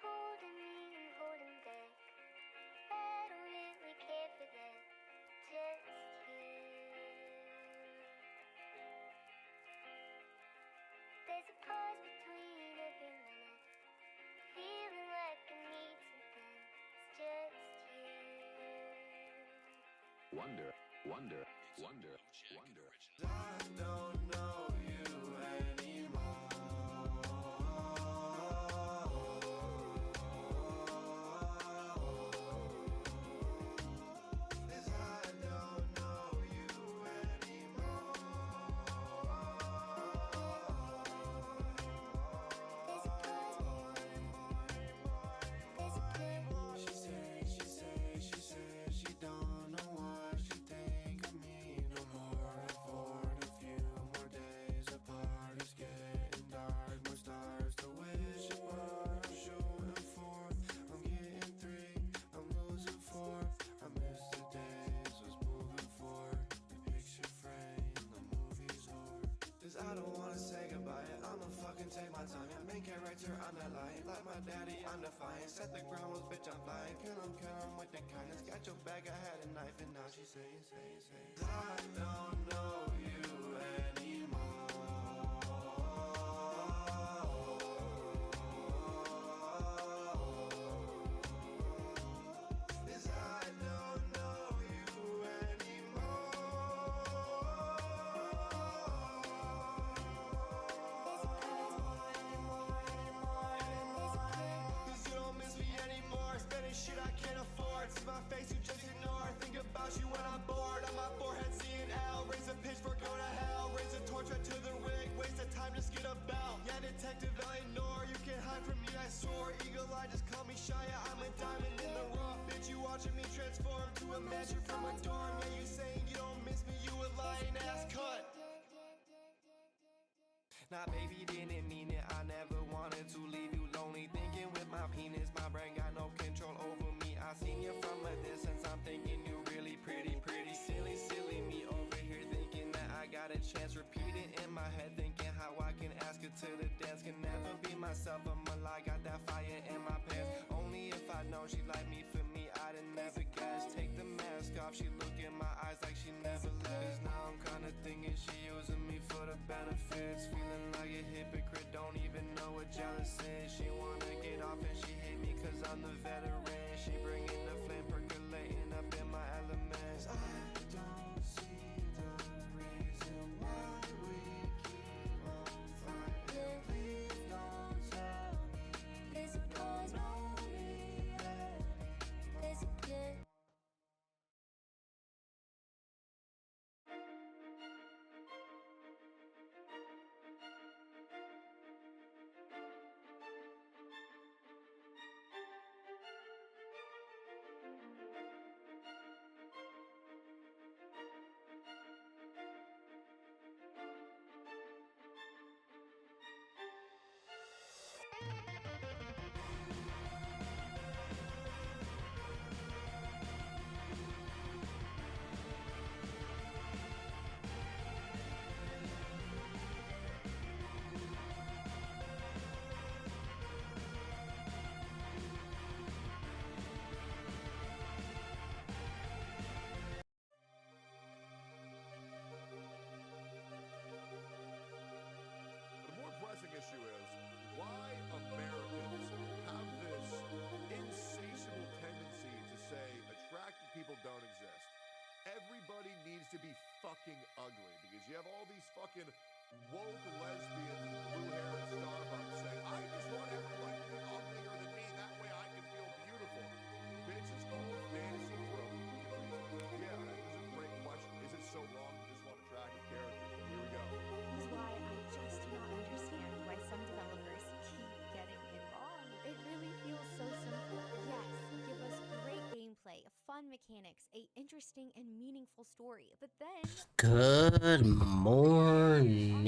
holding me and holding back. I don't really care for that. Just you. There's a pause between every minute. Feeling like I need something. It's just you. Wonder, wonder, wonder, wonder. I don't know you anymore. 'Cause I don't know you anymore. There's a pause. There's a pause. She says she don't know what she think of me no more. Afford a few more days apart. It's getting dark, more stars to wish upon. I'm shooting 4, I'm getting 3, I'm losing 4. I miss the days, was moving forward. The picture frame, the movie's over. 'Cause I don't wanna say goodbye, I'ma fucking take my time. Yeah, main character, I'm not lying. Like my daddy, I'm defiant. Set the ground rules, bitch, I'm flying. Kill him with the kindness. Got your back, I had a knife, and now she's saying. I don't know you anymore. 'Cause I don't know you anymore. Cause you don't miss me anymore. Spending shit I can't afford. See my face, you just ignore. Think about you when I'm bored. On my forehead, seeing L. Raise a pitchfork, go to hell. Raise a torch right to the rig. Waste of time, just get a belt. Yeah, detective, I ignore. You can't hide from me, I swore. Eagle eye, just call me shy. I'm a diamond in the rough. Bitch, you watching me transform to a mansion from a dorm. Yeah, you saying you don't miss me, you a lying ass cunt. Nah, baby, didn't mean it. I never wanted to leave you lonely. Thinking with my penis, my brain got no control over me. I seen you from a distance. I'm thinking you really pretty. Silly me over here thinking that I got a chance. Repeating in my head, thinking how I can ask her to the dance. Can never be myself, I'm a lie. Got that fire in my pants. Only if I know she like me for me, I'd have never guessed. Take the mask off, she look in my eyes like she never left. 'Cause now I'm kinda thinking she using me for the benefits. Feeling like a hypocrite, don't even know what jealous is. She wanna get off and she hate me 'cause I'm the veteran. She bringing the flame, percolating up in my elements. I don't see the reason why we keep on fighting. Please don't tell me. There's a pause. There's a pause. The more pressing issue is why Americans have this insatiable tendency to say attractive people don't exist. Everybody needs to be fucking ugly because you have all these fucking woke lesbians with blue hair at Starbucks saying, I just want everyone to be uglier than me, that way I can feel beautiful. Bitch, it's all fantasy for a yeah, this is a great question. Is it so wrong to just want attractive characters? Here we go. Is why I just do not understand why some developers keep getting it wrong. It really feels so simple. Yes, give us great gameplay, fun mechanics, a interesting and meaningful story, but then Good morning,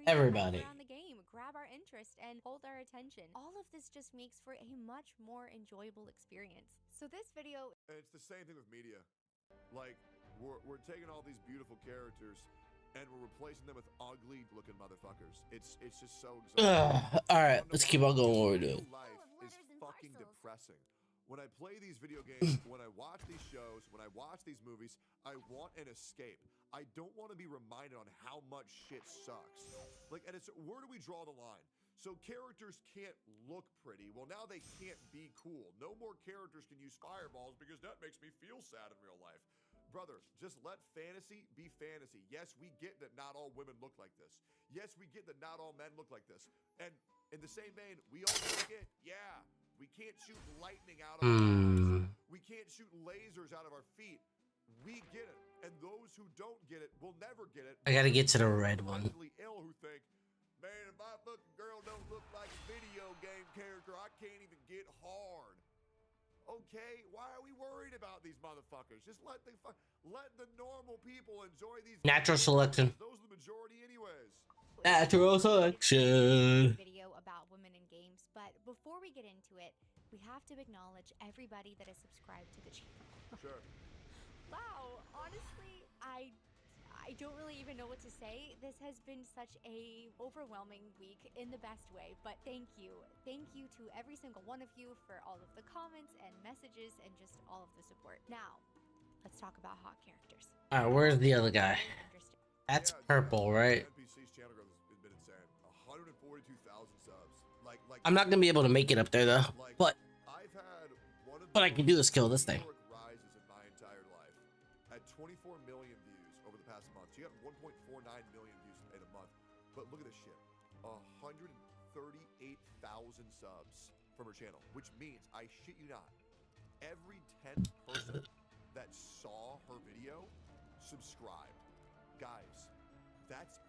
everybody. around the game, grab our interest and hold our attention. All of this just makes for a much more enjoyable experience. So this video And it's the same thing with media. Like, we're taking all these beautiful characters and we're replacing them with ugly looking motherfuckers. It's just so exhausting. All right, let's keep on going what we're doing. Life fucking parcels. depressing. When I play these video games, when I watch these shows, when I watch these movies, I want an escape. I don't want to be reminded on how much shit sucks. Like, and it's where do we draw the line? So characters can't look pretty. Well, now they can't be cool. No more characters can use fireballs because that makes me feel sad in real life. Brother, just let fantasy be fantasy. Yes, we get that not all women look like this. Yes, we get that not all men look like this. And in the same vein, we also get, yeah, we can't shoot lightning out of our eyes. We can't shoot lasers out of our feet. We get it. And those who don't get it will never get it. I gotta get to the red one. Mentally ill who think, man, if my fucking girl don't look like a video game character, I can't even get hard. Okay, why are we worried about these motherfuckers? Just let the normal people enjoy these Natural selection. Those are the majority anyways. Natural selection. Video about women in games, but before we get into it, we have to acknowledge everybody that is subscribed to the channel. Sure. Wow, honestly, I don't really even know what to say. This has been such a overwhelming week in the best way, but thank you. Thank you to every single one of you for all of the comments and messages and just all of the support. Now, let's talk about hot characters. Alright, where's the other guy? Interesting. That's purple, right? NPC's channel growth has been insane. 142,000 subs. Like I'm not gonna be able to make it up there though. But I've had one of I can do is kill this thing. historic rises in my entire life. At 24 million views over the past month. She got 1.49 million views in a month. But look at this shit. 138,000 subs from her channel, which means, I shit you not, every 10th person that saw her video subscribed. Guys, that's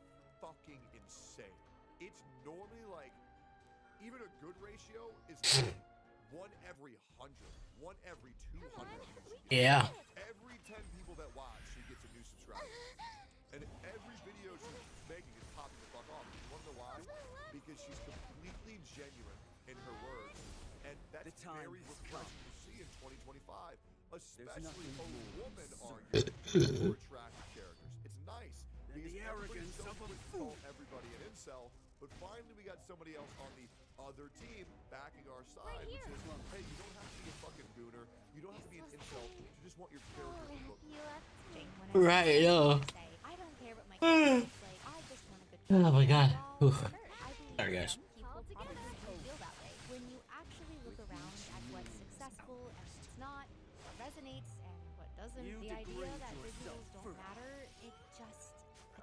fucking insane. It's normally like, even a good ratio is like 1 every 100, 1 every 200. Yeah. Every 10 people that watch, she gets a new subscriber. And every video she's making is popping the fuck off. You wanna know why? Because she's completely genuine in her words. And that's very refreshing to see in 2025. Especially a woman arguing for attractive characters. It's nice. Because the arrogance of a fool. Everybody an incel. But finally we got somebody else on the other team backing our side, which is, hey, you don't have to be a fucking gooner. You don't have to be an incel. You just want your character to look You left Right, yo. I don't care what my character looks like. I just want a good Oh my god. Well, Oof. sure, I believe Sorry, guys. some people probably do feel that way. When you actually look around at what's successful and what's not, what resonates and what doesn't, the idea that visuals don't matter, it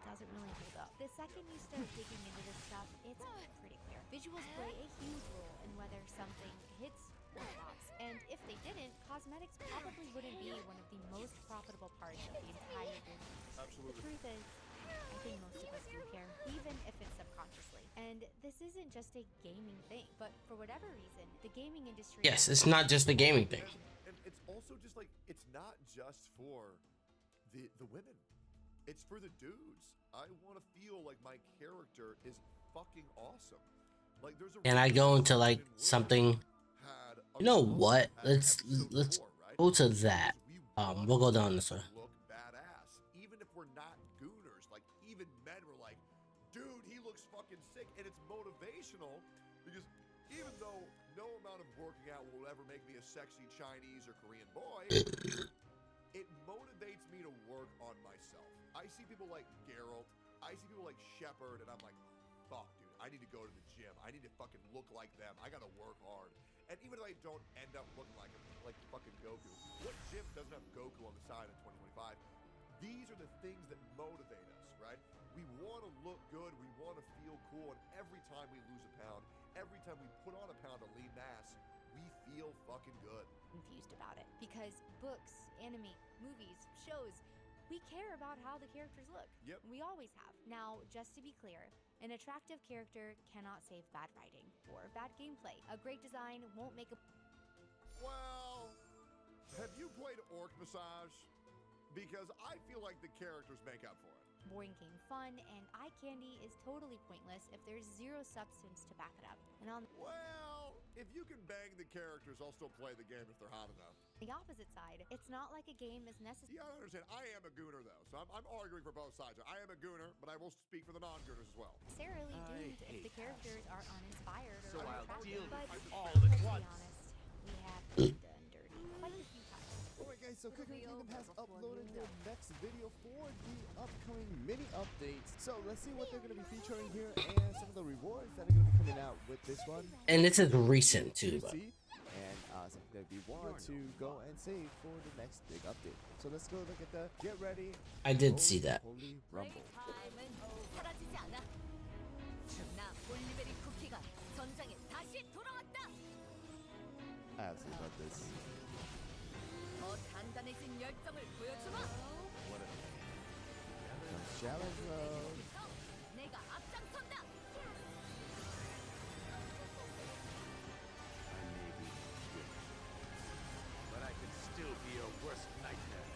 doesn't really hold up. The second you start digging into this stuff, it's pretty clear. Visuals play a huge role in whether something hits or flops. And if they didn't, cosmetics probably wouldn't be one of the most profitable parts of the entire business. Absolutely. The truth is, I think most of us do care, even if it's subconsciously. And this isn't just a gaming thing, but for whatever reason, the gaming industry... Yes, it's not just the gaming thing. And it's also just like, it's not just for the women. It's for the dudes. I want to feel like my character is fucking awesome. Like there's a And I go into like something. You know what? Let's go to that. We'll go down this way. Look badass. Even if we're not gooners, like even men were like, dude, he looks fucking sick, and it's motivational because even though no amount of working out will ever make me a sexy Chinese or Korean boy, it motivates me to work on myself. I see people like Geralt, I see people like Shepard, and I'm like, fuck, dude, I need to go to the gym. I need to fucking look like them. I gotta work hard. And even if I don't end up looking like him, like fucking Goku, what gym doesn't have Goku on the side in 2025? These are the things that motivate us, right? We want to look good, we want to feel cool, and every time we lose a pound, every time we put on a pound of lean mass, we feel fucking good. confused about it. Because books, anime, movies, shows, we care about how the characters look. Yep. We always have. Now, just to be clear, an attractive character cannot save bad writing or bad gameplay. A great design won't make a... Well, have you played Orc Massage? Because I feel like the characters make up for it. boring game fun, and eye candy is totally pointless if there's zero substance to back it up. And on Well, if you can bang the characters, I'll still play the game if they're hot enough. the opposite side, it's not like a game is necessary. You gotta understand, I am a gooner though, so I'm arguing for both sides. I am a gooner, but I will speak for the non-gooners as well. Necessarily doomed if the characters are uninspired So or I'll unattractive. deal But with all let's at be once. honest, we have been done dirty quite a few times. Alright guys, so Cooking Kingdom has uploaded their next video for the upcoming mini updates. So let's see what they're going to be featuring here and some of the rewards that are going to be coming out with this one. And this is recent too. But And something that we want to go and save for the next big update. So let's go look at the Get Ready. I did see that. Holy Rumble. 타임은 사라지지 않아. 나 볼리베리 쿠키가 전장에 다시 돌아왔다. I absolutely love this. 더 단단해진 열정을 보여주마. Comes challenge mode. 내가 앞장선다. But I can still be your worst nightmare.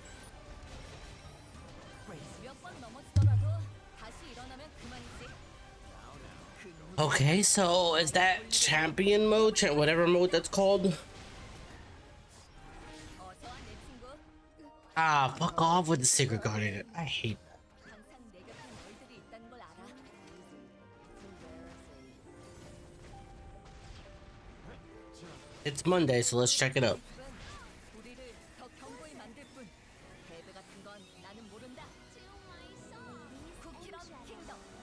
몇 번 넘어지더라도 다시 일어나면 그만이지. Okay, so is that champion mode, whatever mode that's called? 어서와 내 친구. Ah, fuck off with the secret guardian. I hate that. 항상 내 곁에 너희들이 있다는 걸 알아. It's Monday, so let's check it out. 우리를 더 견고히 만들 뿐. 패배 같은 건 나는 모른다. 쿠키런 킹덤.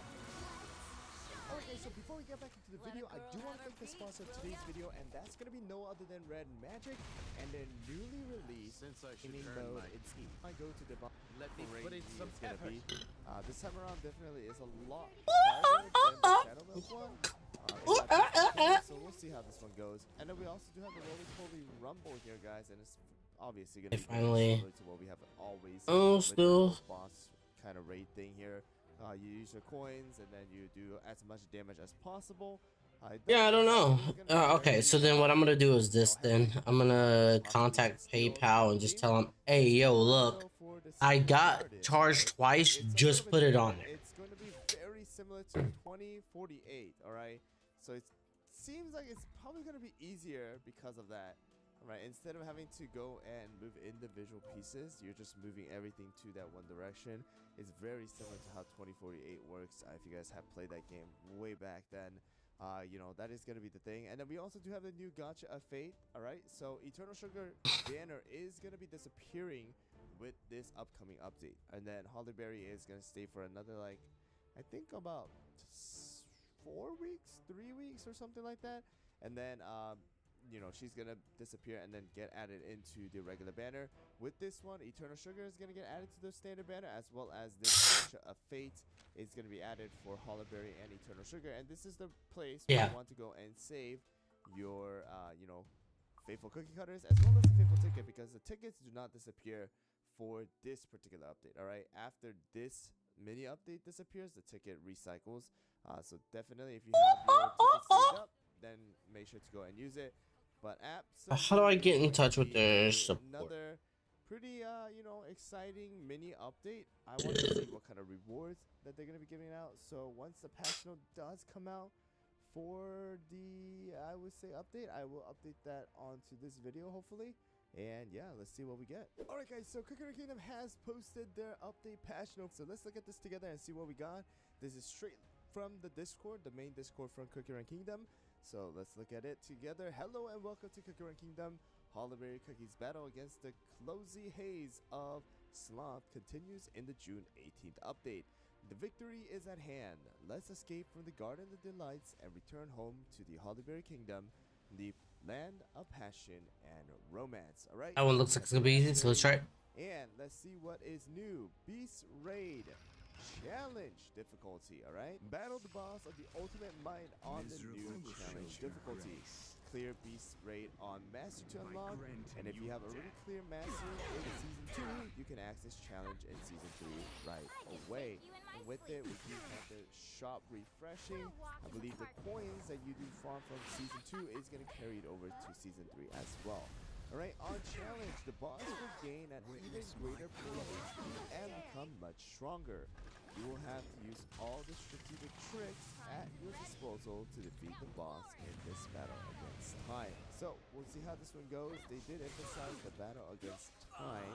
Okay, so before we get back into the video, I do want to thank the sponsor of today's video, and that's going to be no other than Red Magic and their newly released Since I should gaming earn mode. my It's I go to the Let me put in some effort. This time around definitely is a lot harder than the Shadow Milk one. So we'll see how this one goes. And then we also do have the Roly-Poly Rumble here, guys, and it's obviously going to be very Finally. similar to what we have always Oh, with the still. boss kind of raid thing here. You use your coins and then you do as much damage as possible. Yeah, I don't know. Okay, so then what I'm gonna do is this then. I'm gonna contact PayPal and just tell them, hey, yo, look, I got charged twice, just put it on there. It's going to be very similar to 2048, alright? So it seems like it's probably going to be easier because of that. Right, instead of having to go and move individual pieces, you're just moving everything to that one direction. It's very similar to how 2048 works. If you guys have played that game way back then, you know, that is going to be the thing. And then we also do have the new Gacha of Fate, alright? So Eternal Sugar banner is going to be disappearing with this upcoming update. And then Hollyberry is going to stay for another, like, I think about 4 weeks, 3 weeks or something like that. And then, you know, she's gonna disappear and then get added into the regular banner. With this one, Eternal Sugar is gonna get added to the standard banner, as well as this Gacha of Fate is gonna be added for Hollyberry and Eternal Sugar. And this is the place where you want to go and save your, you know, faithful cookie cutters as well as the faithful ticket, because the tickets do not disappear for this particular update. All right, after this mini update disappears, the ticket recycles. So definitely, if you have your ticket saved up, then make sure to go and use it. But how do I get in touch with their support? Another pretty, you know, exciting mini update. I want to see what kind of rewards that they're going to be giving out. So once the patch note does come out for the, I would say, update, I will update that onto this video, hopefully. And yeah, let's see what we get. Alright guys, so Cooking Kingdom has posted their update patch note. So let's look at this together and see what we got. This is straight from the Discord, the main Discord from Cooking Kingdom. So let's look at it together. Hello and welcome to Cooking Kingdom. Hollyberry Cookies battle against the Closey Haze of Sloth continues in the June 18th update. The victory is at hand. Let's escape from the Garden of Delights and return home to the Hollyberry Kingdom, the land of passion and romance. Alright. That one looks like it's gonna be easy, so let's try it. And let's see what is new. Beast Raid Challenge difficulty, alright? Battle the boss of the ultimate mind on the new challenge difficulty. Clear Beast Raid on Master to unlock, and if you have already cleared Master in Season 2, you can access challenge in Season 3 right away. And with it, we do have the shop refreshing. I believe the coins that you do farm from Season 2 is going to carry it over to Season 3 as well. Alright, on challenge, the boss will gain an even greater pool of HP and become much stronger. You will have to use all the strategic tricks at your disposal to defeat the boss in this battle against time. So, we'll see how this one goes. They did emphasize the battle against time.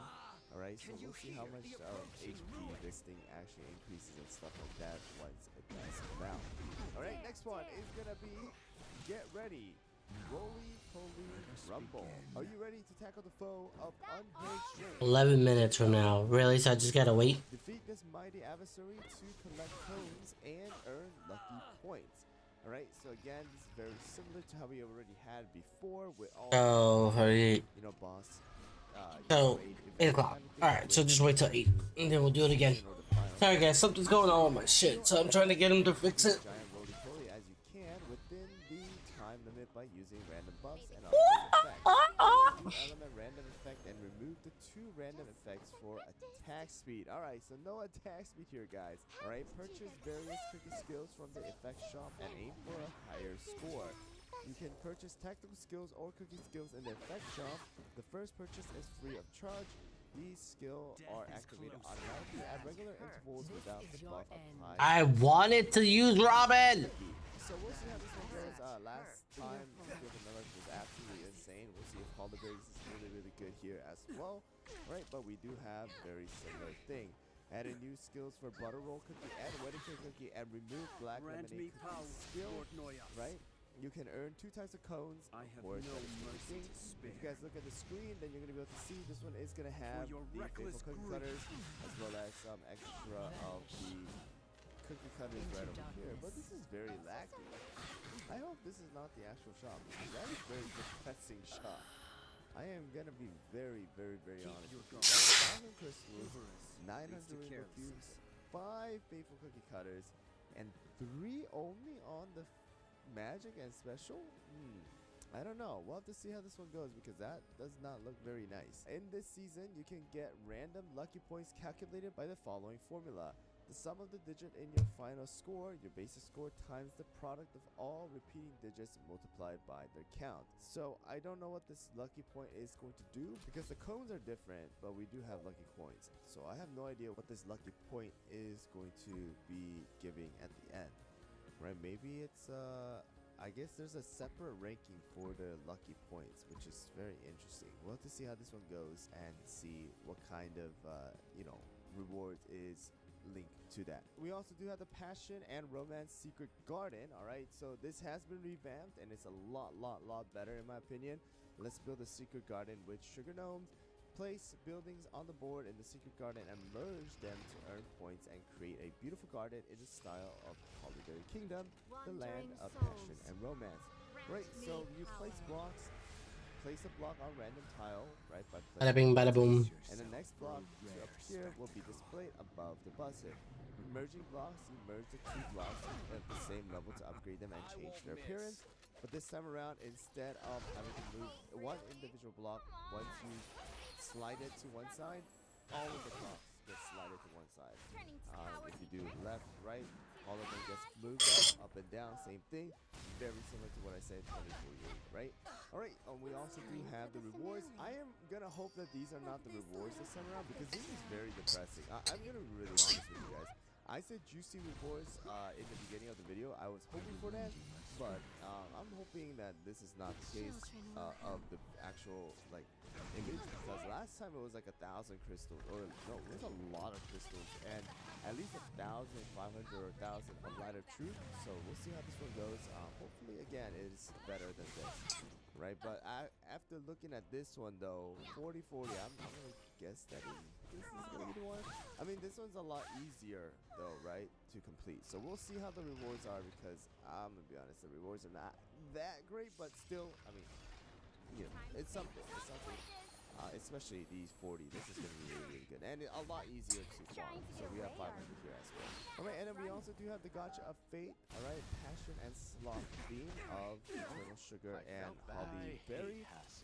Alright, so we'll see how much HP this thing actually increases and stuff like that once it does come out. Alright, next one is gonna be Get Ready Roly Poly Rumble. Are you ready to tackle the foe of unhinged strength? 11 minutes from now. Really? So I just gotta wait? Defeat this mighty adversary to collect cones and earn lucky points. Alright, so again, this is very similar to how we already had before with all hurry. you know, boss. So, 8 o'clock. Alright, so just wait till 8. And then we'll do it again. Sorry guys, something's going on with my shit. So I'm trying to get him to fix it. Giant roly-poly as you can within the time limit by using random buffs and other effects. Element random effect and remove the 2 random effects for attack speed. Alright, so no attack speed here, guys. Alright, purchase various cookie skills from the effect shop and aim for a higher score. You can purchase tactical skills or cookie skills in the effect shop. The first purchase is free of charge. These skills are activated automatically at regular intervals without the buff applied. I wanted to use Robin! So we'll see how this one goes. Last time, Skill Vanilla was absolutely insane. We'll see if Hollyberries is really, really good here as well. Right, but we do have very similar thing. Add in new skills for Butter Roll Cookie and Wedding Cake Cookie and remove Black Lemonade Cookie skill. Right? You can earn 2 types of cones. Of course, that is interesting. If you guys look at the screen, then you're going to be able to see this one is going to have the faithful cookie cutters as well as some extra of the cookie cutters right over here. But this is very lacking. I hope this is not the actual shop because that is very depressing shop. I am going to be very, very, very honest with you. 1,000 crystals, 900 rainbow cubes, 5 faithful cookie cutters, and 3 only on the magic and special? I don't know. We'll have to see how this one goes because that does not look very nice. In this season, you can get random lucky points calculated by the following formula. The sum of the digit in your final score, your basic score, times the product of all repeating digits multiplied by their count. So I don't know what this lucky point is going to do because the cones are different, but we do have lucky coins. So I have no idea what this lucky point is going to be giving at the end. Right, maybe it's I guess there's a separate ranking for the lucky points, which is very interesting. We'll have to see how this one goes and see what kind of you know, rewards is linked to that. We also do have the Passion and Romance Secret Garden. All right, so this has been revamped and it's a lot better in my opinion. Let's build a secret garden with sugar gnomes. Place buildings on the board in the secret garden and merge them to earn points and create a beautiful garden in the style of Hollyberry Kingdom, the land of passion and romance. Right, so you place blocks, place a block on random tile, right, by Bada bing, bada boom. and the next block to appear will be displayed above the buzzer. Merging blocks, you merge the 2 blocks at the same level to upgrade them and change their appearance. But this time around, instead of having to move one individual block, once you slide it to one side, all of the blocks get slided to one side. If you do left, right, all of them gets moved up and down, same thing. Very similar to what I said 2048, right? Alright, we also do have the rewards. I am gonna hope that these are not the rewards this time around because this is very depressing. I'm gonna be really honest with you guys. I said juicy rewards in the beginning of the video. I was hoping for that, but I'm hoping that this is not the case of the actual like image because last time it was like 1,000 crystals, or no, it was a lot of crystals and at least 1,500 or 1,000 of Light of Truth. So we'll see how this one goes. Hopefully again it is better than this, right? But after looking at this one though, 4040, I'm gonna guess that this is gonna be the one. I mean, this one's a lot easier though, right, to complete. So we'll see how the rewards are because I'm gonna be honest, the rewards are not that great, but still, I mean, you know, it's something. It's something. Especially these 40. This is gonna be really, really good, and a lot easier to farm. So we have 500 here as well. All right, and then we also do have the Gotcha of Fate. All right, Passion and Sloth theme of Eternal Sugar and Holly Berry.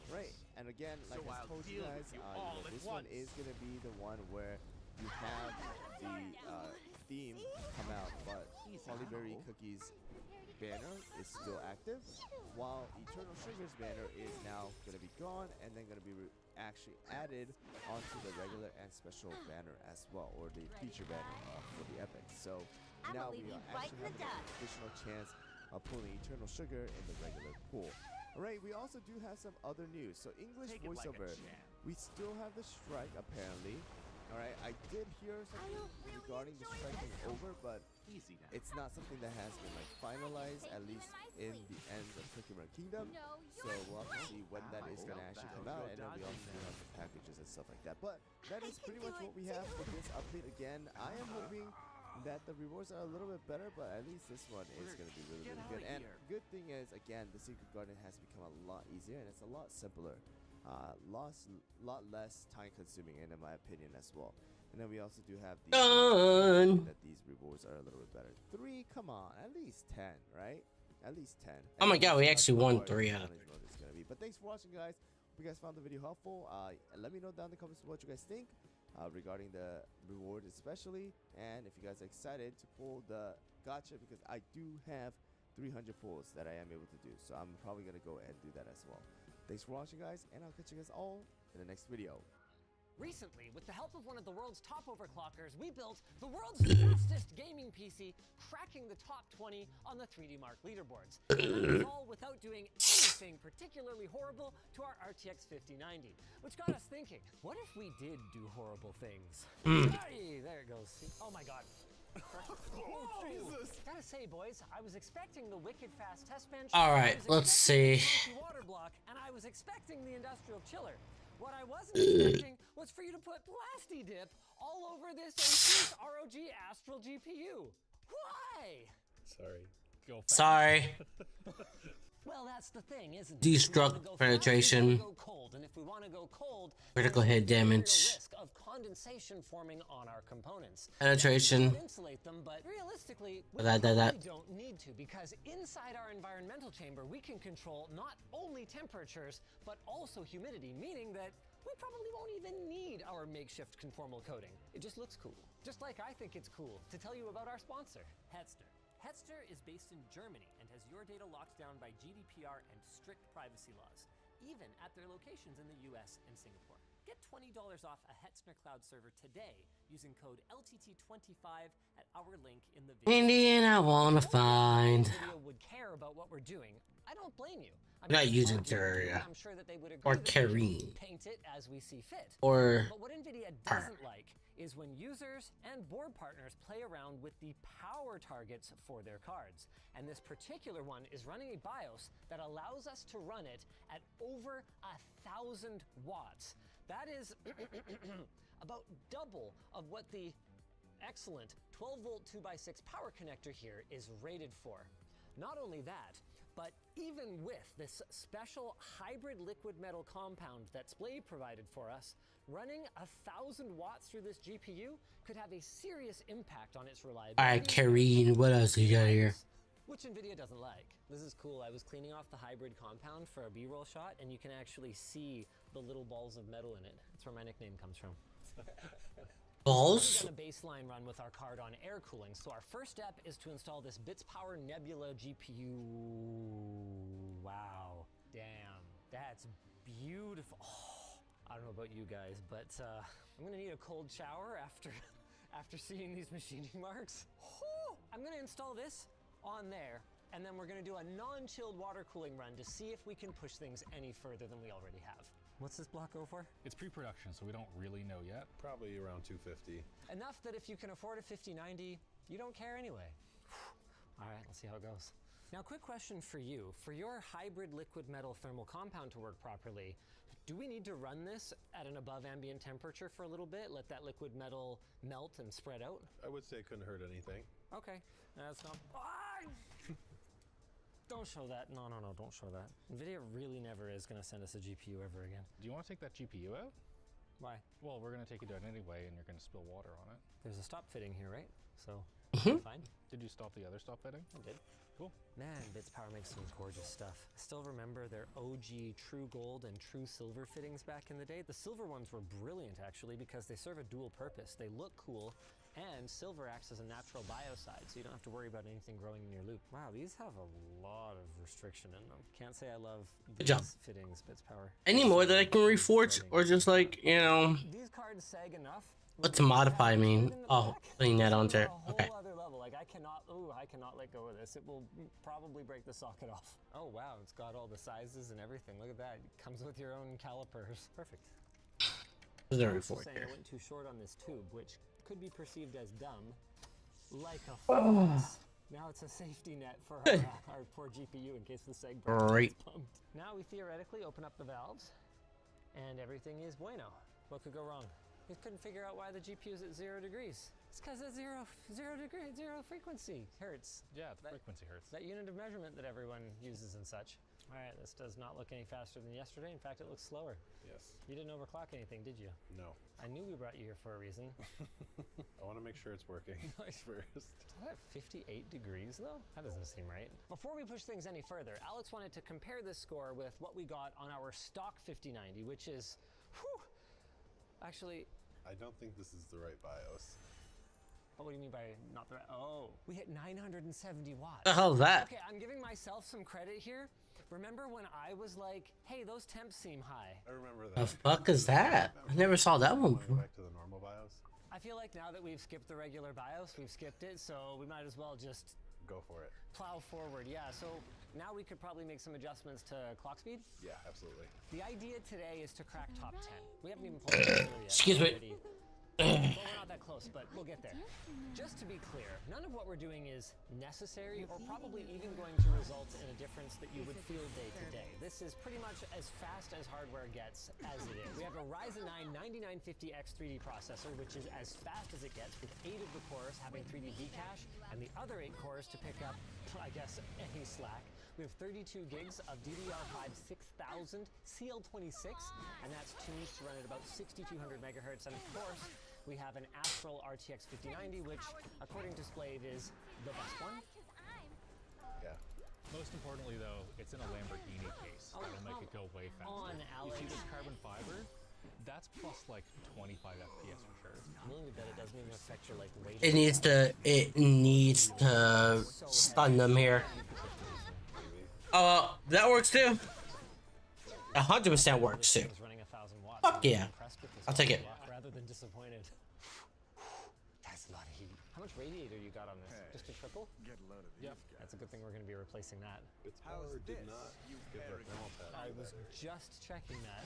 Right, and again, like I told you guys, you know, this one is gonna be the one where you have the theme come out, but Holly Berry Cookies banner is still active, while Eternal Sugar's banner is now going to be gone and then going to be actually added onto the regular and special banner as well, or the feature banner for the epic. So now we actually have an additional chance of pulling Eternal Sugar in the regular pool. Alright, we also do have some other news. So English voiceover, we still have the strike apparently, All right, I did hear something regarding the striking over, but Easy now. it's not something that has been like finalized, at least in the end of Pokemon Kingdom. So we'll have to see when that is going to actually come out, and then we also have the packages and stuff like that. But that is pretty much what we have for this update. Again, I am hoping that the rewards are a little bit better, but at least this one is going to be really, really good. And good thing is, again, the Secret Garden has become a lot easier, and it's a lot simpler. Lot less time consuming, in my opinion, as well. And then we also do have the that these rewards are a little bit better. 3, come on, at least 10, right? At least 10. Oh my god, we And actually won 3 out of challenge mode is gonna be. But thanks for watching, guys. Hope you guys found the video helpful. Let me know down in the comments what you guys think regarding the reward, especially, and if you guys are excited to pull the gacha, because I do have 300 pulls that I am able to do. So I'm probably gonna go and do that as well. Thanks for watching, guys, and I'll catch you guys all in the next video. Recently, with the help of one of the world's top overclockers, we built the world's fastest gaming PC, cracking the top 20 on the 3D Mark leaderboards. And that was all without doing anything particularly horrible to our RTX 5090, which got us thinking, what if we did do horrible things? Hey, there it goes. See? Oh my god. Oh, Jesus. Gotta say, boys, I was expecting the wicked fast test bench. All right, let's see. Water block, and I was expecting the industrial chiller. What I wasn't expecting was for you to put Blasty Dip all over this Asus ROG Astral GPU. Why? Sorry. Go fast. Sorry. Well, that's the thing, isn't it? Destruct penetration. Go cold, and if we want to go cold, Critical hit damage. risk of condensation forming on our components. Penetration. Insulate them, but realistically, we That. probably don't need to, because inside our environmental chamber, we can control not only temperatures, but also humidity, meaning that we probably won't even need our makeshift conformal coating. It just looks cool. Just like I think it's cool to tell you about our sponsor, Hetster. Hetster is based in Germany and has your data locked down by GDPR and strict privacy laws, even at their locations in the US and Singapore. Get $20 off a Hetzner Cloud server today using code LTT25 at our link in the video. Indian, I wanna find. Video would care about what we're doing. I don't blame you. I'm not using Terraria. I'm sure that they would agree Or that we Karine. should paint it as we see fit. Or But what NVIDIA doesn't like is when users and board partners play around with the power targets for their cards. And this particular one is running a BIOS that allows us to run it at over 1,000 watts. That is about double of what the excellent 12-volt 2x6 power connector here is rated for. Not only that, but even with this special hybrid liquid metal compound that Splay provided for us, running 1,000 watts through this GPU could have a serious impact on its reliability. alright, Karine, what else you got here? Which NVIDIA doesn't like. This is cool. I was cleaning off the hybrid compound for a B-roll shot, and you can actually see the little balls of metal in it. That's where my nickname comes from. Balls? We've done a baseline run with our card on air cooling. So our first step is to install this Bits Power Nebula GPU. Wow. Damn. That's beautiful. Oh, I don't know about you guys, but I'm gonna need a cold shower after seeing these machining marks. Whew. I'm gonna install this on there, and then we're gonna do a non-chilled water cooling run to see if we can push things any further than we already have. What's this block go for? It's pre-production, so we don't really know yet. Probably around 250. Enough that if you can afford a 5090, you don't care anyway. All right, let's see how it goes. Now, quick question for you. For your hybrid liquid metal thermal compound to work properly, do we need to run this at an above ambient temperature for a little bit? Let that liquid metal melt and spread out? I would say it couldn't hurt anything. Okay, that's not... Don't show that. No, don't show that. NVIDIA really never is going to send us a GPU ever again. Do you want to take that GPU out? Why? Well, we're going to take it out anyway, and you're going to spill water on it. There's a stop fitting here, right? So, fine. Did you stop the other stop fitting? I did. Cool. Man, Bits Power makes some gorgeous stuff. I still remember their OG true gold and true silver fittings back in the day. The silver ones were brilliant, actually, because they serve a dual purpose. They look cool, and silver acts as a natural biocide, so you don't have to worry about anything growing in your loop. Wow, these have a lot of restriction in them. Can't say I love Good job. these fittings, Bits Power. Any more that I can reforge, or just like, you know, These cards sag enough. what to modify mean? Oh, putting that on there. A Okay. whole other level. Like I cannot let go of this. It will probably break the socket off. Oh wow, it's got all the sizes and everything. Look at that. It comes with your own calipers. Perfect. There's no I'm also report saying here. I went too short on this tube, which could be perceived as dumb, like a fox. Now it's a safety net for our poor GPU in case the seg Great. gets pumped. Now we theoretically open up the valves, and everything is bueno. What could go wrong? We couldn't figure out why the GPU is at 0 degrees. It's because it's zero frequency hertz. Yeah, the frequency hertz. That unit of measurement that everyone uses and such. All right, this does not look any faster than yesterday. In fact, it looks slower. Yes. You didn't overclock anything, did you? No. I knew we brought you here for a reason. I want to make sure it's working first. Is that 58 degrees though? That doesn't seem right. Before we push things any further, Alex wanted to compare this score with what we got on our stock 5090, which is, whew, actually, I don't think this is the right BIOS. what do you mean by not the right? Oh, we hit 970 watts. The hell's that? Okay, I'm giving myself some credit here. Remember when I was like, hey, those temps seem high? I remember that. The fuck is that? I never saw that one Going before. back to the normal BIOS. I feel like now that we've skipped the regular BIOS, we've skipped it, so we might as well just Go for it. plow forward. Yeah, so now we could probably make some adjustments to clock speed. Yeah, absolutely. The idea today is to crack top 10. We haven't even pulled the trailer yet. Excuse me. Already. Well, we're not that close, but we'll get there. Just to be clear, none of what we're doing is necessary or probably even going to result in a difference that you would feel day to day. This is pretty much as fast as hardware gets as it is. We have a Ryzen 9 9950X 3D processor, which is as fast as it gets, with 8 of the cores having 3D V-cache, and the other 8 cores to pick up, I guess, any slack. We have 32 gigs of DDR5 6000 CL26, and that's tuned to run at about 6200 megahertz. And of course, we have an Astral RTX 5090, which, according to Splave, is the best one. Yeah. Most importantly, though, it's in a Lamborghini case. Oh, That'll make it go way faster. on, You see Alex. this carbon fiber? That's plus like 25 FPS for sure. I'm willing to bet it doesn't even affect your like weight. It needs to stun them here. That works too. 100% works too. Running 1,000 watts. Fuck I'm yeah. impressed with this I'll take it. rather than disappointed. That's a lot of heat. How much radiator you got on this? Just a triple? Get a load of these Yep. guys. That's a good thing we're going to be replacing that. Its power did not give the thermal pad. I was just checking that.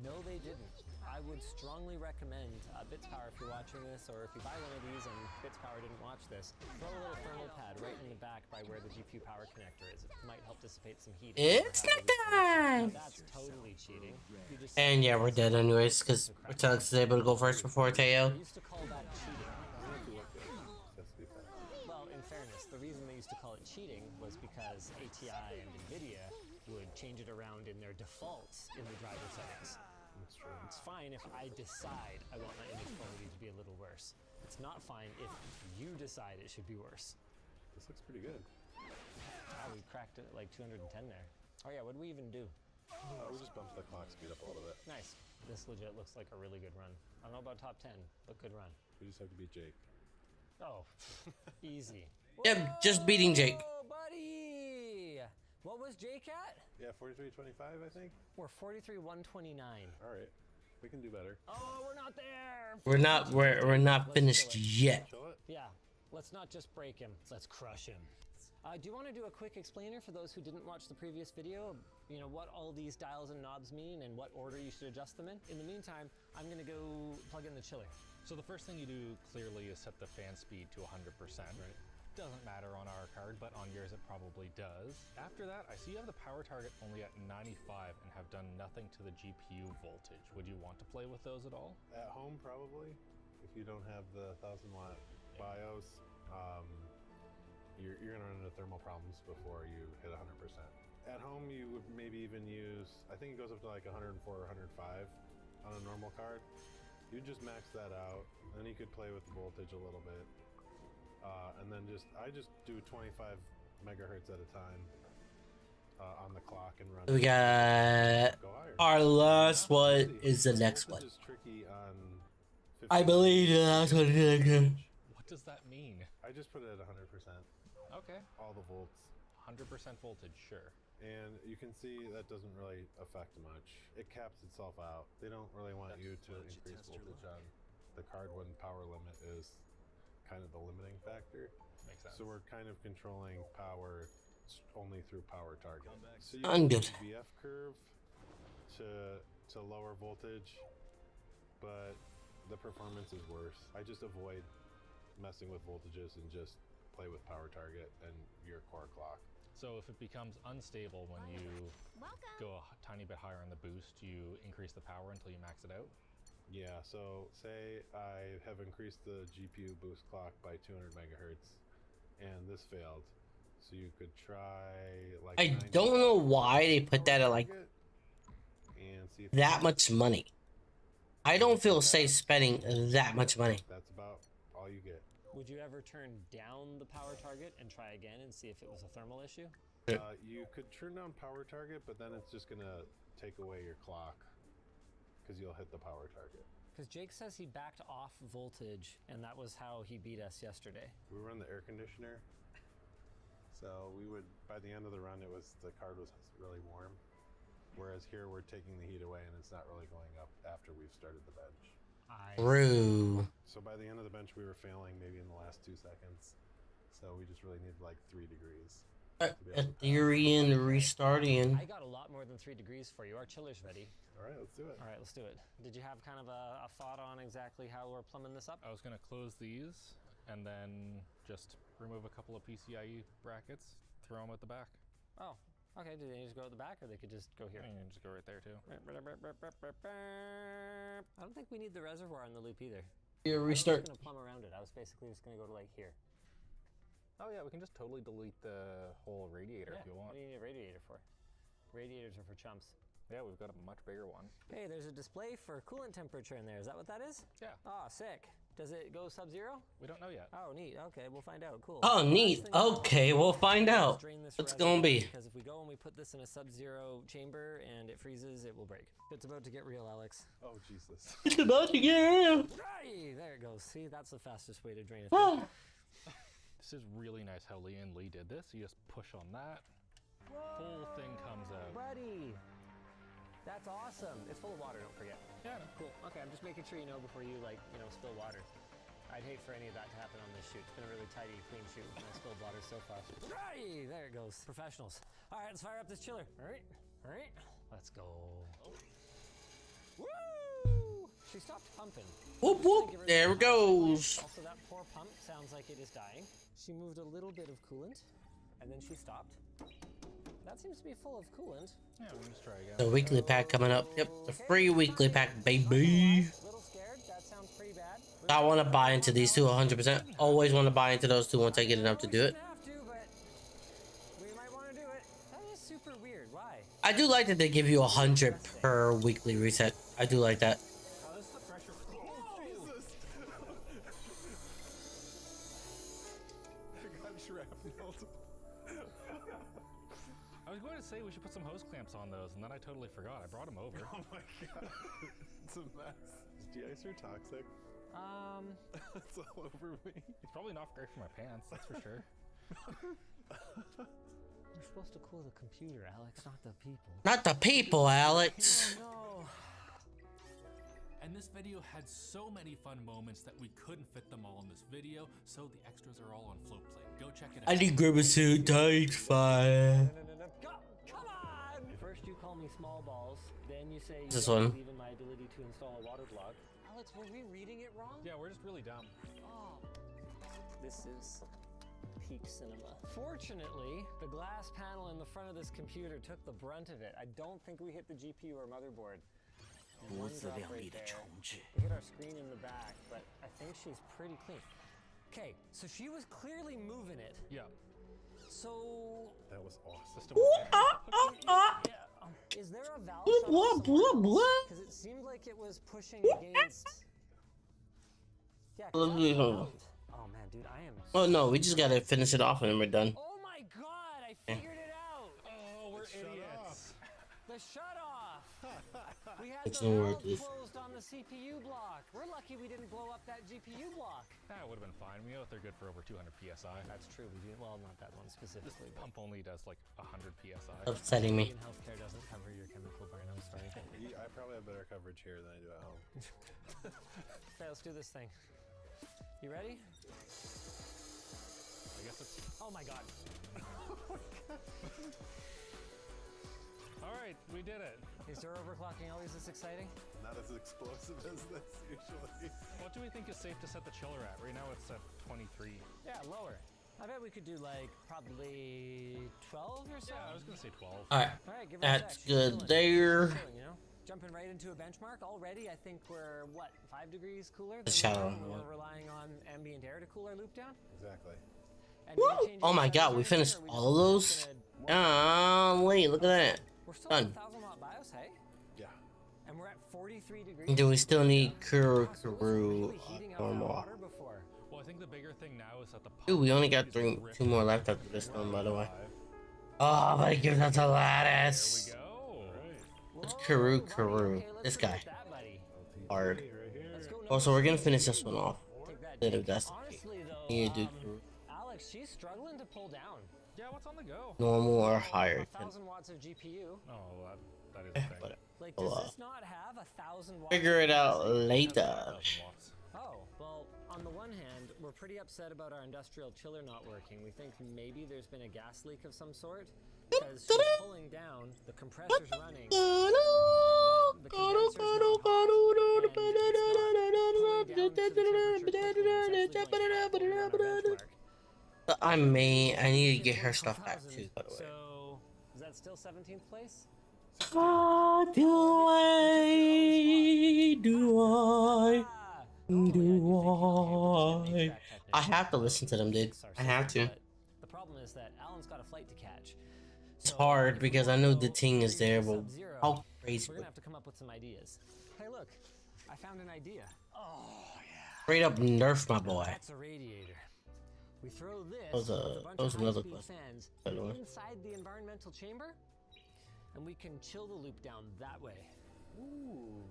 No, they didn't. I would strongly recommend Bits Power if you're watching this, or if you buy one of these and Bits Power didn't watch this, throw a little thermal pad right in the back by where the GPU power connector is. It might help dissipate some heat. It's snack time! That's totally cheating. You just And yeah, we're dead anyways, because Retelix is able to go first before Teo. used to call that cheating. That's to be fair. Well, in fairness, the reason they used to call it cheating was because ATI and NVIDIA would change it around in their defaults in the driver settings. That's true. It's fine if I decide I want my image quality to be a little worse. It's not fine if you decide it should be worse. This looks pretty good. Ah, we cracked it at like 210 there. Oh yeah, what did we even do? We just bumped the clock speed up a little bit. Nice. This legit looks like a really good run. I don't know about top 10, but good run. We just have to beat Jake. Oh, easy. Yep, just beating Jake. Whoa, buddy! What was Jake at? Yeah, 43.25, I think. We're 43,129. All right, we can do better. Oh, we're not there! We're not finished yet. Show it. Yeah, let's not just break him, let's crush him. Do you want to do a quick explainer for those who didn't watch the previous video? You know, what all these dials and knobs mean and what order you should adjust them in? In the meantime, I'm gonna go plug in the chiller. So the first thing you do clearly is set the fan speed to 100%. Right. Doesn't matter on our card, but on yours it probably does. After that, I see you have the power target only at 95 and have done nothing to the GPU voltage. Would you want to play with those at all? At home, probably. If you don't have the 1,000-watt BIOS, you're gonna run into thermal problems before you hit 100%. At home, you would maybe even use, I think it goes up to like 104 or 105 on a normal card. You just max that out, then you could play with the voltage a little bit. And then I just do 25 megahertz at a time on the clock and run. We got Go higher. our last one is the next one. Voltage is tricky on I 50. believe the last one is the next one. What does that mean? I just put it at 100%. Okay. All the volts. 100% voltage, sure. And you can see that doesn't really affect much. It caps itself out. They don't really want you to increase voltage on the card when power limit is kind of the limiting factor. Makes sense. So we're kind of controlling power only through power target. So you I'm can good. use VF curve to lower voltage but the performance is worse. I just avoid messing with voltages and just play with power target and your core clock. So if it becomes unstable when you go a tiny bit higher on the boost, you increase the power until you max it out? Yeah, so say I have increased the GPU boost clock by 200 megahertz and this failed. So you could try like I don't know why they put that at like and see if that much money. I don't feel safe spending that much money. That's about all you get. Would you ever turn down the power target and try again and see if it was a thermal issue? You could turn down power target, but then it's just gonna take away your clock because you'll hit the power target. Because Jake says he backed off voltage, and that was how he beat us yesterday. We run the air conditioner, so we would, by the end of the run, the card was really warm. Whereas here we're taking the heat away and it's not really going up after we've started the bench. True. So by the end of the bench we were failing maybe in the last 2 seconds. So we just really needed like 3 degrees. Ethereum restarting. I got a lot more than 3 degrees for you. Our chiller's ready. All right, let's do it. All right, let's do it. Did you have kind of a thought on exactly how we're plumbing this up? I was going to close these and then just remove a couple of PCIe brackets, throw them at the back. Oh, okay. Do they just go at the back, or they could just go here? You can just go right there too. I don't think we need the reservoir in the loop either. Here, I restart. was just gonna plumb around it. I was basically just gonna go to like here. Oh yeah, we can just totally delete the whole radiator if you want. What do you need a radiator for? Radiators are for chumps. Yeah, we've got a much bigger one. Hey, there's a display for coolant temperature in there. Is that what that is? Yeah. Oh, sick. Does it go sub-zero? We don't know yet. Oh, neat. Okay, we'll find out. Cool. Oh, neat. Okay, we'll find out. What's it gonna be? Because if we go and we put this in a sub-zero chamber and it freezes, it will break. It's about to get real, Alex. Oh, Jesus. It's about to get real. Right, there it goes. See, that's the fastest way to drain it. This is really nice how Lee and Lee did this. You just push on that, whole thing comes out. Buddy, that's awesome. It's full of water, don't forget. Yeah, Cool. Okay, I'm just making sure you know before you, like, spill water. I'd hate for any of that to happen on this shoot. It's been a really tidy, clean shoot with no spilled water so far. Right, there it goes. Professionals. All right, let's fire up this chiller. All right, let's go. Woo! She stopped pumping. Whoop whoop. There it goes. Also, that poor pump sounds like it is dying. She moved a little bit of coolant, and then she stopped. That seems to be full of coolant. Yeah, we'll just try again. The weekly pack coming up. Yep, the free weekly pack, baby. Little scared. That sounds pretty bad. I want to buy into these two 100%. Always want to buy into those two once I get enough to do it. Have to, but we might want to do it. That is super weird. Why? I do like that they give you 100 per weekly reset. I do like that. Oh, this is the pressure. Oh, Jesus! I got shrapnel. I was going to say we should put some hose clamps on those, and then I totally forgot. I brought them over. Oh my god. It's a mess. Is de-icer toxic? It's all over me. It's probably not great for my pants, that's for sure. You're supposed to cool the computer, Alex, not the people. Not the people, Alex. No. And this video had so many fun moments that we couldn't fit them all in this video, so the extras are all on Floatplay. Go check it out. I need grab a suit. Tight fire. Come on! First you call me small balls, then you say you This don't one. believe in my ability to install a water block. Alex, were we reading it wrong? Yeah, we're just really dumb. Oh. This is peak cinema. Fortunately, the glass panel in the front of this computer took the brunt of it. I don't think we hit the GPU or motherboard. One drop right there. We hit our screen in the back, but I think she's pretty clean. Okay, so she was clearly moving it. Yeah. So That was awesome. System is there a valve Blah, blah, blah. because it seemed like it was pushing against. Yeah. 'Cause that's the mount. Oh man, dude, I am. Oh no, we just gotta finish it off and then we're done. Oh my god, I figured it out. Oh, we're idiots. The shut off. We had It's the no valve work. closed on the CPU block. We're lucky we didn't blow up that GPU block. That would have been fine. We know that they're good for over 200 PSI. That's true. We do well, not that one specifically. Pump only does like 100 PSI. Upsetting me. Indian healthcare doesn't cover your chemical burn. I'm sorry. I probably have better coverage here than I do at home. Okay, let's do this thing. You ready? I guess it's. Oh my god. All right, we did it. Is door overclocking always this exciting? Not as explosive as this usually. What do we think is safe to set the chiller at? Right now it's at 23. Yeah, lower. I bet we could do like probably 12 or so. Yeah, I was gonna say 12. All right, All right, give it a that's sec. She's good chilling. there. She's chilling, you know? Jumping right into a benchmark already. I think we're what, 5 degrees cooler than Shadow, we were when yeah. we're relying on ambient air to cool our loop down. Exactly. And did we Woo! change Oh any my settings god, or we anything, finished or are we all of just those? gonna- Wait, look at that. We're still Done. at 1000-watt BIOS, hey? Yeah. And we're at 43 degrees. Do we still need Kuru Wow, so it wasn't Kuru really heating up that normal? water before. Well, I think the bigger thing now is that the Dude, we only got is 2 ripping more left after this We're one, by the way. 5. Oh, but it gives us a There lattice. we go. It's Whoa, Kuru buddy, Kuru. okay, let's This go guy. with that, buddy. Hard. Right here. Let's go Oh, so we're number gonna six. finish this one off. Take that, Then Jake. if that's the case. Honestly, though, You need to do Kuru. Alex, she's struggling to pull down. Yeah, what's on the go? Normal or higher. 1,000 watts of GPU. Oh, well, that is a thing. Whatever. Like, Oh, does this not have 1,000 watts? Figure it out That's later. 1,000 watts. Oh, well, on the one hand, we're pretty upset about our industrial chiller not working. We think maybe there's been a gas leak of some sort. Because she's pulling down, the compressor's running, but the condenser's not hot, and it's not pulling down to the temperature quickly. It's actually, like, pulling down our benchmark. I need to get her stuff back too, by the way. So, is that still 17th place? What do I do? I Ah! do I have to listen to them, dude. I have to. But the problem is that Alan's got a flight to catch. It's So, hard if we because I wanna know go the ting is there, but sub-zero, how crazy? we're gonna have to come up with some ideas. Hey, look, I found an idea. Oh yeah. Straight up nerf my boy. That's a radiator. We throw this That was with a- a bunch that was of another high-speed question, fans by the way. inside the environmental chamber, and we can chill the loop down that way.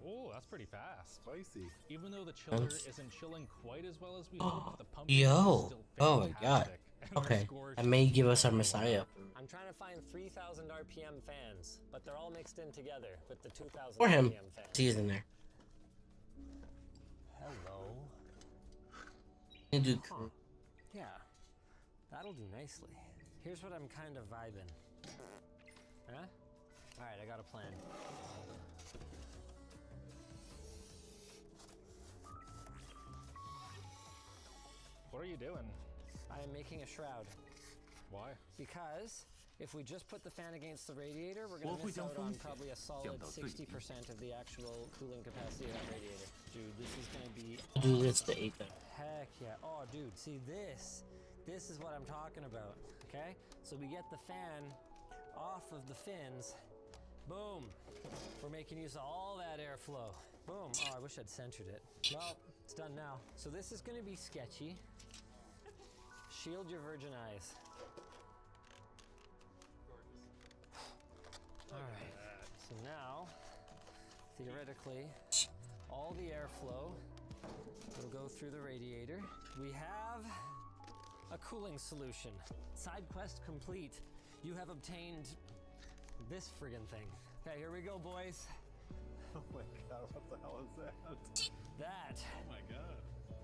Oh, that's pretty fast. Spicy. Even though the chiller isn't chilling quite as well as we hoped, the pump Yo. is still Oh my god. fantastic, and our Okay, scores that may just give us our keep Messiah. I'm trying to find 3,000 RPM fans, but they're all mixed in together with the 2,000 For him. RPM fans. He's in there. Hello. You do Huh. Yeah, that'll do nicely. Here's what I'm kind of vibing. Huh? Alright, I got a plan. What are you doing? I am making a shroud. Why? Because if we just put the fan against the radiator, we're going to miss out on probably a solid 60% of the actual cooling capacity of that radiator. Dude, this is going to be... do this to 8 then. Heck yeah. Oh, dude, see this? This is what I'm talking about, okay? So we get the fan off of the fins. Boom. We're making use of all that airflow. Boom. Oh, I wish I'd centered it. Well, it's done now. So this is going to be sketchy. Shield your virgin eyes. Alright, so now, theoretically, all the airflow will go through the radiator. We have a cooling solution. Side quest complete. You have obtained this friggin' thing. Okay, here we go, boys. Oh my god, what the hell is that? That, Oh my god.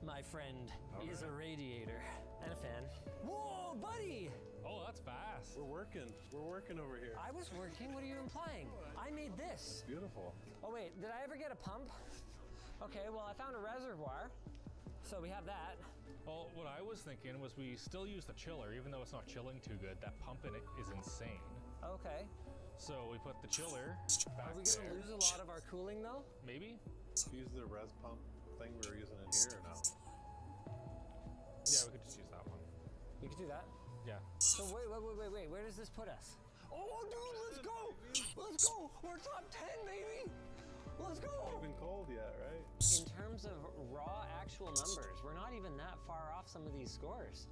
my friend, is a radiator and a fan. Whoa, buddy! Oh, that's fast. We're working. We're working over here. I was working, what are you implying? I made this. Beautiful. Oh wait, did I ever get a pump? Okay, well I found a reservoir. So we have that. Well, what I was thinking was we still use the chiller, even though it's not chilling too good. That pump in it is insane. Okay. So we put the chiller back Are we there. gonna lose a lot of our cooling though? Maybe? Use the res pump thing we were using in here or no? Yeah, we could just use that one. We could do that. Yeah. So wait, where does this put us? Oh dude, let's go! Let's go! We're top 10, baby! Let's go! Not even cold yet, right? In terms of raw actual numbers, we're not even that far off some of these scores.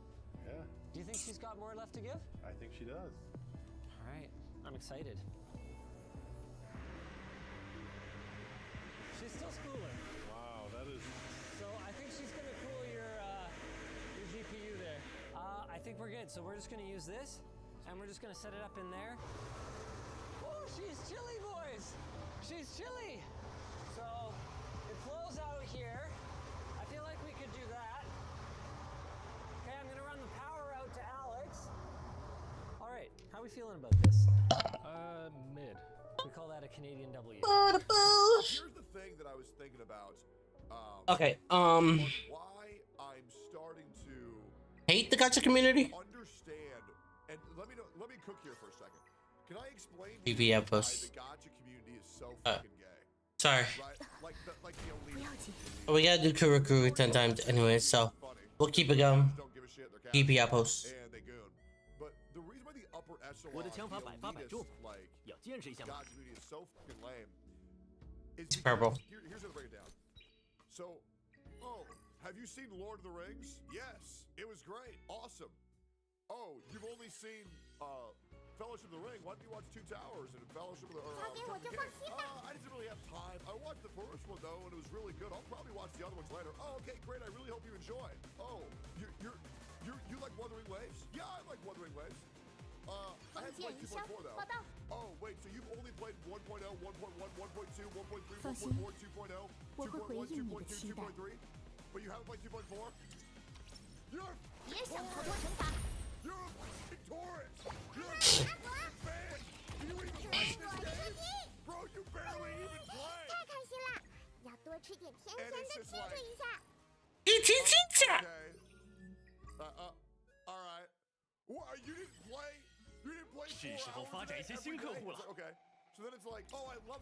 Yeah, Do you think she's got more left to give? I think she does. Alright, I'm excited. She's still schooling. Wow, that is. So I think she's gonna cool your GPU there. I think we're good. So we're just gonna use this, and we're just gonna set it up in there. Oh, she's chilly, boys! She's chilly! So it flows out here. I feel like we could do that. Okay, I'm gonna run the power out to Alex. All right, how are we feeling about this? Mid. We call that a Canadian W. Here's the thing that I was thinking about. Okay, on why I'm starting to hate the gacha community? understand, and let me cook here for a second. Can I explain to PvP you why outposts. the gacha community is so fucking gay? Sorry. Right? Like the elite. We gotta do Kurokuru 10 times anyway, so we'll keep it going. Don't give a shit. They're PvP cats, outposts. and they goon. But the reason why the upper echelon, 我的想法 the 百发百中， elitist, like 要见识一下嘛。 gacha community is so fucking lame. Is It's purple. Here's how to break it down. So, have you seen Lord of the Rings? Yes, it was great, awesome. Oh, you've only seen Fellowship of the Ring. Why don't you watch Two Towers and Fellowship of the Return of the King? I didn't really have time. I watched the first one though, and it was really good. I'll probably watch the other ones later. Oh, okay, great. I really hope you enjoy. Oh, you like Wuthering Waves? Yeah, I like Wuthering Waves. I had played 2.4 though. Oh, wait, so you've only played 1.0, 1.1, 1.2, 1.3, 1.4, 2.0, 2.1, 2.2, 2.3, but you haven't played 2.4? You're You're a fucking tourist! You're a fucking fan! Do you even play this game? Bro, you barely even play! 太开心了，要多吃点甜甜的庆祝一下。 Okay. Alright. What, you didn't play? You didn't play 4是时候发展一些新客户了。 Okay. So then it's like, oh, I love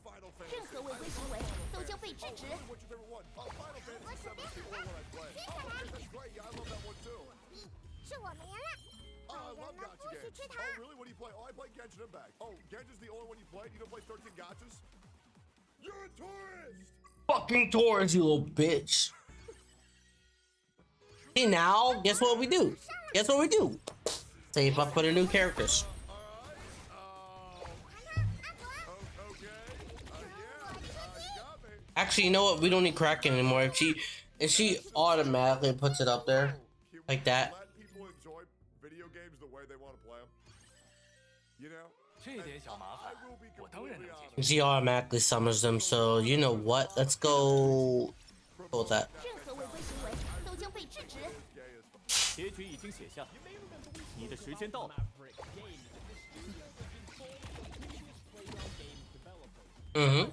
Final Fantasy. 任何违规行为都将被制止。 What's your favorite one? Oh, Final Fantasy 7 is the only one I play. Oh, okay, that's great. Yeah, I love that one too. 是我们赢了。 Oh, I love 人们 gacha 不许 games. 吃 Oh, 糖。 really? What do you play? Oh, I play Genshin Impact. Oh, Genshin's the only one you play? You don't play 13 gachas? You're a tourist! Fucking Taurus, you little bitch. Hey, now, guess what we do? Guess what we do? Save up for the new characters. Actually, you know what? We don't need Kraken anymore. If she automatically puts it up there like that. Let people enjoy video games the way they want to play them. You know? 这点小麻烦 I will be 我当然能 completely 解决。 honest. She automatically summons them, so you know what? Let's go with that. 任何违规行为都将被制止。 Gay as fuck. 结局已经写下，你的时间到了。 Mm-hmm.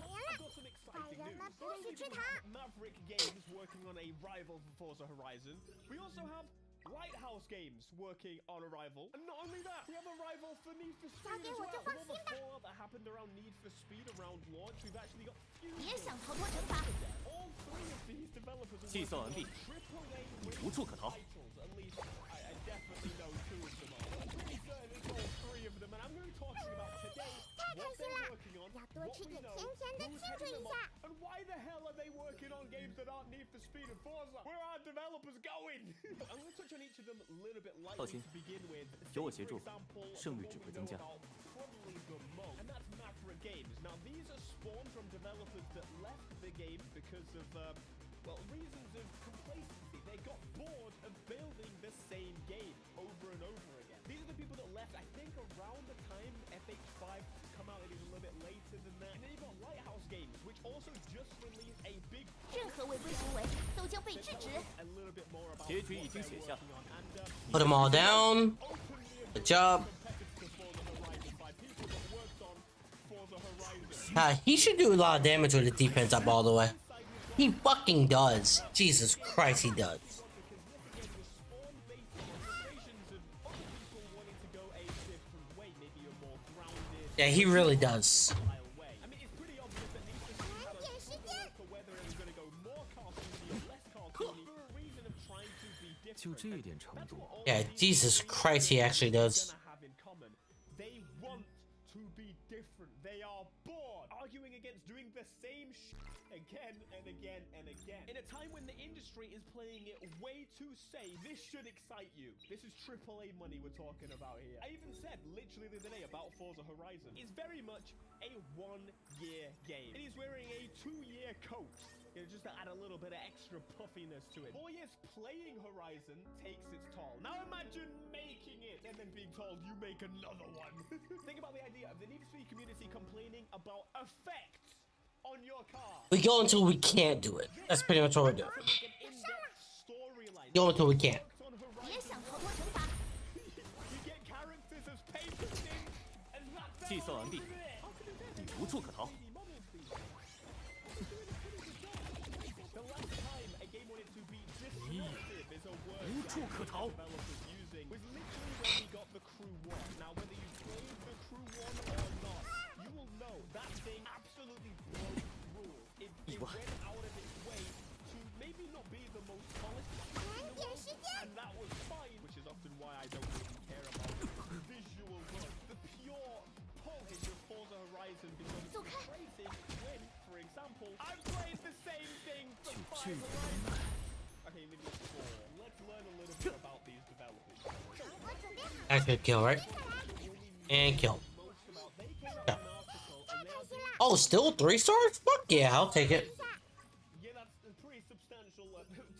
坏人们不许吃糖。 Maverick Games working on a rival for Forza Horizon. We also have Lighthouse Games working on a rival. And not only that, we have a rival for Need for Speed as well. With all the fallout that happened around Need for Speed around launch, we've actually got 别想逃脱惩罚。 all three of these developers are 计算完 working 毕 on AAA 你无处可逃。 titles. At least I definitely know two of them are. I'm pretty certain it's all three of them, and I'm going to be talking about today 太开 what 心 they're 了， working on, 要多 what 吃 we 点 know, 甜甜的 who's 庆祝 heading 一 them 下 up,。and why the hell are they working on games that aren't Need for Speed and Forza? Where are our developers going? I'm going to touch on each of them a little bit 放 lightly 心 to begin with. 有我 Say, 协 for 助 example, 胜率 what 只 we 会 know 增加。 about probably the most, and that's Maverick Games. Now, these are spawned from developers that left the game because of, well, reasons of complacency. They got bored of building the same game over and over again. These are the people that left, I think, around the time FH5 come out. It is a little bit later than that. And then you've got Lighthouse Games, which also just released a big 任何违规行为都将被制止。 a little bit more about 结局 what 已经 they're 写下， working on. And Put them all down. Good job. He should do a lot of damage with the defense up all the way. He fucking does. Jesus Christ, he does. Yeah, he really does. 点时间。 就这点程度， Yeah, Jesus Christ, he actually does. They want to be different. They are bored, arguing against doing the same again and again and again. In a time when the industry is playing it way too safe, this should excite you. This is AAA money we're talking about here. I even said literally the other day about Forza Horizon. It's very much a 1-year game. It is wearing a 2-year coat. You know, just to add a little bit of extra puffiness to it. 4 years playing Horizon takes its toll. Now imagine making it and then being told you make another one. Think about the idea of the Need for Speed community complaining about effects on your car. We go until we can't do it. That's pretty much what we're doing. Go until we can't. 别想逃脱惩罚。 You get characters as paper thin as that. 计算完毕，无处可逃。 The last time a game wanted to be disruptive is a word 无处可逃。 developers using was literally when we got the Crew 1. Now, whether you played the Crew 1 or not, you will know that thing absolutely broke rules. It went out of its way to maybe not be the most polished in the world, and that was fine, which is often why I don't really care about visual work. The pure polish of Forza Horizon becomes frustrating when, for example, I've played the same thing for 5 Horizons. Okay, maybe it's 4. Let's learn a little bit about these developers. That's good kill, right? And kill. Yeah. Oh, still 3 stars? Fuck yeah, I'll take it. Yeah, that's a pretty substantial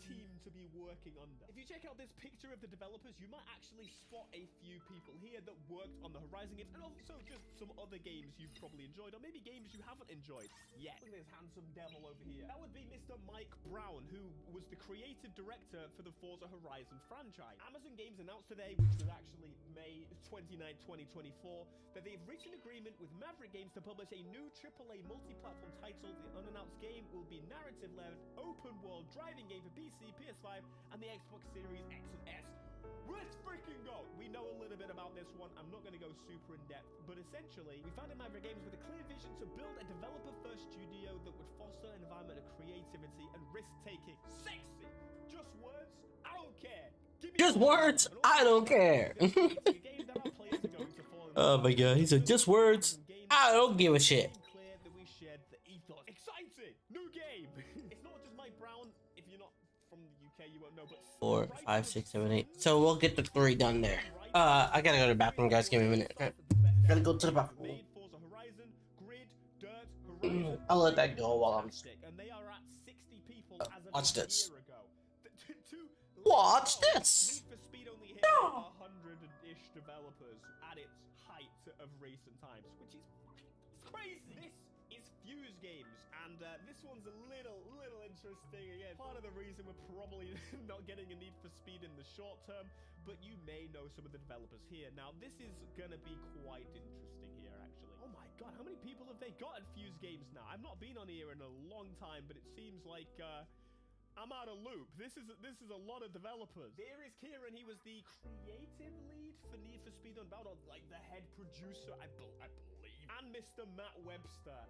team to be working under. If you check out this picture of the developers, you might actually spot a few people here that worked on the Horizon games, and also just some other games you've probably enjoyed, or maybe games you haven't enjoyed yet. Look at this handsome devil over here. That would be Mr. Mike Brown, who was the creative director for the Forza Horizon franchise. Amazon Games announced today, which was actually May 29, 2024, that they've reached an agreement with Maverick Games to publish a new AAA multi-platform title. The unannounced game will be narrative-led, open-world driving game for PC, PS5, and the Xbox Series X and S. Let's freaking go! We know a little bit about this one. I'm not going to go super in-depth, but essentially, we founded Maverick Games with a clear vision to build a developer-first studio that would foster an environment of creativity and risk-taking. Sexy! Just words? I don't care! Just words? I don't care. Oh my god, he said just words. I don't give a shit. Exciting! New game! It's not just Mike Brown. If you're not from the UK, you won't know, but 4, 5, 6, 7, 8. So we'll get the 3 done there. I gotta go to the bathroom, guys. Give me a minute. Gotta go to the bathroom. I'll let that go while I'm. Watch this. Watch this. No. 100-ish developers at its height of recent times, which is crazy. This is Fuse Games, and this one's a little interesting. Again, part of the reason we're probably not getting a Need for Speed in the short term, but you may know some of the developers here. Now, this is gonna be quite interesting here, actually. Oh my god, how many people have they got at Fuse Games now? I've not been on here in a long time, but it seems like I'm out of loop. This is a lot of developers. There is Kieran. He was the creative lead for Need for Speed Unbound, or like the head producer, I believe. And Mr. Matt Webster.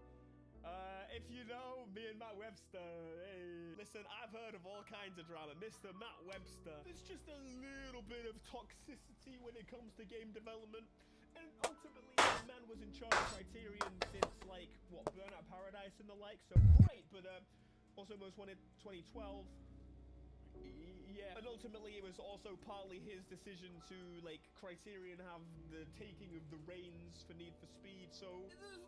If you know me and Matt Webster, hey, listen, I've heard of all kinds of drama. Mr. Matt Webster. There's just a little bit of toxicity when it comes to game development. And ultimately, the man was in charge of Criterion since, like, what, Burnout Paradise and the like. So great, but also Most Wanted 2012. Yeah, and ultimately it was also partly his decision to, like, Criterion have the taking of the reins for Need for Speed, so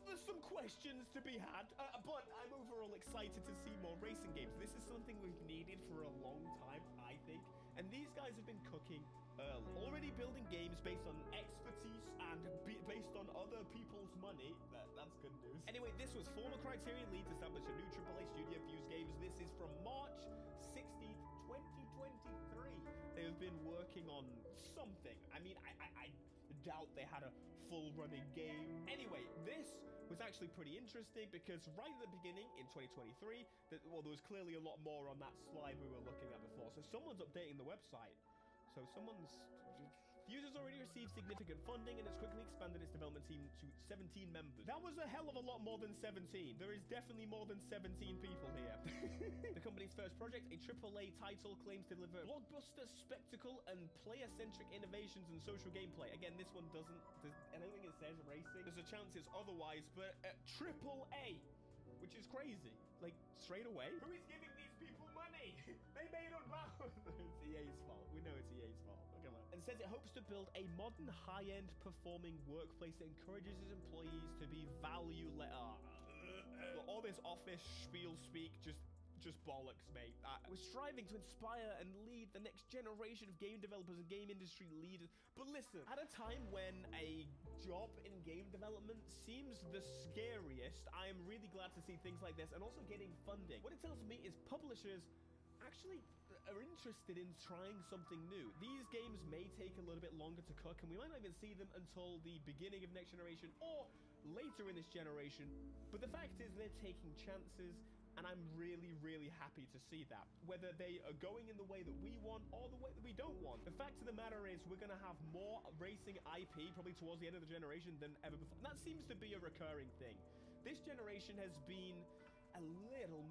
there's some questions to be had, but I'm overall excited to see more racing games. This is something we've needed for a long time, I think, and these guys have been cooking early. Already building games based on expertise and based on other people's money. That's good news. Anyway, this was former Criterion lead to establish a new AAA studio, Fuse Games. This is from March 16th, 2023. They have been working on something. I mean, I doubt they had a full running game. Anyway, this was actually pretty interesting because right at the beginning in 2023, there was clearly a lot more on that slide we were looking at before. So someone's updating the website. So Fuse has already received significant funding and has quickly expanded its development team to 17 members. That was a hell of a lot more than 17. There is definitely more than 17 people here. The company's first project, a AAA title, claims to deliver blockbuster spectacle and player-centric innovations and social gameplay. Again, this one doesn't, I don't think it says racing. There's a chance it's otherwise, but AAA, which is crazy. Like, straight away. Who is giving these people money? They made Unbound. It's EA's fault. We know it's EA's fault. Come on. And says it hopes to build a modern, high-end performing workplace that encourages its employees to be value-led. All this office spiel speak just bollocks, mate. We're striving to inspire and lead the next generation of game developers and game industry leaders. But listen, at a time when a job in game development seems the scariest, I am really glad to see things like this and also getting funding. What it tells me is publishers actually are interested in trying something new. These games may take a little bit longer to cook, and we might not even see them until the beginning of next generation, or later in this generation. But the fact is they're taking chances, and I'm really, really happy to see that. Whether they are going in the way that we want or the way that we don't want. The fact of the matter is we're going to have more racing IP probably towards the end of the generation than ever before. And that seems to be a recurring thing. This generation has been a little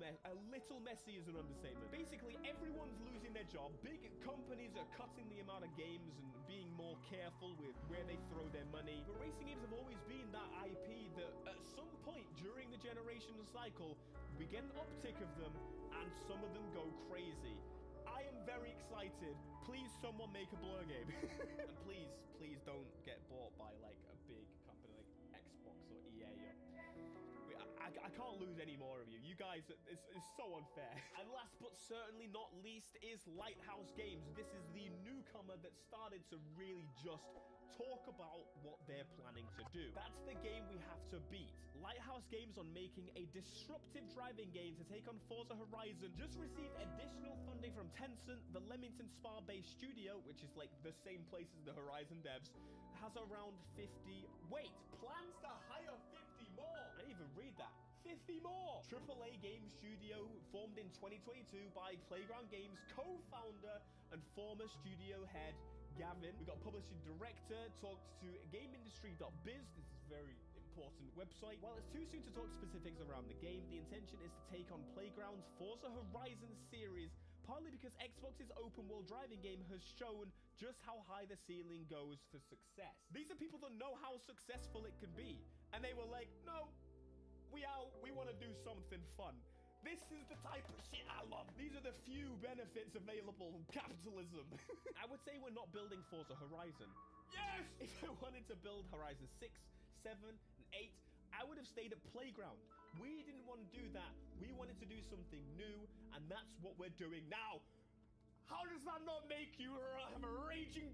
messy is an understatement. Basically, everyone's losing their job. Big companies are cutting the amount of games and being more careful with where they throw their money. But racing games have always been that IP that at some point during the generational cycle, we get an uptick of them and some of them go crazy. I am very excited. Please someone make a Blur game. And please don't get bought by like a big company like Xbox or EA or... I can't lose any more of you. You guys, it's so unfair. And last but certainly not least is Lighthouse Games. This is the newcomer that started to really just talk about what they're planning to do. That's the game we have to beat. Lighthouse Games on making a disruptive driving game to take on Forza Horizon just received additional funding from Tencent. The Leamington Spa-based studio, which is like the same place as the Horizon devs, has around 50... Wait, plans to hire 50 more! I didn't even read that. 50 more! AAA game studio formed in 2022 by Playground Games co-founder and former studio head Gavin. We got publishing director, talked to GameIndustry.biz. This is very important website. While it's too soon to talk specifics around the game, the intention is to take on Playground's Forza Horizon series, partly because Xbox's open world driving game has shown just how high the ceiling goes for success. These are people that know how successful it can be, and they were like, no, we want to do something fun. This is the type of shit I love. These are the few benefits available from capitalism. I would say we're not building Forza Horizon. Yes! If I wanted to build Horizon 6, 7, and 8, I would have stayed at Playground. We didn't want to do that. We wanted to do something new, and that's what we're doing now. How does that not make you have a raging...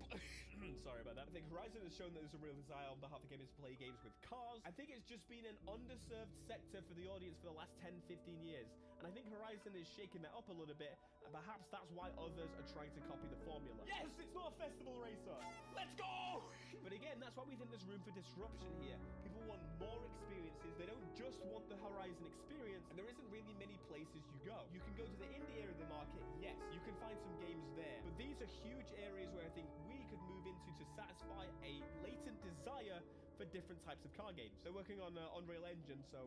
Sorry about that. I think Horizon has shown that there's a real desire on behalf of the gamers to play games with cars. I think it's just been an underserved sector for the audience for the last 10, 15 years. And I think Horizon is shaking that up a little bit. And perhaps that's why others are trying to copy the formula. Yes, it's not a festival racer. Let's go! But again, that's why we think there's room for disruption here. People want more experiences. They don't just want the Horizon experience. And there isn't really many places you go. You can go to the indie area of the market. Yes, you can find some games there. But these are huge areas where I think we could move into to satisfy a latent desire for different types of car games. They're working on Unreal Engine, so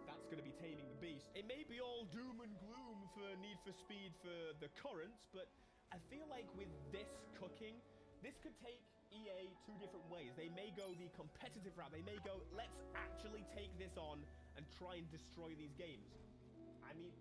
that's going to be taming the beast. It may be all doom and gloom for Need for Speed for the current, but I feel like with this cooking, this could take EA two different ways. They may go the competitive route. They may go, let's actually take this on and try and destroy these games. I mean,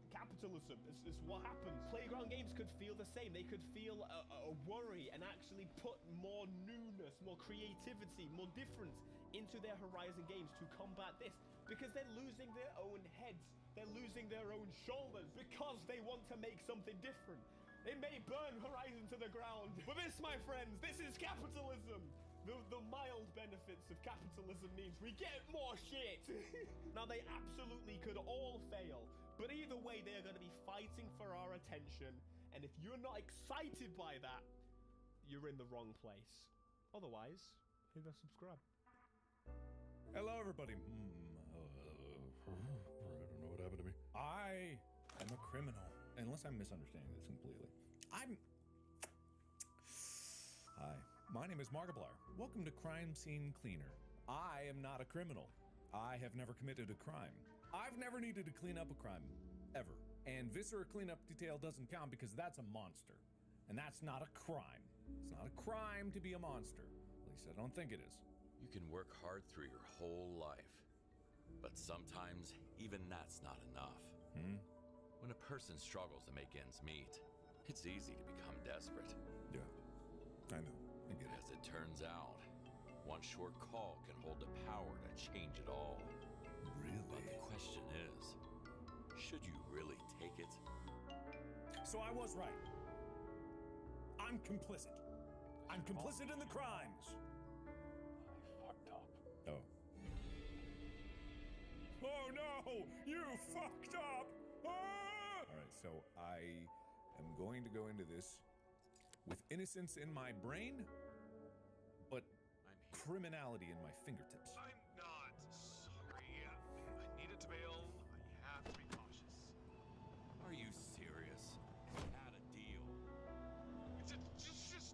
capitalism, it's what happens. Playground Games could feel the same. They could feel a worry and actually put more newness, more creativity, more difference into their Horizon games to combat this, because they're losing their own heads. They're losing their own shoulders because they want to make something different. They may burn Horizon to the ground, but this, my friends, this is capitalism. The mild benefits of capitalism means we get more shit. Now, they absolutely could all fail, but either way, they are going to be fighting for our attention. And if you're not excited by that, you're in the wrong place. Otherwise, hit that subscribe. Hello, everybody. I don't know what happened to me. I am a criminal. Unless I'm misunderstanding this completely. Hi, my name is Markiplier. Welcome to Crime Scene Cleaner. I am not a criminal. I have never committed a crime. I've never needed to clean up a crime, ever. And Viscera cleanup detail doesn't count because that's a monster. And that's not a crime. It's not a crime to be a monster. At least I don't think it is. You can work hard through your whole life, but sometimes even that's not enough. When a person struggles to make ends meet, it's easy to become desperate. Yeah, I know. I get it. As it turns out, one short call can hold the power to change it all. Really? But the question is, should you really take it? So I was right. I'm complicit. I'm complicit in the crimes. I fucked up. Oh. Oh no! You fucked up! Ah! Alright, so I am going to go into this with innocence in my brain, but criminality in my fingertips. I'm not sorry. I needed to bail. I have to be cautious. Are you serious? We had a deal.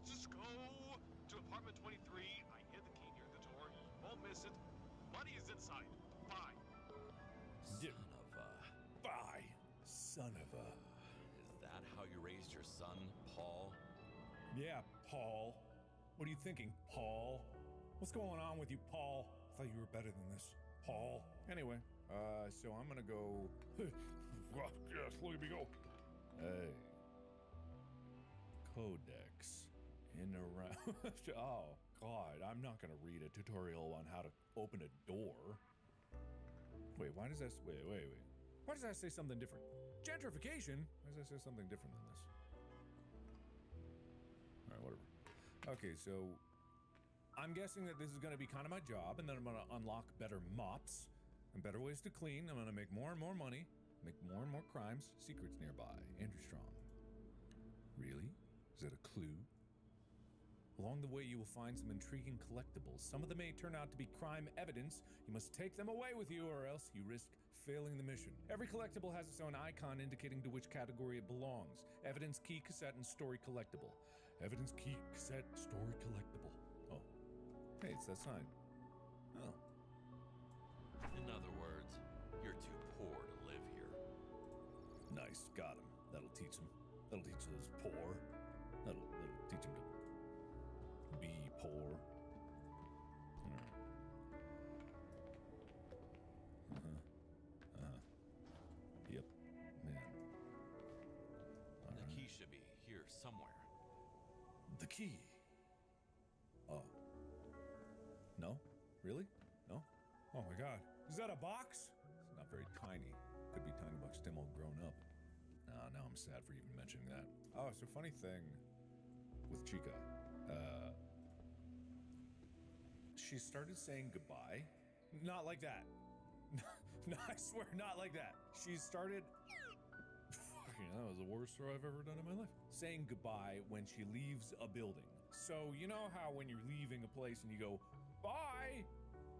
Just go to apartment 23. I hid the key near the door. You won't miss it. Money is inside. Bye. Bye, son of a. Is that how you raised your son, Paul? Yeah, Paul. What are you thinking, Paul? What's going on with you, Paul? I thought you were better than this, Paul. Anyway, so I'm gonna go. Yes, look at me go. Hey. Codex. In around. Oh, God. I'm not gonna read a tutorial on how to open a door. Wait, why does that. Wait. Why does that say something different? Gentrification? Why does that say something different than this? Alright, whatever. Okay, so I'm guessing that this is going to be kind of my job, and then I'm going to unlock better mops and better ways to clean. I'm going to make more and more money, make more and more crimes. Secrets nearby. Andrew Strong. Really? Is that a clue? Along the way, you will find some intriguing collectibles. Some of them may turn out to be crime evidence. You must take them away with you, or else you risk failing the mission. Every collectible has its own icon indicating to which category it belongs. Evidence, key, cassette, and story collectible. Evidence, key, cassette, story collectible. Oh. Hey, it's that sign. Oh. In other words, you're too poor to live here. Nice, got him. That'll teach him. That'll teach those poor. That'll teach him to be poor. Alright. Yep. Man. The key should be here somewhere. The key. Oh. No? Really? No? Oh my god. Is that a box? It's not very tiny. Could be tiny box Tim all grown up. Now I'm sad for even mentioning that. Oh, so funny thing with Chica. She started saying goodbye. Not like that. No, I swear, not like that. She started... Fucking, that was the worst throw I've ever done in my life. Saying goodbye when she leaves a building. So, you know how when you're leaving a place and you go, bye,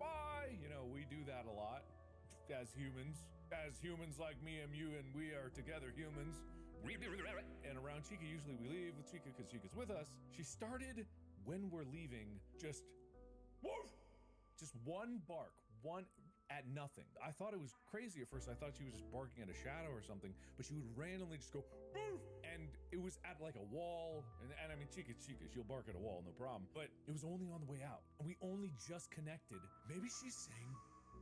bye, you know, we do that a lot as humans. As humans like me and you, and we are together humans. And around Chica, usually we leave with Chica because Chica's with us. She started, when we're leaving, just... Woof! Just one bark, one at nothing. I thought it was crazy at first. I thought she was just barking at a shadow or something, but she would randomly just go, woof! And it was at like a wall. And I mean, Chica's Chica, she'll bark at a wall, no problem. But it was only on the way out. And we only just connected. Maybe she's saying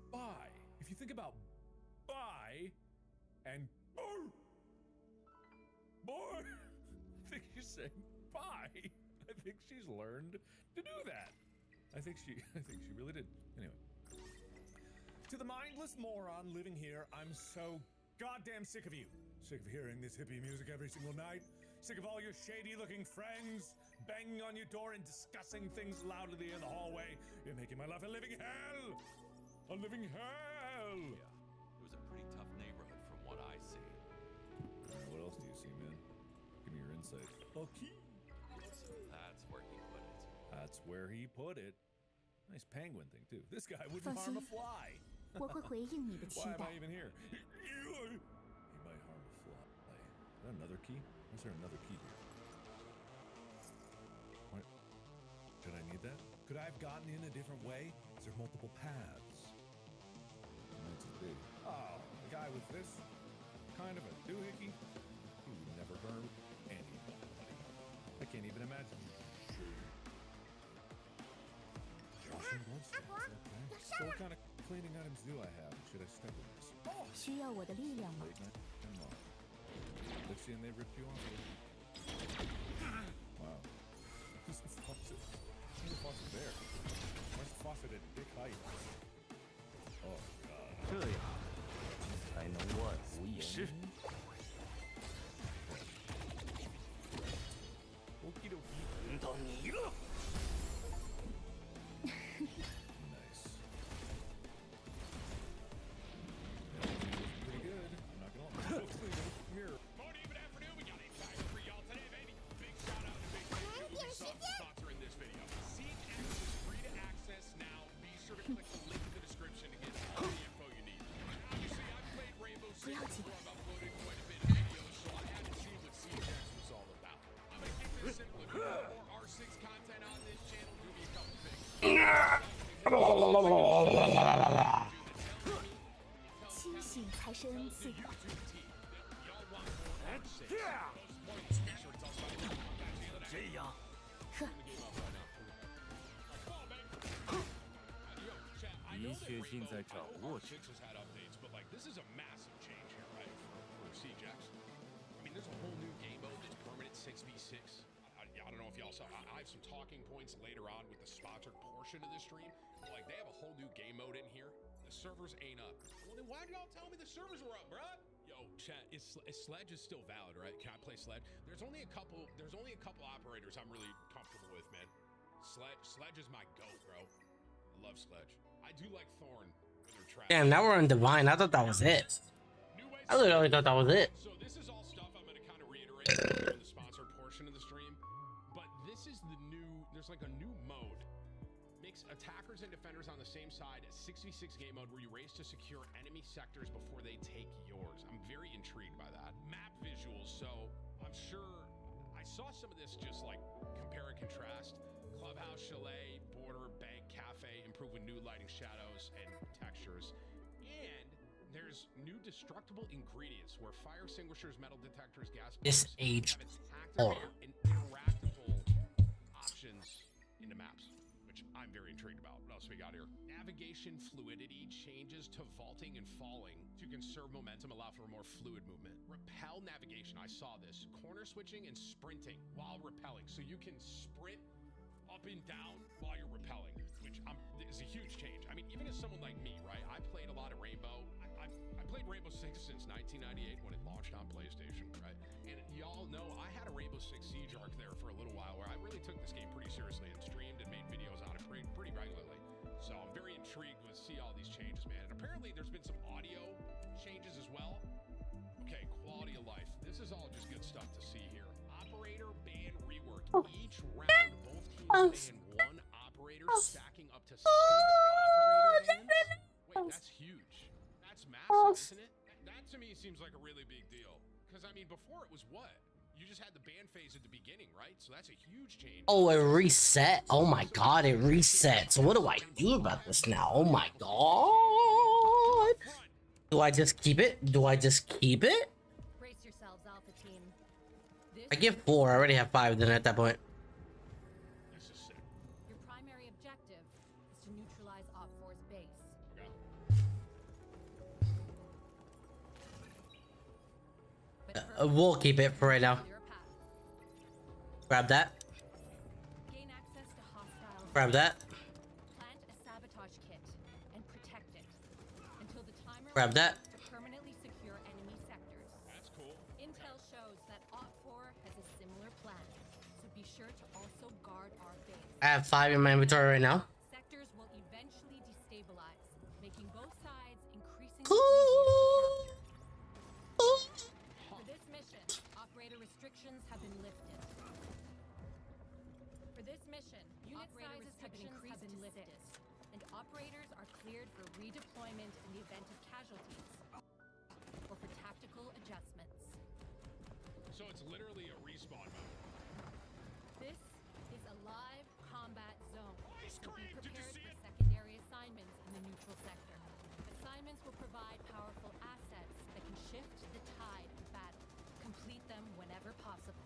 bye. If you think about bye and boy, I think she's saying bye. I think she's learned to do that. I think she really did. Anyway. To the mindless moron living here, I'm so goddamn sick of you. Sick of hearing this hippie music every single night. Sick of all your shady-looking friends banging on your door and discussing things loudly in the hallway. You're making my life a living hell. A living hell. Yeah, it was a pretty tough neighborhood from what I see. What else do you see, man? Give me your insight. Okay. So that's where he put it. That's where he put it. Nice penguin thing, too. This guy wouldn't harm a fly. 我会回应你的期 Why am 待 I。even here? He might harm a fly. Is that another key? Why is there another key here? What? Did I need that? Could I have gotten in a different way? Is there multiple paths? That's a big. Oh, the guy with this kind of a doohickey? He would never harm anybody. I can't even imagine. So what kind of cleaning items do I have? Should I step with this? 需要我的力量吗？ Come on. Let's see, and they ripped you off. Wow. Who's the faucet? Who's the faucet there? Where's the faucet at dick height? Oh, God. 这样才能万无一失。 Okie dokie. 轮到你了。 Nice. Pretty good. I'm not gonna lie. Mirror. Morning, good afternoon. We got a fire for y'all today, baby. Big shout out to Big Ubisoft sponsoring this video. Seek X is free to access 清醒才是恩赐。这样。一切尽在掌握之中。 This is a massive change here, right? For Siege X. I mean, there's a whole new game mode that's permanent 6v6. I don't know if y'all saw. I have some talking points later on with the sponsored portion of the stream. Like, they have a whole new game mode in here. The servers ain't up. Well, then why'd y'all tell me the servers were up, bruh? Yo, chat, is Sledge is still valid, right? Can I play Sledge? There's only a couple operators I'm really comfortable with, man. Sledge is my goat, bro. I love Sledge. I do like Thorn. Damn, now we're on Divine. I thought that was it. I literally thought that was it. So this is all stuff I'm going to kind of reiterate in the sponsored portion of the stream. But this is the new, there's like a new mode. Makes attackers and defenders on the same side. 6v6 game mode where you race to secure enemy sectors before they take yours. I'm very intrigued by that. Map visuals, so I'm sure I saw some of this just like compare and contrast. Clubhouse, Chalet, Border, Bank, Cafe, improve with new lighting, shadows, and textures. And there's new destructible ingredients where fire extinguishers, metal detectors, gas This bombs age have tactical and interactable options in the maps, which I'm very intrigued about. What else we got here? Navigation fluidity changes to vaulting and falling to conserve momentum, allow for more fluid movement. Repel navigation, I saw this. Corner switching and sprinting while repelling. So you can sprint up and down while you're repelling, which is a huge change. I mean, even as someone like me, right? I played a lot of Rainbow. I played Rainbow Six since 1998 when it launched on PlayStation, right? And y'all know I had a Rainbow Six Siege arc there for a little while where I really took this game pretty seriously and streamed and made videos on it pretty regularly. So I'm very intrigued to see all these changes, man. And apparently there's been some audio changes as well. Okay, quality of life. This is all just good stuff to see here. Operator ban rework. Each round, both teams ban one operator, stacking up to 6 operator bans. Wait, that's huge. That's massive, isn't it? That to me seems like a really big deal. Because, I mean, before it was what? You just had the ban phase at the beginning, right? So that's a huge change. Oh, it reset. Oh my god, it reset. So what do I do about this now? Oh my god. Do I just keep it? Do I just keep it? Brace yourselves, Alpha Team. I get 4. I already have 5 then at that point. Your primary objective is to neutralize Op4's base. We'll keep it for right now. Grab that. Gain access to hostile. Grab that. Plant a sabotage kit and protect it until the timer Grab that. to permanently secure enemy sectors. That's cool. Intel shows that Op4 has a similar plan, so be sure to also guard our base. I have 5 in my inventory right now. Sectors will eventually destabilize, making both sides increasingly easier to capture. For this mission, operator restrictions have been lifted. For this mission, unit sizes have been increased to 6, and operators are cleared for redeployment in the event of casualties or for tactical adjustments. So it's literally a respawn mode. This is a live combat zone. So be prepared for secondary assignments in the neutral sector. Assignments will provide powerful assets that can shift the tide of battle. Complete them whenever possible.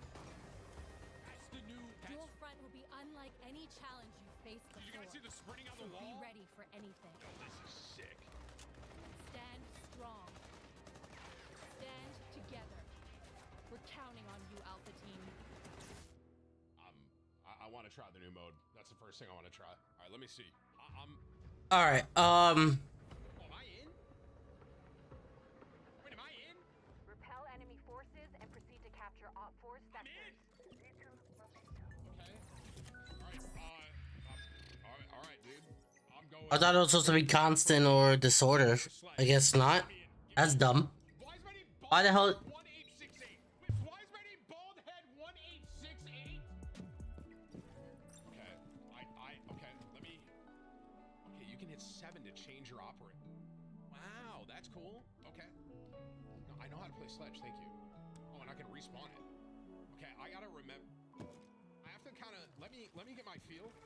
That's the new. Dual front will be unlike any challenge you've faced before. You guys see the sprinting on the so wall? Be ready for anything. This is sick. Stand strong. Stand together. We're counting on you, Alpha Team. I want to try the new mode. That's the first thing I want to try. All right, let me see. All right. Oh, am I in? Wait, am I in? Repel enemy forces and proceed to capture Op4 sectors. All right, dude. I'm going. I thought it was supposed to be constant or disorder. I guess not. That's dumb. Why the hell? 1868. Why is my name Baldhead 1868? Okay. Okay, let me. Okay, you can hit 7 to change your operator. Wow, that's cool. Okay. No, I know how to play Sledge, thank you. Oh, and I can respawn it. Okay, I gotta remember. I have to kind of let me get my feel. All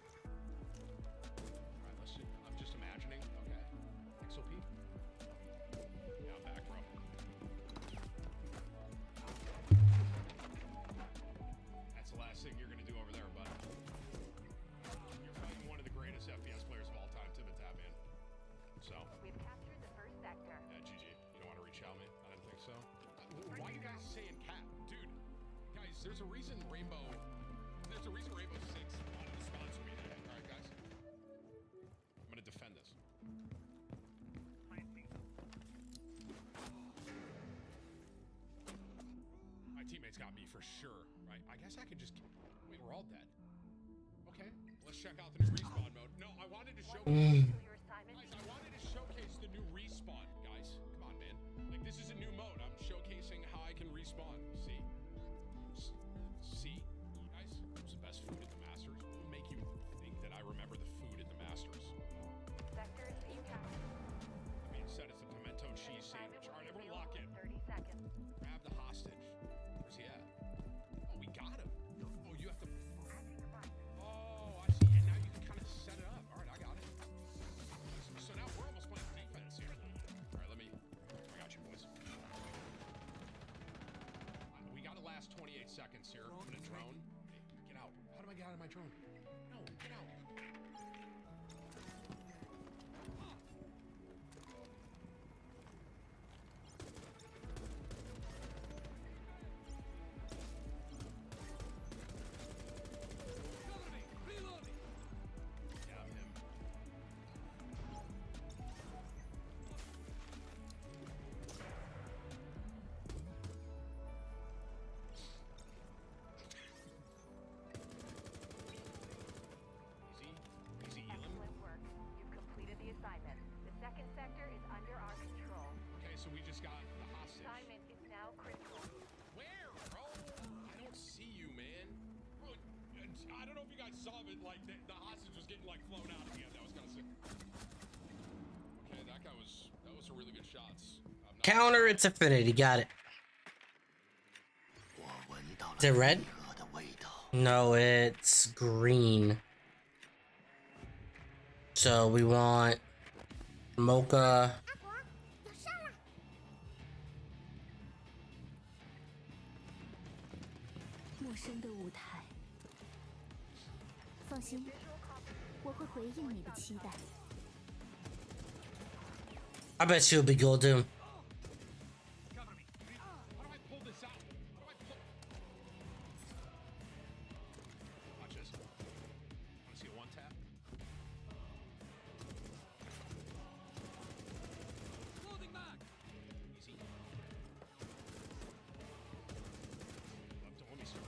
right, I'm just imagining. Okay. XOP. Yeah, I'm back, bro. That's the last thing you're gonna do over there, bud. You're fighting one of the greatest FPS players of all time, Tim and Tap, man. So. We've captured the first sector. Yeah, GG. You don't want to reach out me? I didn't think so. Why are you guys saying cap? Dude, guys, there's a reason Rainbow 6 wanted to sponsor me today. Alright, guys? I'm gonna defend this. My teammates got me for sure, right? I guess I could just... Wait, we're all dead. Okay, let's check out the new respawn mode. No, I wanted to showcase... Guys, I wanted to showcase the new respawn, guys. Come on, man. Like, this is a new mode. I'm showcasing how I can respawn. See? See? Guys, it's the best food at the Masters. What would make you think that I remember the food at the Masters? Sectors that you captured. That being said, it's a pimento cheese sandwich. All right, everyone lock in. 30 seconds. Grab the hostage. Where's he at? Oh, we got him. Oh, you have to... Oh, I see. And now you can kind of set it up. All right, I got it. So now we're almost playing defense here. All right, I got you, boys. We got to last 28 seconds here. I'm gonna drone. Hey, get out. How do I get out of my drone? No, get out. Excellent work. You've completed the assignment. The second sector is under our control. Okay, so we just got the hostage. Assignment is now critical. Where, bro? I don't see you, man. Bro, I don't know if you guys saw it, like, the hostage was getting, like, flown out at the end. That was kind of sick. Okay, that was some really good shots. Counter, it's affinity. Got it. Is it red? No, it's green. So we want mocha. 陌生的舞台，放心，我会回应你的期待。 I bet she'll be golden. Watch this. Want to see a one tap? Clothing back. Easy. Don't let me start.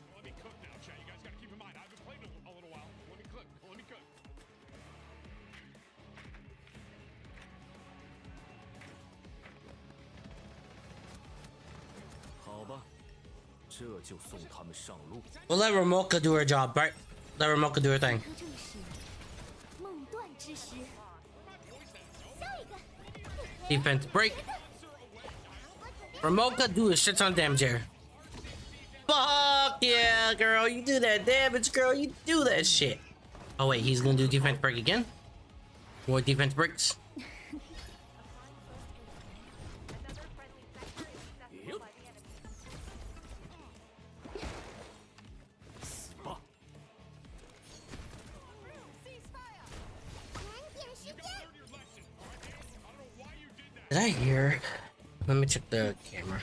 Don't let me cook now, chat. You guys got to keep in mind, I've been playing a little while. Let me cook. Let me cook. We'll let Ramoka do her job, right? Let Ramoka do her thing. 刻正是梦断之时。下一个。 Defense break. Ramoka do a shit ton of damage here. Fuck yeah, girl. You do that damage, girl. You do that shit. Oh, wait. He's gonna do defense break again? More defense breaks. Did I hear? Let me check the camera.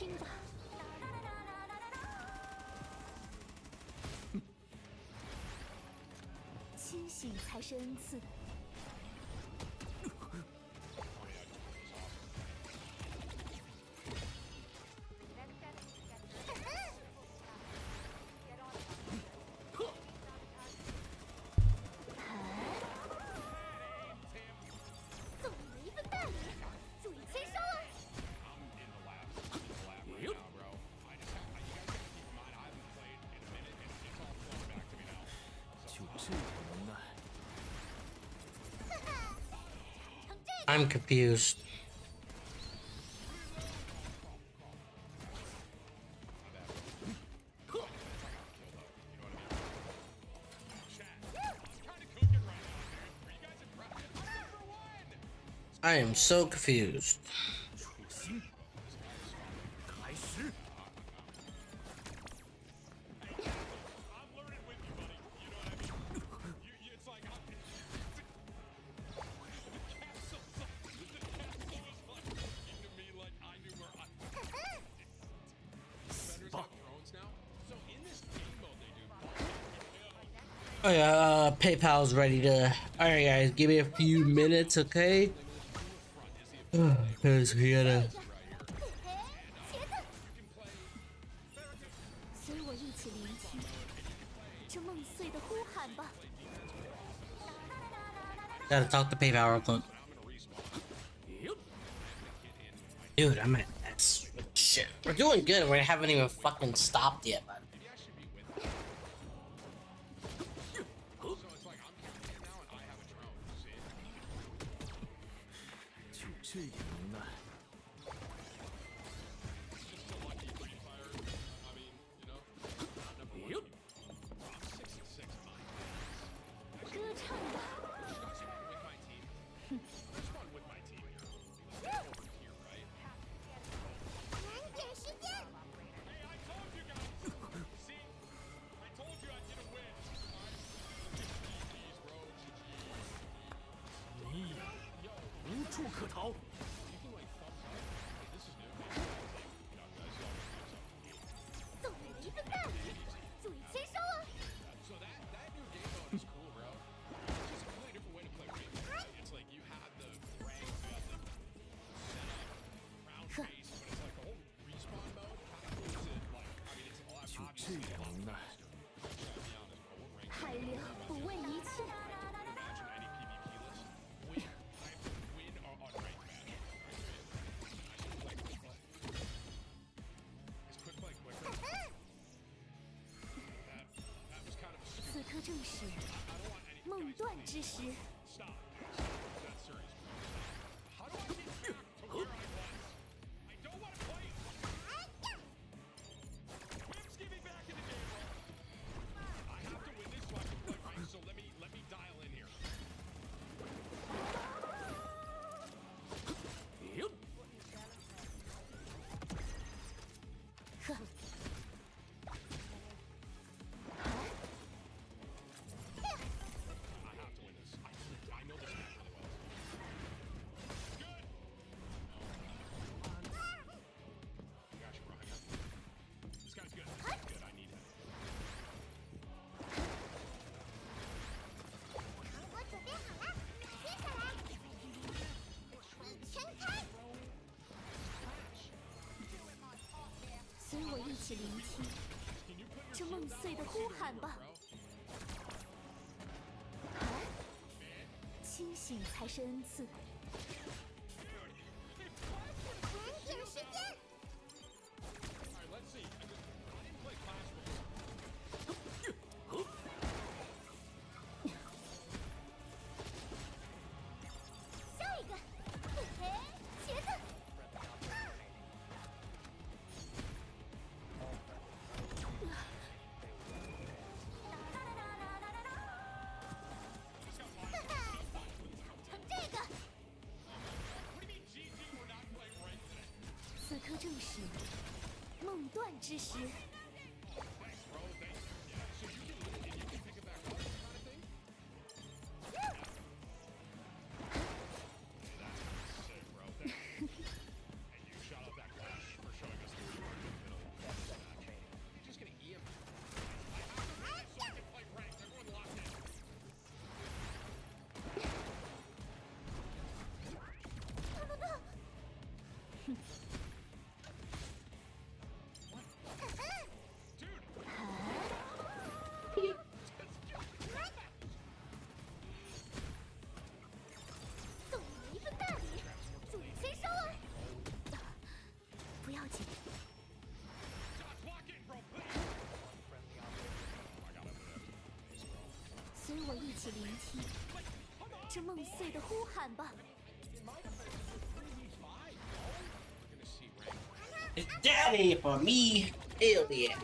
听吧。清醒才是恩赐。送你们一份大礼，注意签收啊！ I'm confused. I am so confused. Oh yeah, PayPal's ready to. Alright, guys, give me a few minutes, okay? Because we gotta. 随我一起聆听这梦碎的呼喊吧。 Gotta talk to PayPal real quick. Dude, I'm at S. Shit. We're doing good. We haven't even fucking stopped yet, man.清醒才是恩赐。甜点时间。 此刻正是梦断之时。起聆听这梦碎的呼喊吧。 It's daddy for me. Hell yeah.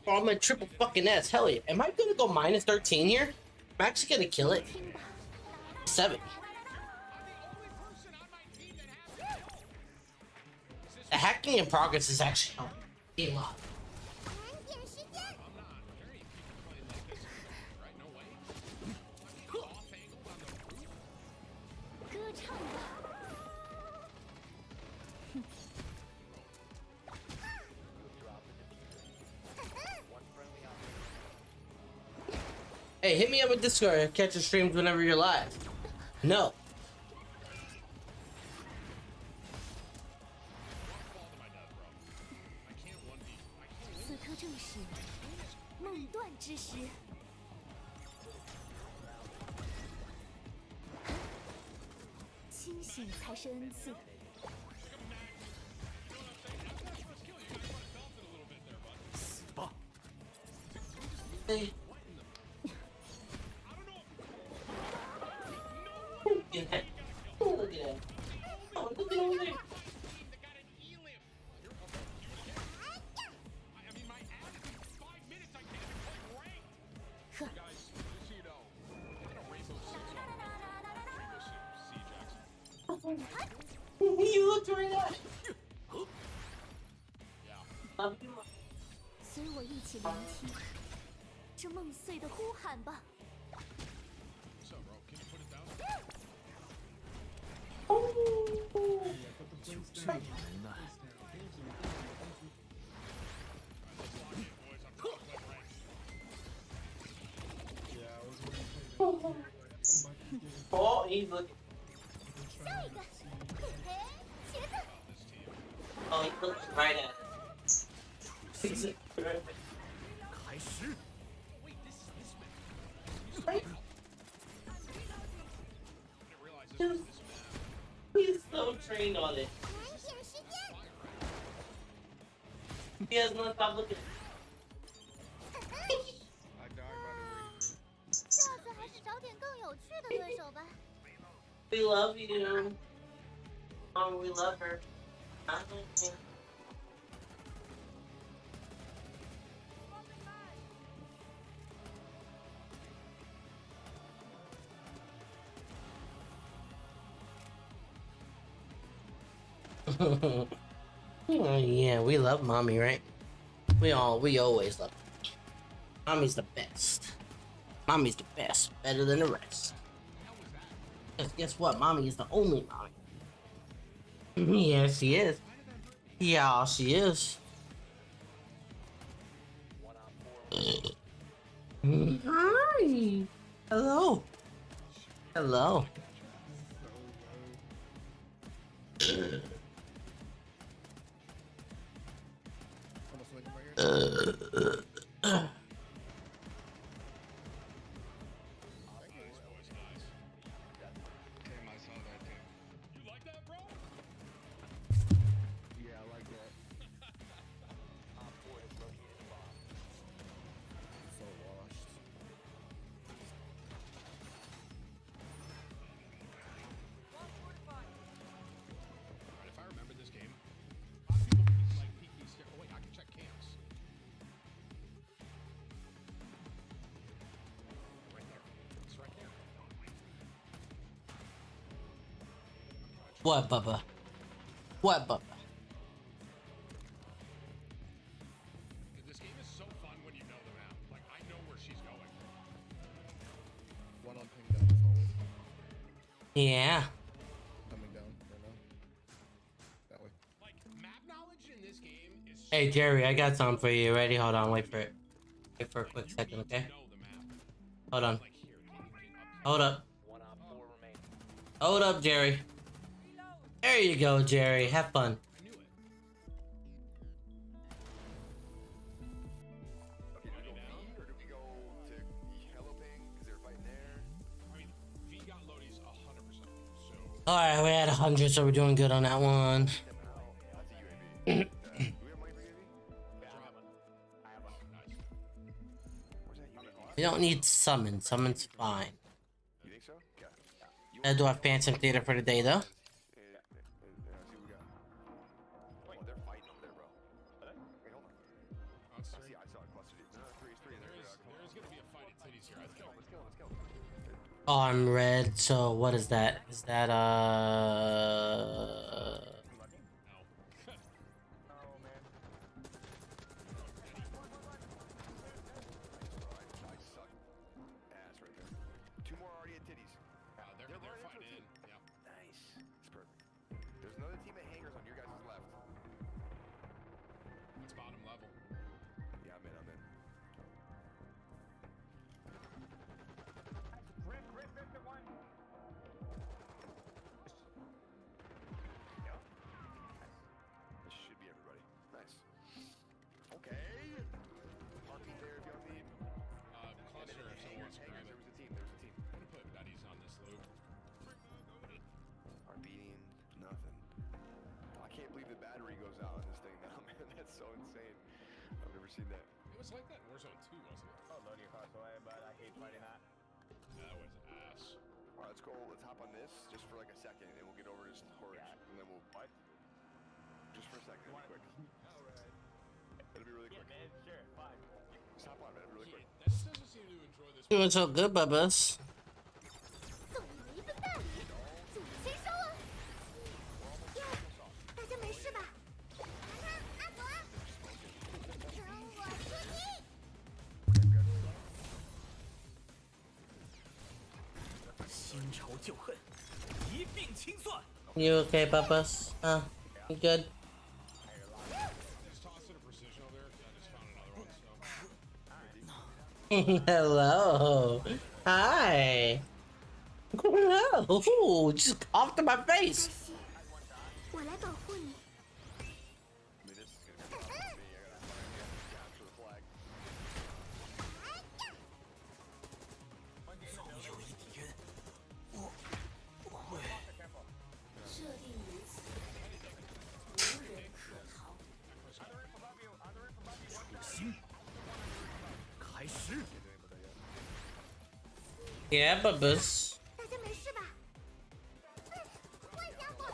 Oh, I'm a triple fucking S. Hell yeah. Am I gonna go minus 13 here? I'm actually gonna kill it. 7. The hacking in progress is actually helping a lot. Hey, hit me up with Discord. Catch your streams whenever you're live. No. 此刻正是梦断之时。清醒才是恩赐。 Hey. Look at that. Look at that. Oh, look at over there. You looked right at it. 随我一起聆听这梦碎的呼喊吧。 Oh, he's looking. 下一个，哎，茄子。 Oh, he looked right at it. He's right. He's so trained on it. He has not stopped looking. 下次还是找点更有趣的对手吧。 We love you. We love her. Yeah, we love mommy, right? We always love her. Mommy's the best. Mommy's the best, better than the rest. Because guess what? Mommy is the only mommy. Yeah, she is. Yeah, she is. Hi. Hello. Hello. What, Bubba? What, Bubba? This game is so fun when you know the map. Like, I know where she's going. One on ping down the hallway. Yeah. Coming down right now. That way. Like, map knowledge in this game is so Hey, Jerry, I got something for you. Ready? Hold on. Wait for it. Wait for a quick second, okay? Hold on. Hold up. Hold up, Jerry. There you go, Jerry. Have fun. Alright, we're at 100, so we're doing good on that one. We don't need summon. Summon's fine. I do have Phantom Theater for the day though. Oh, I'm red, so what is that? Is that Two more already at titties. They're fighting in. Yeah. Nice. It's perfect. There's another team of hangers on your guys' left. It's bottom level. Yeah, I'm in. This should be everybody. Nice. Okay. Heartbeat there if y'all need. Cluster if someone wants to grab it. There was a team. I'm gonna put Betty's on this loop. Heartbeating, nothing. I can't believe the battery goes out on this thing now, man. That's so insane. I've never seen that. It was like that in Warzone 2, wasn't it? Oh, loading across the way, but I hate fighting that. That was ass. All right, let's go. Let's hop on this just for like a second, and we'll get over to storage, and then we'll. What? Just for a second, it'll be quick. All right. It'll be really quick. Man, sure, fine. Just hop on, man. Really quick. That just doesn't seem to enjoy this. doing so good, Bubbas? 送你们一份大礼，组签收了。哟，大家没事吧？看看阿朵，跟我出击！ 新仇旧恨，一并清算。 You okay, Bubbas? You good? Just toss it a precision over there. I just found another one, so. Hello. Hi. Hello. Ooh, just coughed in my face. 我来保护你。 I mean, this is gonna be tough for me. I gotta capture the flag. 总有一天，我会。设定如此，无人可逃。处心，开始。 Yeah, Bubbas. 大家没事吧？坏家伙！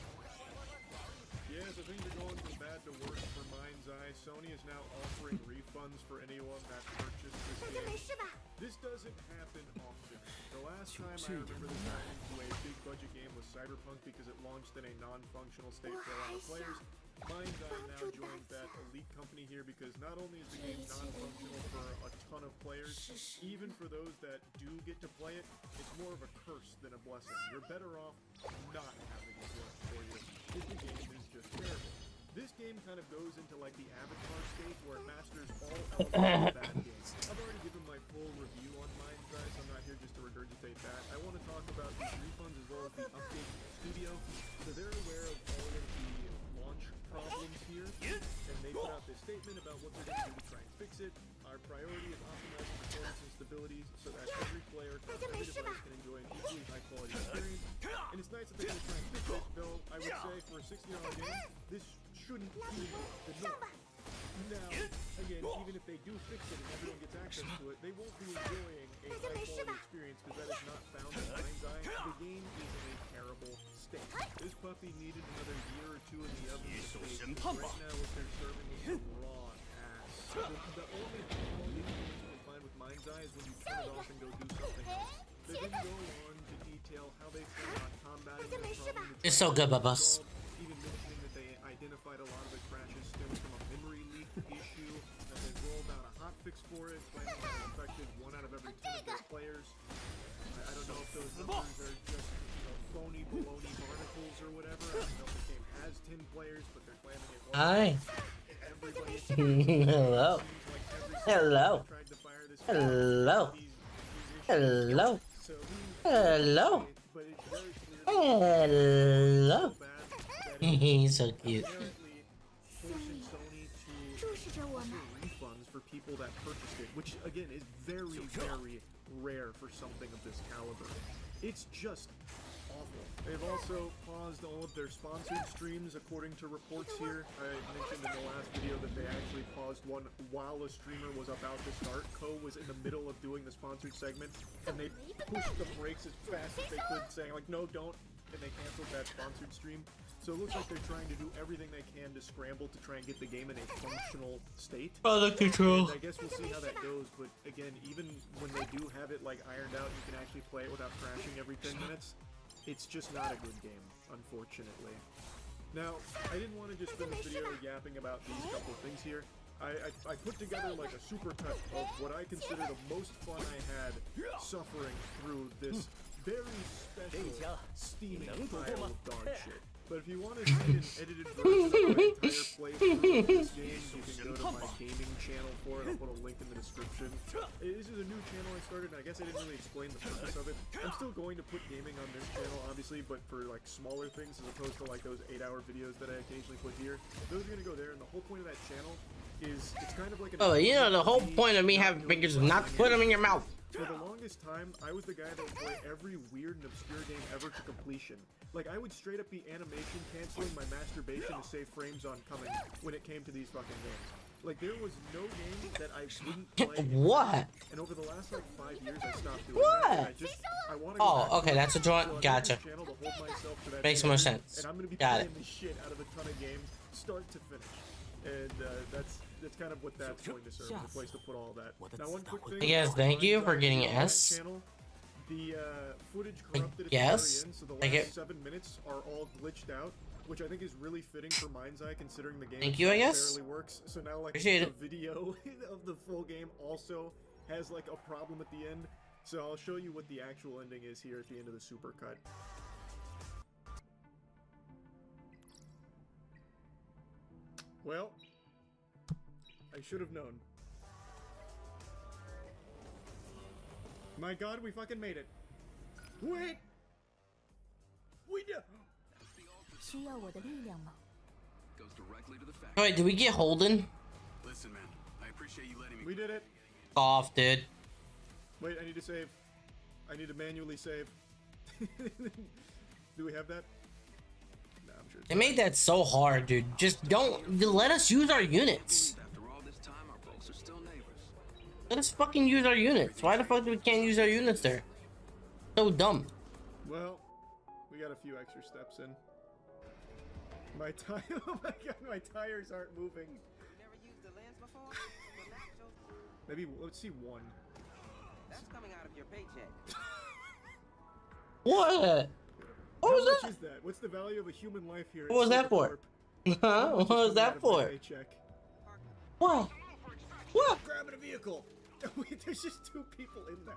Yeah, so things are going from bad to worse for Mind's Eye. Sony is now offering refunds for anyone that purchased this 大家没 game. 事吧？ This doesn't happen often. The last time I remember this happening to a big budget game was Cyberpunk because it launched in a non-functional state for a lot of players. Mind's Eye now joins that elite company here because not only is the game non-functional for a ton of players, even for those that do get to play it, it's more of a curse than a blessing. You're better off not having it work for you if the game is just terrible. This game kind of goes into like the Avatar state where it masters all elements of that game. I've already given my full review on Mind's Eye, so I'm not here just to regurgitate that. I want to talk about these refunds as well as the update to the studio. So they're aware of all of the launch problems here, and they put out this statement about what they're going to do to try and fix it. Our priority is optimizing performance and stability so that every player across every device can enjoy an equally high-quality experience. And it's nice that they're going to try and fix it, though I would say for a $60 game, this shouldn't be the norm. Now, again, even if they do fix it and everyone gets access to it, they won't be enjoying a high-quality experience because that is not found in Mind's Eye. The game is in a terrible state. This puppy needed another year or two in the oven to finish. Right now, what they're serving is some raw ass. The only quality difference you can find with Mind's Eye is when you turn it off and go do something else. They didn't go on to detail how they plan on combating this problem. It's so good, Bubbas. Even mentioning that they identified a lot of the crashes stemmed from a memory leak issue, that they've rolled out a hotfix for it, claiming that it affected 1 out of every 10 of their players. I don't know if those numbers are just, phony baloney barnacles or whatever. I don't know if the game has 10 players, but they're claiming it was. Hi. Everybody Hello. Hello. Hello. Hello. Hello. Hello. He's so cute. Refunds for people that purchased it, which again is very, very rare for something of this caliber. It's just awful. They've also paused all of their sponsored streams according to reports here. I mentioned in the last video that they actually paused one while a streamer was about to start. Ko was in the middle of doing the sponsored segment, and they pushed the brakes as fast as they could, saying like, no, don't, and they canceled that sponsored stream. So it looks like they're trying to do everything they can to scramble to try and get the game in a functional state. Product control. And I guess we'll see how that goes, but again, even when they do have it like ironed out, you can actually play it without crashing every 10 minutes. It's just not a good game, unfortunately. Now, I didn't want to just spend this video yapping about these couple things here. I put together like a supercut of what I consider the most fun I had suffering through this very special steaming pile of dog shit. But if you want to see an edited version of my entire playthrough of this game, you can go to my gaming channel for it. I'll put a link in the description. This is a new channel I started, and I guess I didn't really explain the purpose of it. I'm still going to put gaming on this channel, obviously, but for like smaller things as opposed to like those 8-hour videos that I occasionally put here. Those are going to go there, and the whole point of that channel is it's kind of like an... Oh, you know, the whole point of me having fingers is not to put them in your mouth. For the longest time, I was the guy that would play every weird and obscure game ever to completion. Like, I would straight up be animation canceling my masturbation to save frames on coming when it came to these fucking games. Like, there was no game that I wouldn't play. What? And over the last, like, 5 years, I stopped doing that. I wanna go back Oh, okay, to that's a joint. so Gotcha. channel to hold myself to that Makes more standard, sense. And I'm gonna be Got playing it. the shit out of a ton of games, start to finish. And that's kind of what that's going to serve as a place to put all that. Now, one quick thing. Hey guys, thank you for getting on that S. channel, the footage corrupted at the guess. very end, so the I last get- 7 minutes are all glitched out, which I think is really fitting for Mind's Eye considering the game Thank you, I guess. barely works. So now like Appreciate the it. video of the full game also has like a problem at the end. So I'll show you what the actual ending is here at the end of the supercut. Well, I should have known. My god, we fucking made it. Wait! We did. Goes directly to the fact. Wait, did we get Holden? Listen, man, I appreciate you letting me. We did it. Off, dude. Wait, I need to save. I need to manually save. Do we have that? Nah, I'm sure. They made that so hard, dude. Just don't let us use our units. After all this time, our folks are still neighbors. Let us fucking use our units. Why the fuck do we can't use our units there? So dumb. Well, we got a few extra steps in. My tire. Oh my god, my tires aren't moving. Never used the lens before? Maybe let's see one. That's coming out of your paycheck. What? What How was much that? is that? What's the value of a human life here? What was that for? Huh? What was that for? What? What? Grabbing a vehicle. Wait, there's just 2 people in that.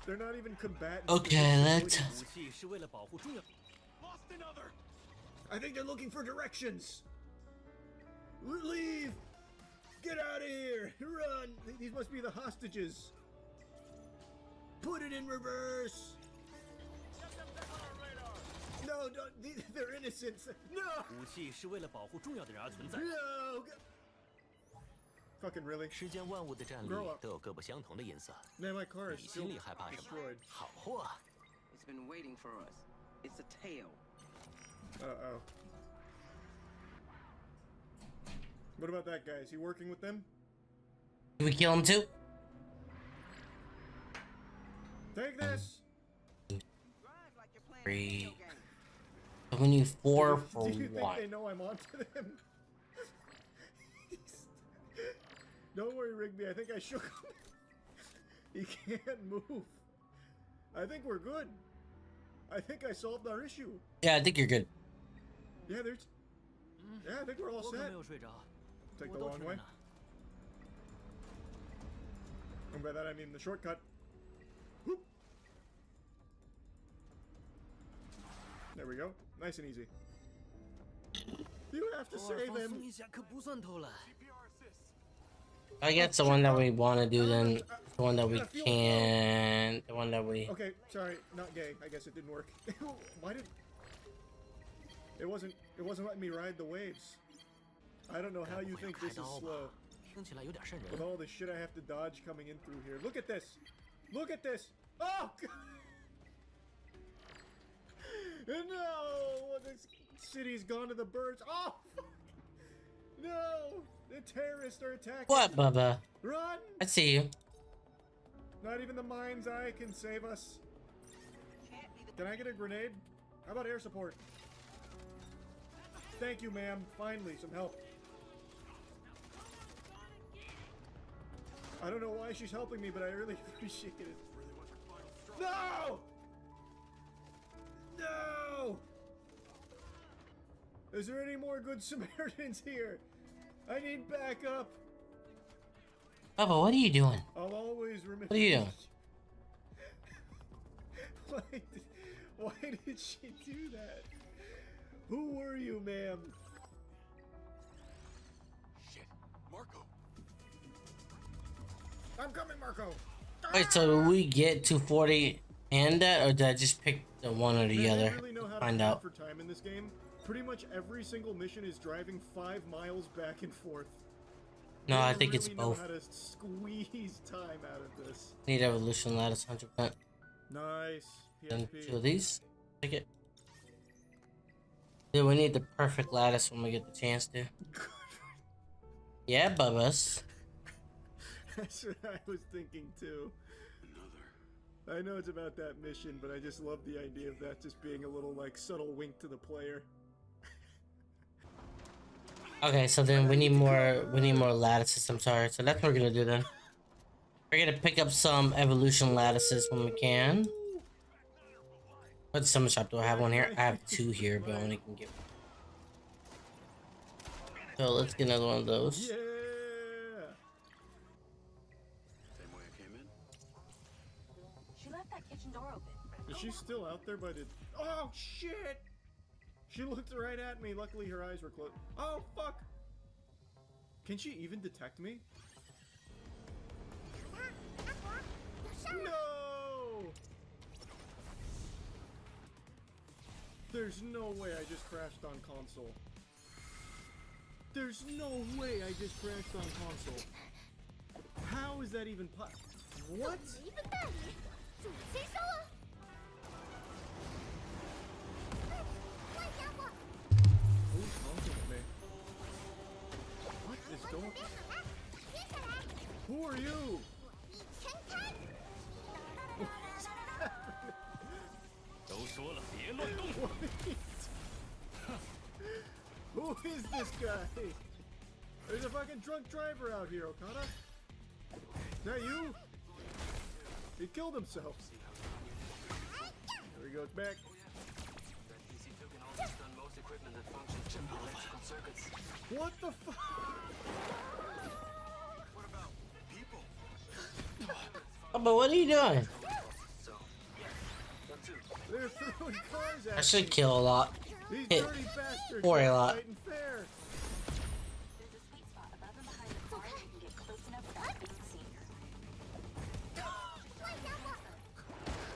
They're not even combatants. Okay, let's. Lost another. I think they're looking for directions. Leave. Get out of here. Run. These must be the hostages. Put it in reverse. No, don't. They're innocent. No. No. Fucking really? Grow up. Man, my car is still destroyed. It's been waiting for us. It's a tail. Uh-oh. What about that guy? Is he working with them? Did we kill him too? Take this! 3. 24 for Do you think what? they know I'm onto them? Don't worry, Rigby. I think I shook him. He can't move. I think we're good. I think I solved our issue. Yeah, I think you're good. Yeah, there's... Yeah, I think we're all set. Take the long way. And by that I mean the shortcut. Whoop. There we go. Nice and easy. You have to save him. I guess the one that we want to do then, the one that we can, the one that we. Okay, sorry, not gay. I guess it didn't work. Why did? It wasn't letting me ride the waves. I don't know how you think this is slow. With all the shit I have to dodge coming in through here. Look at this. Look at this. Oh. God. No! This city's gone to the birds. Oh, fuck. No! The terrorists are attacking. What, Bubba? Run! I see you. Not even the mind's eye can save us. Can I get a grenade? How about air support? Thank you, ma'am. Finally, some help. I don't know why she's helping me, but I really appreciate it. No! No! Is there any more good Samaritans here? I need backup. Bubba, what are you doing? I'll always remember. What are you doing? Why did she do that? Who were you, ma'am? Shit, Marco. I'm coming, Marco. Wait, so do we get 240 and that, or did I just pick the one or the Man, other? I really know how Find to out. for time in this game. Pretty much every single mission is driving 5 miles back and forth. No, They I think it's really know both. how to squeeze time out of this. Need evolution lattice 100%. Nice. And PSP. 2 of these. Take it. Dude, we need the perfect lattice when we get the chance to. Yeah, Bubbas. That's what I was thinking too. I know it's about that mission, but I just love the idea of that just being a little like subtle wink to the player. Okay, so then we need more lattices, I'm sorry. So that's what we're gonna do then. We're gonna pick up some evolution lattices when we can. What summon shop do I have one here? I have 2 here, but I only can get one. So let's get another one of those. Yeah. Same way I came in. She left that kitchen door open. Is she still out there by the... Oh, shit! She looked right at me. Luckily, her eyes were closed. Oh, fuck! Can she even detect me? No! There's no way I just crashed on console. There's no way I just crashed on console. How is that even What? Who's honking at me? What is going on? Who are you? Who is this guy? There's a fucking drunk driver out here, Okada. Is that you? He killed himself. There he goes back. What the fuck? Oh, but what are you doing? They're throwing cars at I should me. kill a lot. These Hit dirty bastards for a aren't lot. fighting fair.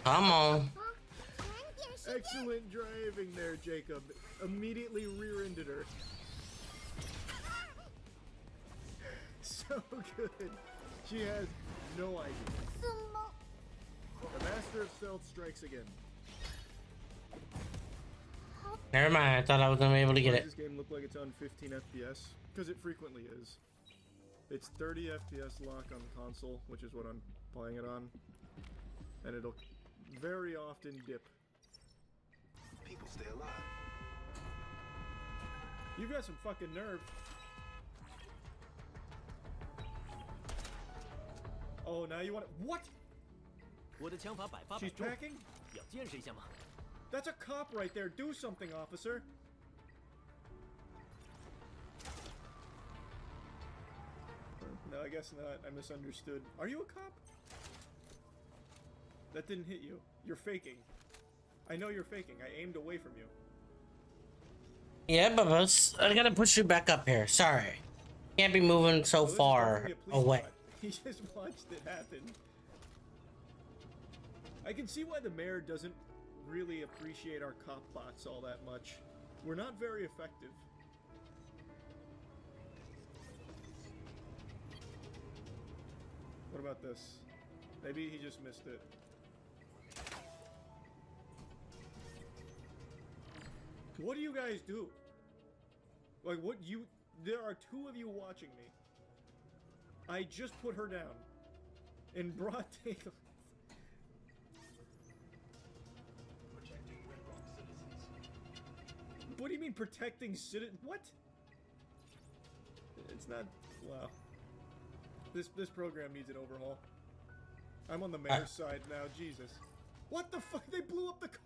Come on. Excellent driving there, Jacob. Immediately rear-ended her. So good. She has no idea. The Master of Stealth strikes again. Never mind, I thought I was gonna be able to get Why it. does this game look like it's on 15 FPS? Because it frequently is. It's 30 FPS lock on the console, which is what I'm playing it on. And it'll very often dip. People stay alive. You got some fucking nerve. Oh, now you want to... What? She's packing? That's a cop right there. Do something, officer. No, I guess not. I misunderstood. Are you a cop? That didn't hit you. You're faking. I know you're faking. I aimed away from you. Yeah, Bubba, I gotta push you back up here. Sorry. Can't be moving so Oh, this is far definitely a police away. spot. He just watched it happen. I can see why the mayor doesn't really appreciate our cop bots all that much. We're not very effective. What about this? Maybe he just missed it. What do you guys do? Like, what you... There are two of you watching me. I just put her down. In broad daylight. What do you mean protecting citizens? What? It's not... Wow. This program needs an overhaul. I'm on the mayor's side now. Jesus. What the fuck? They blew up the car.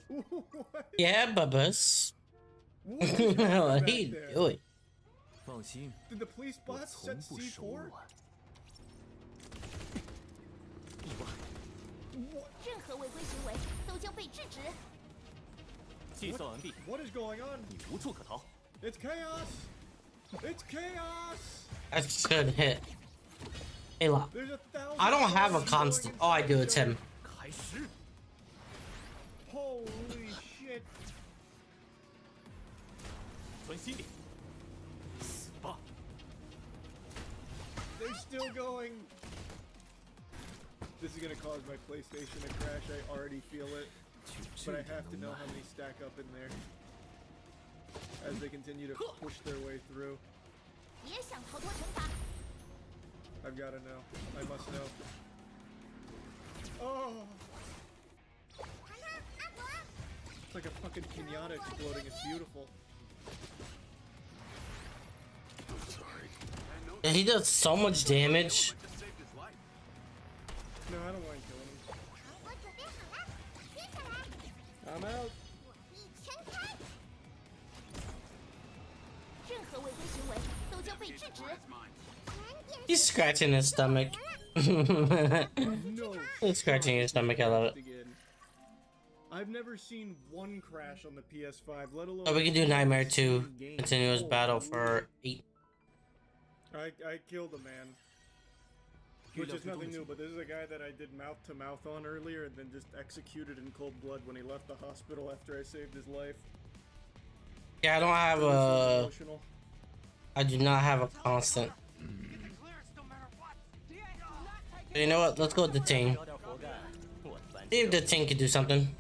What? Yeah, Bubbas. What is What happening are back you there? doing? Did the police bots set C4? 任何违规行为都将被制止。 What is going on? It's chaos! It's chaos! That's good hit. Hey, look. There's 1,000 I don't have a cars constant. going Oh, I do. inside It's each other. him. Holy shit. They're still going. This is gonna cause my PlayStation to crash. I already feel it. But I have to know how many stack up in there as they continue to push their way through. 别想逃脱惩罚。 I've gotta know. I must know. Oh! It's like a fucking pinata exploding. It's beautiful. Yeah, he does so much damage. No, I don't mind killing him. I'm out. 全开。任何违规行为都将被制止。 He's scratching his stomach. No. He's scratching his stomach. I love it. Again. I've never seen one crash on the PS5, let alone. Oh, we can do Nightmare 2. Continuous battle for 8. I killed a man. Which is nothing new, but this is a guy that I did mouth to mouth on earlier and then just executed in cold blood when he left the hospital after I saved his life. Yeah, I don't have a. I do not have a constant. But you know what? Let's go with the Ting. See if the Ting can do something.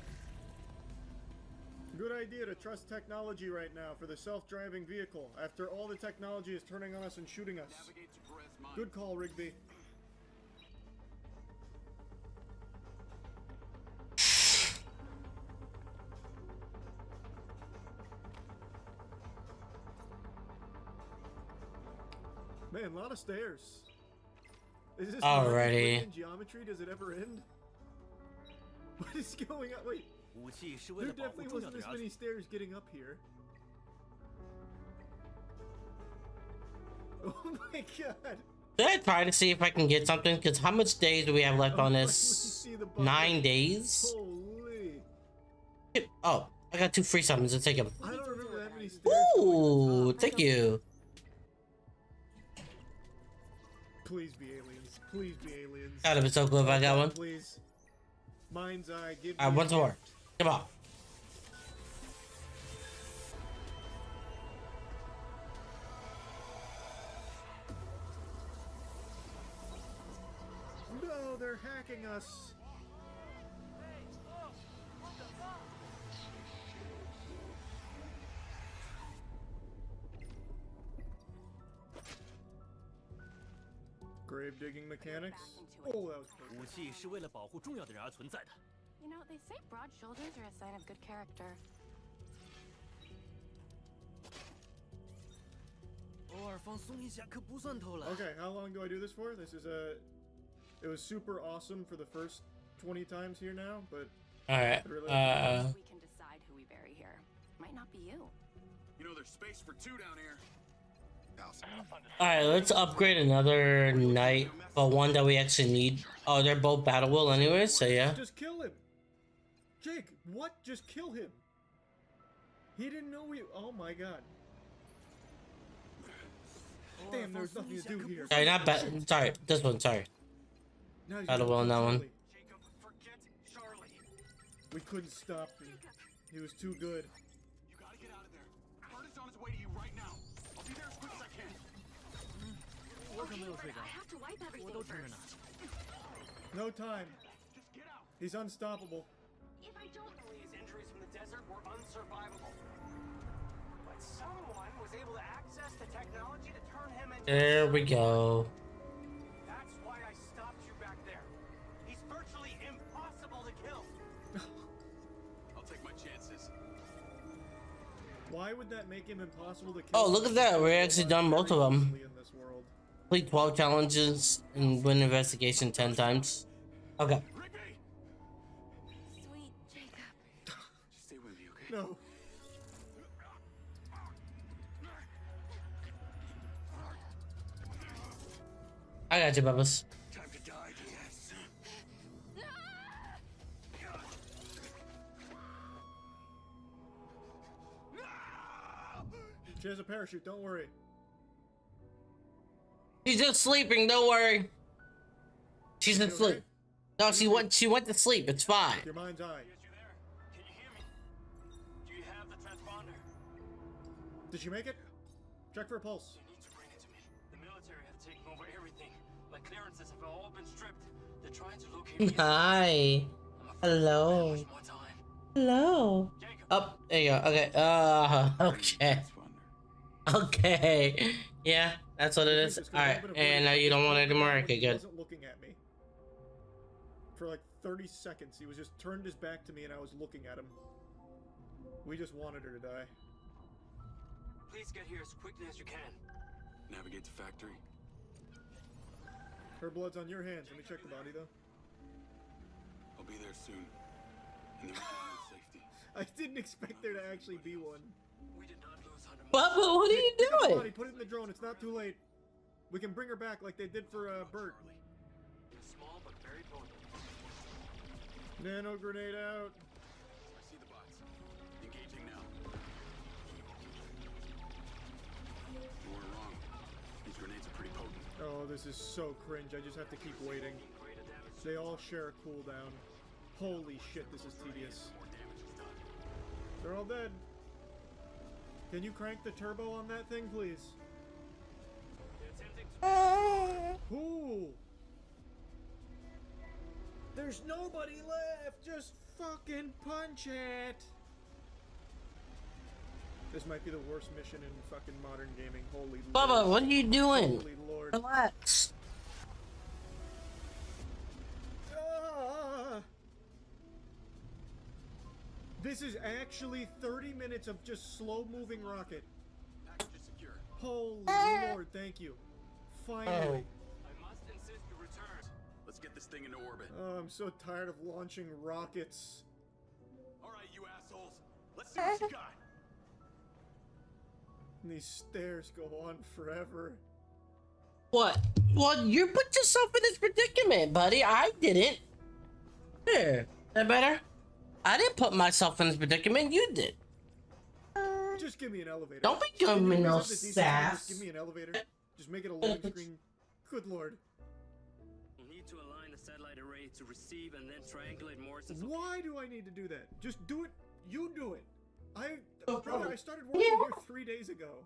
Good idea to trust technology right now for the self-driving vehicle after all the technology is turning on us and shooting us. Good call, Rigby. Man, a lot of stairs. Is this Alrighty. in geometry? Does it ever end? What is going on? Wait. There definitely wasn't this many stairs getting up here. Oh my god. Should I try to see if I can get something? Because how much days do we have left on this? 9 days? Holy. Oh, I got 2 free summons. Let's take them. I don't remember that many stairs. Ooh, thank you. Please be aliens. Please be aliens. God, it'd be so cool if I got one. Please. Mind's eye, give Alright, me once more. Come on. No, they're hacking us. Grave digging mechanics. Oh, that was perfect. 武器是为了保护重要的人而存在的。 You know, they say broad shoulders are a sign of good character. 偶尔放松一下可不算偷懒。 Okay, how long do I do this for? This is a... It was super awesome for the first 20 times here now, but... Alright, We can decide who we bury here. Might not be you. You know, there's space for 2 down here. Alright, let's upgrade another knight, but one that we actually need. Oh, they're both battle will anyway, so yeah. Just kill him! Jake, what? Just kill him! He didn't know we... Oh my god. Damn, there's nothing to do here. Sorry, not bad. Sorry, this one, sorry. Now he's Battle gonna will on that kill one. Charlie. We couldn't stop him. He was too good. You gotta get out of there. Kurt is on his way to you right now. I'll be there as quick as I can. Okay, I have to wipe everything first. No time. He's unstoppable. If I don't... His injuries from the desert desert were unsurvivable. But someone was able to access the technology to turn him into There we go. That's why I stopped you back there. He's virtually impossible to kill. I'll take my chances. Why would that make him impossible to kill? Oh, look at that. We're actually done both of them. In this world. Complete 12 challenges and win investigation 10 times. Okay. Sweet Jacob. Just stay with me, okay? No. I got you, Bubbles. Time to die, yes. She has a parachute, don't worry. She's just sleeping, don't worry. She's asleep. No, she went to sleep. It's fine. Your mind's eye. Can you hear me? Do you have the transponder? Did she make it? Check for a pulse. You need to bring it to me. The military have taken over everything. My clearances have all been stripped. They're trying to locate me. Hi. Hello. Hello. Oh, there you go. Okay. Okay. Okay. Yeah, that's what it is. Alright. And now you don't want it anymore? Okay, He good. wasn't looking at me. For like 30 seconds, he was just turned his back to me and I was looking at him. We just wanted her to die. Please get here as quickly as you can. Navigate the factory. Her blood's on your hands. Let me check the body though. I'll be there soon. And then we can move safety. I didn't expect there to actually be one. We did not lose Hunter. Bubba, what are you Pick up the doing? body, put it in the drone. It's not too late. We can bring her back like they did for Bert. Small but very potent. Nano grenade out. I see the bots. Engaging now. You weren't wrong. These grenades are pretty potent. Oh, this is so cringe. I just have to keep waiting. They all share a cooldown. Holy shit, this is tedious. They're all dead. Can you crank the turbo on that thing, please? Ooh. There's nobody left. Just fucking punch it. This might be the worst mission in fucking modern gaming. Holy Bubba, Lord. what are you doing? Holy Lord. Relax. Ah. This is actually 30 minutes of just slow-moving rocket. Package is secure. Holy Lord, thank you. Finally. I must insist you return. Let's get this thing into orbit. Oh, I'm so tired of launching rockets. Alright, you assholes. Let's see what you got. These stairs go on forever. What? Well, you put yourself in this predicament, buddy. I didn't. There. Is that better? I didn't put myself in this predicament. You did. Just give me an elevator. Don't be giving me no Just sass. give me an elevator. Just make it a loading screen. Good Lord. You need to align the satellite array to receive and then triangulate Morrison's. Why do I need to do that? Just do it. You do it. Brother, I started working here 3 days ago.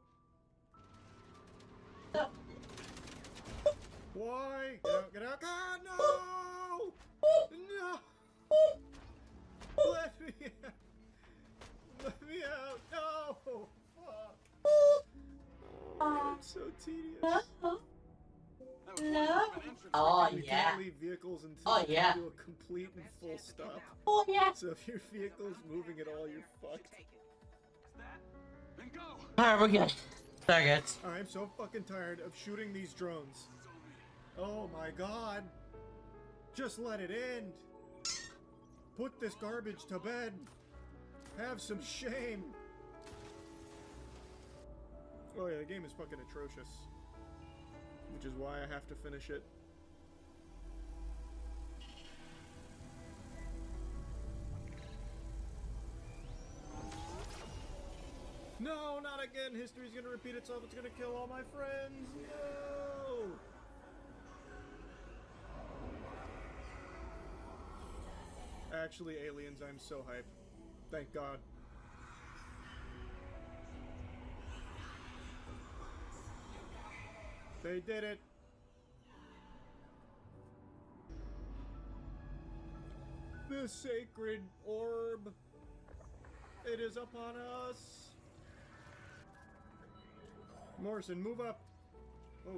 Why? Get out, get out. God, no! No! Let me out. Let me out. No! Fuck. It's so tedious. No. Oh, You yeah. can't leave vehicles until Oh, you yeah. do a complete and full stop. Oh, yeah. So if your vehicle's moving at all, you're fucked. Then go. Alright, we're good. Sorry, guys. I'm so fucking tired of shooting these drones. Oh my god. Just let it end. Put this garbage to bed. Have some shame. Oh yeah, the game is fucking atrocious. Which is why I have to finish it. No, not again! History's gonna repeat itself. It's gonna kill all my friends. No! Actually, aliens, I'm so hyped. Thank God. They did it. The sacred orb. It is upon us. Morrison, move up. Oh.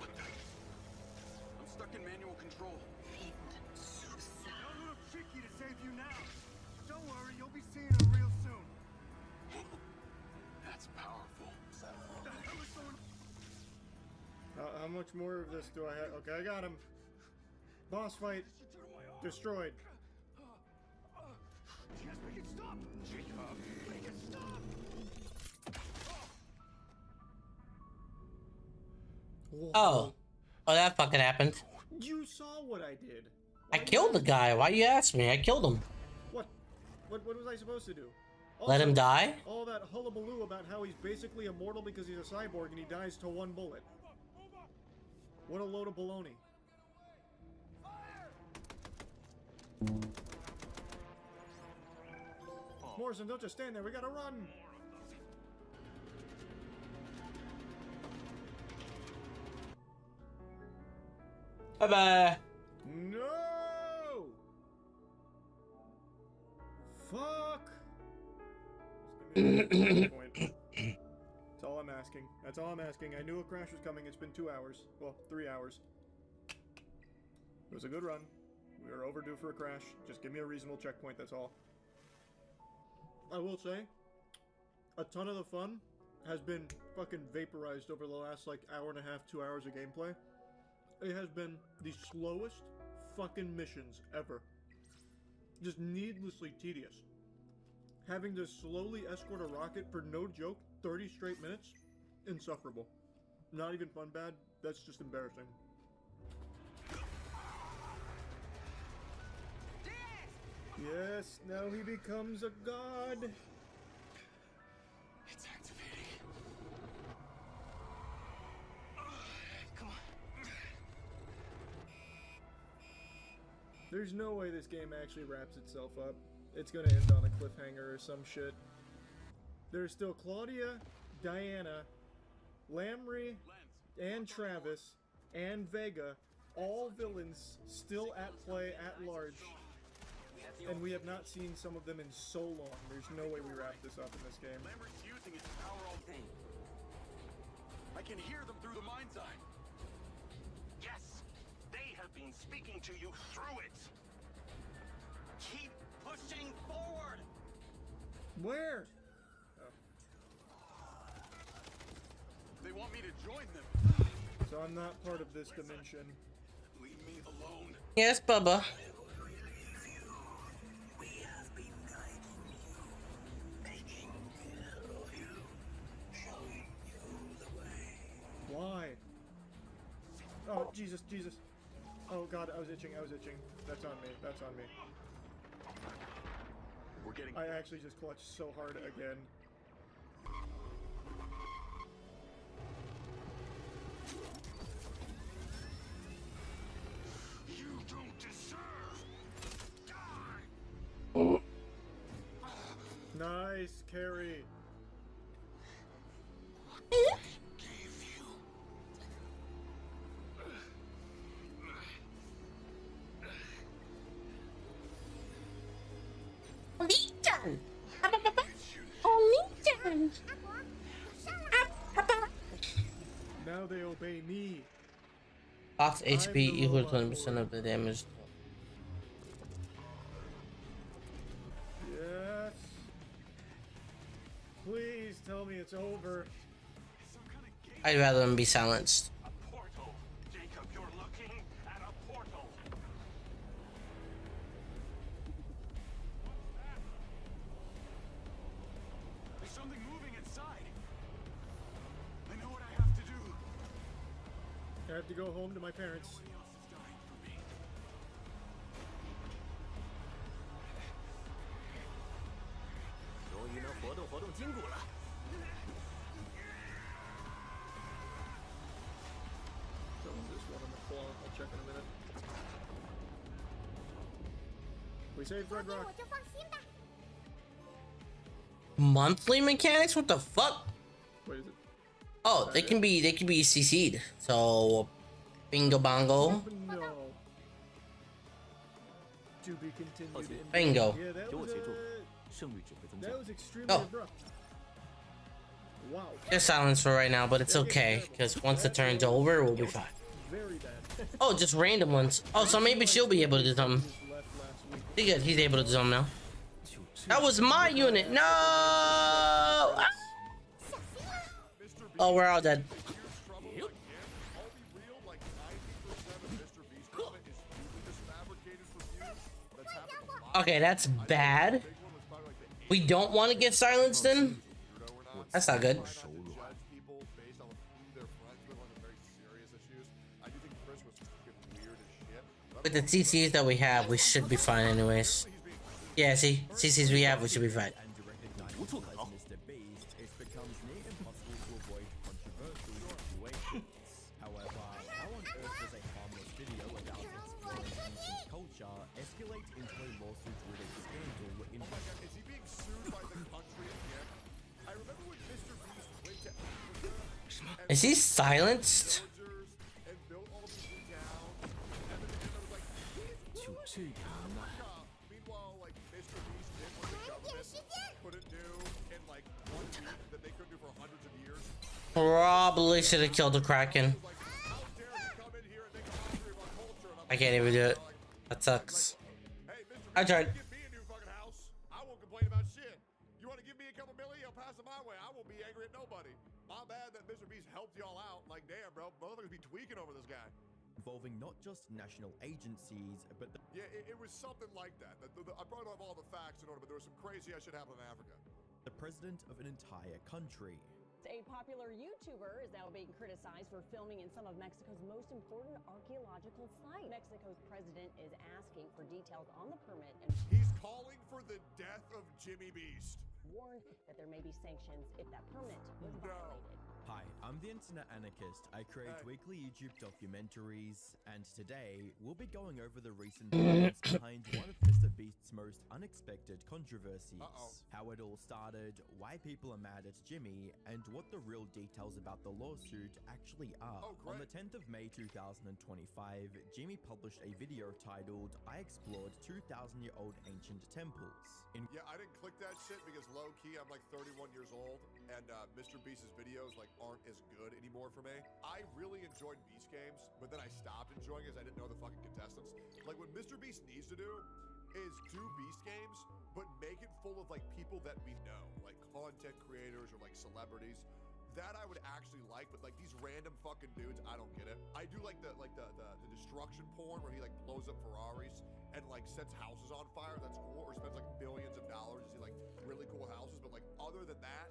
I'm stuck in manual control. A little tricky to save you now. Don't worry, you'll be seeing her real soon. That's powerful. What the hell is going on? How much more of this do I have? Okay, I got him. Boss fight. Destroyed. Yes, make it stop! Jacob, make it stop! Oh. Oh, that fucking happened. You saw what I did. I killed the guy. Why you ask me? I killed him. What was I supposed to do? Let him die? All that hullabaloo about how he's basically immortal because he's a cyborg and he dies to one bullet. What a load of baloney. Morrison, don't just stand there. We gotta run. Bye-bye. No! Fuck! Just give me a point. That's all I'm asking. That's all I'm asking. I knew a crash was coming. It's been 2 hours. Well, 3 hours. It was a good run. We were overdue for a crash. Just give me a reasonable checkpoint, that's all. I will say, a ton of the fun has been fucking vaporized over the last, like, hour and a half, 2 hours of gameplay. It has been the slowest fucking missions ever. Just needlessly tedious. Having to slowly escort a rocket for no joke, 30 straight minutes, insufferable. Not even fun bad, that's just embarrassing. Yes, now he becomes a god. It's activating. Come on. There's no way this game actually wraps itself up. It's gonna end on a cliffhanger or some shit. There's still Claudia, Diana, Lamry, and Travis, and Vega, all villains still at play at large. And we have not seen some of them in so long. There's no way we wrap this up in this game. Lambert's using his power all day. I can hear them through the mind's eye. Yes, they have been speaking to you through it. Keep pushing forward. Where? Oh. They want me to join them. So I'm not part of this dimension. Leave me alone. Yes, Bubba. Why? Oh, Jesus, Jesus. Oh, God, I was itching, That's on me, that's on me. We're getting... I actually just clutched so hard again. You don't deserve. Die. Nice, Carrie. Now they obey me. Box HP equals 20% of the damage. Yes. Please tell me it's over. I'd rather them be silenced. Portal. Jacob, you're looking at a portal. There's something moving inside. I know what I have to do. I have to go home to my parents. This one on the claw. I'll check in a minute. We saved Red Rock. Monthly mechanics? What the fuck? What is it? Oh, they can be CC'd. So, bingo bongo. No. To be continued. Bingo. Yeah, that was extremely Oh. abrupt. Wow. Just silence for right now, but it's okay, because once the turn's over, we'll be fine. Very bad. Oh, just random ones. Oh, so maybe she'll be able to do something. He good. He's able to do something now. That was my unit. No! Ah! Oh, we're all dead. Okay, that's bad. We don't want to get silenced in. That's not good. With the CCs that we have, we should be fine anyways. Yeah, see? CCs we have, we should be fine. Is he silenced? Probably should have killed the Kraken. I can't even do it. That sucks. I tried. Involving not just national agencies, but yeah, it was something like that. I brought up all the facts in order, but there was some crazy shit happening in Africa. The president of an entire country. A popular YouTuber is now being criticized for filming in some of Mexico's most important archaeological sites. Mexico's president is asking for details on the permit and he's calling for the death of Jimmy Beast. Warned that there may be sanctions if that permit was violated. Hi, I'm the Internet Anarchist. I create weekly YouTube documentaries, and today we'll be going over the recent developments behind one of Mr. Beast's most unexpected controversies. How it all started, why people are mad at Jimmy, and what the real details about the lawsuit actually are. On the 10th of May 2025, Jimmy published a video titled, I Explored 2,000-Year-Old Ancient Temples. Yeah, I didn't click that shit because low-key I'm like 31 years old, and Mr. Beast's videos like aren't as good anymore for me. I really enjoyed Beast games, but then I stopped enjoying it because I didn't know the fucking contestants. Like what Mr. Beast needs to do is do Beast games, but make it full of like people that we know, like content creators or like celebrities. That I would actually like, but like these random fucking dudes, I don't get it. I do like the destruction porn where he like blows up Ferraris and like sets houses on fire. That's cool. Or spends like billions of dollars to see like really cool houses. But like other than that,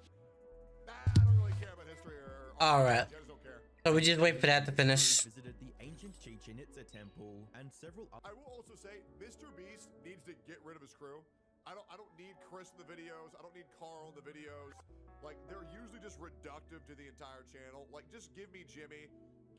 I don't really care about history or all right. I just don't care. So we just wait for that to finish. Visited the ancient Chichen Itza temple and several. I will also say, Mr. Beast needs to get rid of his crew. I don't need Chris in the videos. I don't need Carl in the videos. Like, they're usually just reductive to the entire channel. Like, just give me Jimmy,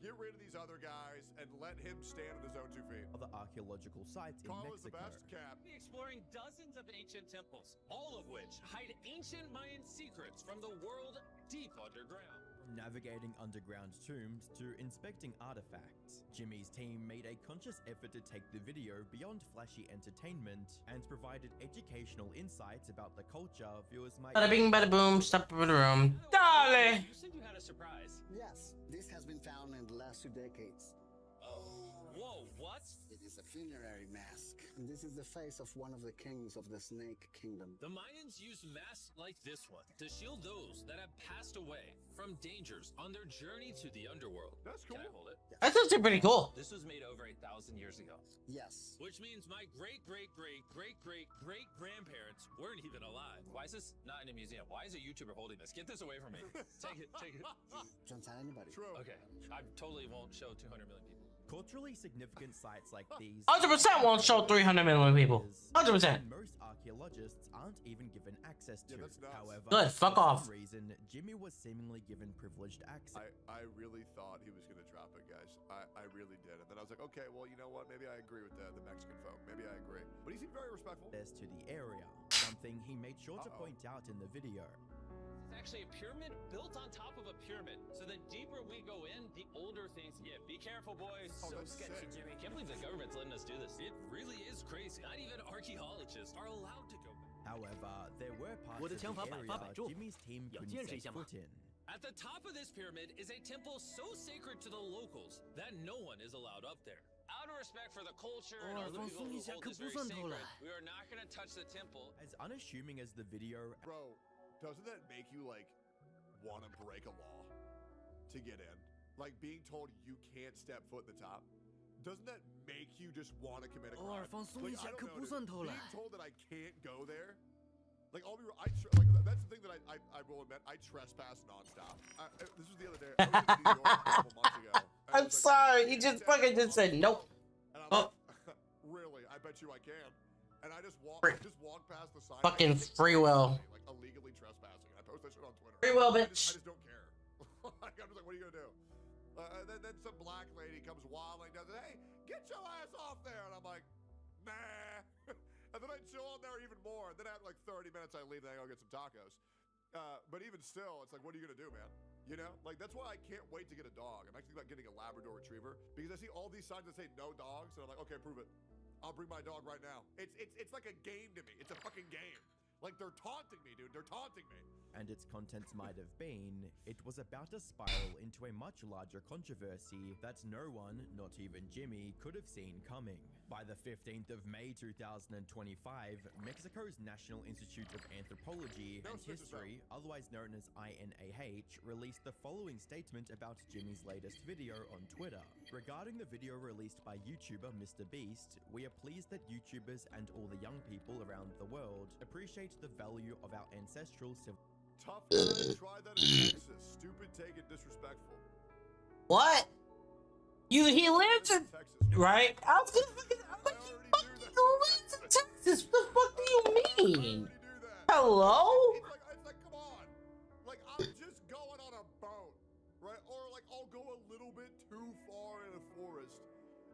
get rid of these other guys, and let him stand on his own 2 feet. Other archaeological sites Carl in is the Mexico. best, Cap. Exploring dozens of ancient temples, all of which hide ancient Mayan secrets from the world deep underground. From navigating underground tombs to inspecting artifacts, Jimmy's team made a conscious effort to take the video beyond flashy entertainment and provided educational insights about the culture viewers might. Bada bing, bada boom, stop in the room. Dale! You said you had a surprise. Yes, this has been found in the last 2 decades. Whoa, what? It is a funerary mask. And this is the face of one of the kings of the Snake Kingdom. The Mayans used masks like this one to shield those that have passed away from dangers on their journey to the underworld. That's cool. Can I hold it? That's actually pretty cool. This was made over 1,000 years ago. Yes. Which means my great-great-great-great-great-grandparents weren't even alive. Why is this not in a museum? Why is a YouTuber holding this? Get this away from me. Take it, take it. Don't tell anybody. True. Okay, I totally won't show 200 million people. Culturally significant sites like these 100% won't show 300 million people. 100%. Most archaeologists aren't even given access to. However, Good, fuck for off. some reason, Jimmy was seemingly given privileged access. I really thought he was going to drop it, guys. I really did. And then I was like, okay, well, you know what? Maybe I agree with the Mexican folk. Maybe I agree. But he seemed very respectful. To the area, something he made sure to point out in the video. actually a pyramid built on top of a pyramid. So the deeper we go in, the older things get. Be careful, boys. So sketchy, Jimmy. Can't believe the government's letting us do this. It really is crazy. Not even archaeologists are allowed to go back. However, there were parts 我的 of 枪 the 法百发百 area 中， Jimmy's team 要 couldn't 见识一 set 下嘛。 foot in. At the top of this pyramid is a temple so sacred to the locals that no one is allowed up there. Out of respect for the culture and our people who hold this very sacred, we are not going to touch the temple. As unassuming as the video, Bro, doesn't that make you like want to break a law to get in? Like being told you can't step foot in the top. Doesn't that make you just want to commit a crime? 偶尔放松一下可不算偷懒。 Being told that I can't go there, like I'll be, like that's the thing that I will admit, I trespass nonstop. This was the other day. I was in New York a couple months ago. I'm sorry, you just fucking just said nope. And I'm like, really? I bet you I can. And I just walk past the sign. Fucking free will. Like illegally trespassing. I post that shit on Twitter. Free will, I bitch. just don't care. Like, I'm just like, what are you gonna do? Then some black lady comes waddling down. Hey, get your ass off there! And I'm like, nah. And then I chill on there even more. And then after like 30 minutes, I leave and I go get some tacos. But even still, it's like, what are you gonna do, man? You know, like that's why I can't wait to get a dog. I'm actually thinking about getting a Labrador Retriever because I see all these signs that say no dogs, and I'm like, okay, prove it. I'll bring my dog right now. It's like a game to me. It's a fucking game. Like they're taunting me, dude. They're taunting me. and its contents might have been, it was about to spiral into a much larger controversy that no one, not even Jimmy, could have seen coming. By the 15th of May 2025, Mexico's National Institute of Anthropology and History, otherwise known as INAH, released the following statement about Jimmy's latest video on Twitter. Regarding the video released by YouTuber Mr. Beast, we are pleased that YouTubers and all the young people around the world appreciate the value of our ancestral civilization. Tough to try that in Texas. Stupid, take it, disrespectful. What? He lives in right? I was gonna fucking lives in Texas. What the fuck do you mean? Hello? It's like, come on. Like, I'm just going on a boat, right? Or like, I'll go a little bit too far in a forest.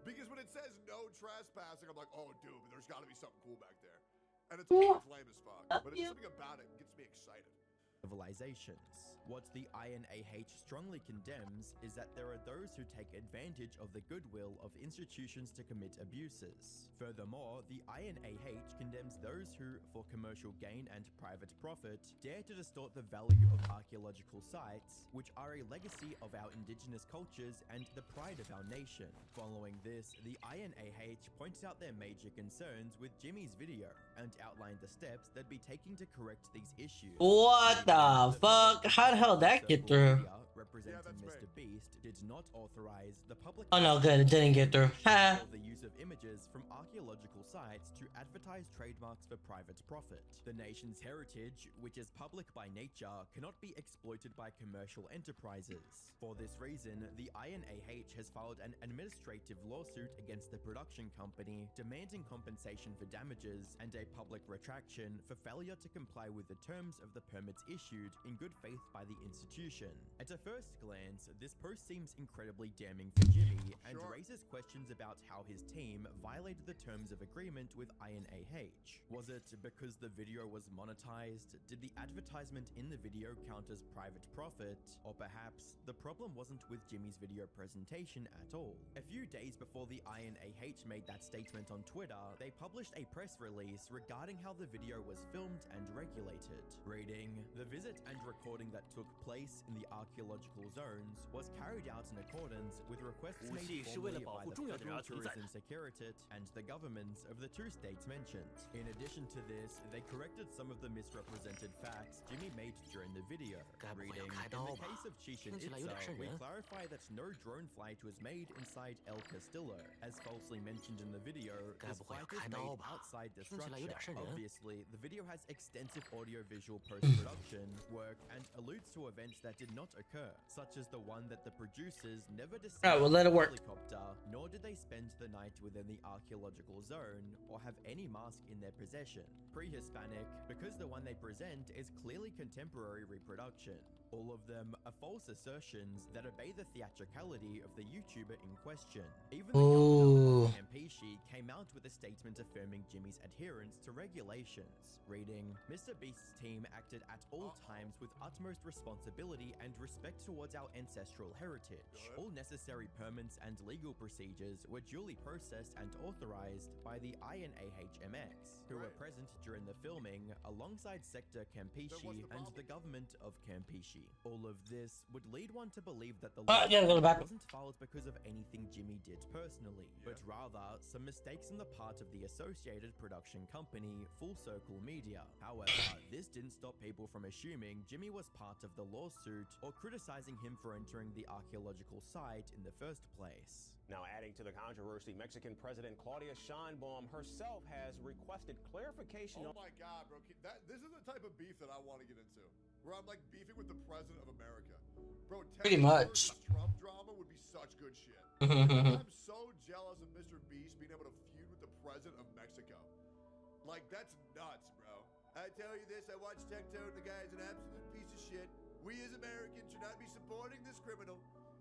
Because when it says no trespassing, I'm like, oh, dude, there's got to be something cool back there. And it's lame as fuck. But it's something about it gets me excited. Civilizations. What the INAH strongly condemns is that there are those who take advantage of the goodwill of institutions to commit abuses. Furthermore, the INAH condemns those who, for commercial gain and private profit, dare to distort the value of archaeological sites, which are a legacy of our indigenous cultures and the pride of our nation. Following this, the INAH points out their major concerns with Jimmy's video and outlined the steps they'd be taking to correct these issues. What the fuck? How the hell did that get through? Representing Mr. Beast did not authorize the public. Oh no, good, it didn't get through. Ha. The use of images from archaeological sites to advertise trademarks for private profit. The nation's heritage, which is public by nature, cannot be exploited by commercial enterprises. For this reason, the INAH has filed an administrative lawsuit against the production company, demanding compensation for damages and a public retraction for failure to comply with the terms of the permits issued in good faith by the institution. At a first glance, this post seems incredibly damning for Jimmy and raises questions about how his team violated the terms of agreement with INAH. Was it because the video was monetized? Did the advertisement in the video count as private profit? Or perhaps the problem wasn't with Jimmy's video presentation at all? A few days before the INAH made that statement on Twitter, they published a press release regarding how the video was filmed and regulated. Reading, the visit and recording that took place in the archaeological zones was carried out in accordance with requests made formally by the Federal Tourism Secretariat and the governments of the two states mentioned. In addition to this, they corrected some of the misrepresented facts Jimmy made during the video. Reading, in the case of Chichen Itza, we clarify that no drone flight was made inside El Castillo. As falsely mentioned in the video, this flight was made outside the structure. Obviously, the video has extensive audio-visual post-production work and alludes to events that did not occur, such as the one that the producers never descended we'll let it work. Helicopter, nor did they spend the night within the archaeological zone or have any mask in their possession. Pre-Hispanic, because the one they present is clearly contemporary reproduction. All of them are false assertions that obey the theatricality of the YouTuber in question. Even the governor of Campeche came out with a statement affirming Jimmy's adherence to regulations, reading, "Mr. Beast's team acted at all times with utmost responsibility and respect towards our ancestral heritage. All necessary permits and legal procedures were duly processed and authorized by the INAHMX, who were present during the filming alongside Sector Campeche and the government of Campeche. All of this would lead one to believe that the law wasn't filed because of anything Jimmy did personally, but rather some mistakes on the part of the associated production company, Full Circle Media. However, this didn't stop people from assuming Jimmy was part of the lawsuit or criticizing him for entering the archaeological site in the first place. Now, adding to the controversy, Mexican President Claudia Sheinbaum herself has requested clarification. Oh my God, bro! This is the type of beef that I want to get into, where I'm like beefing with the president of America, bro. Pretty much. Trump drama would be such good shit. I'm so jealous of Mr. Beast being able to feud with the president of Mexico. Like, that's nuts, bro. I tell you this, I watched Tectone. The guy's an absolute piece of shit. We as Americans should not be supporting this criminal.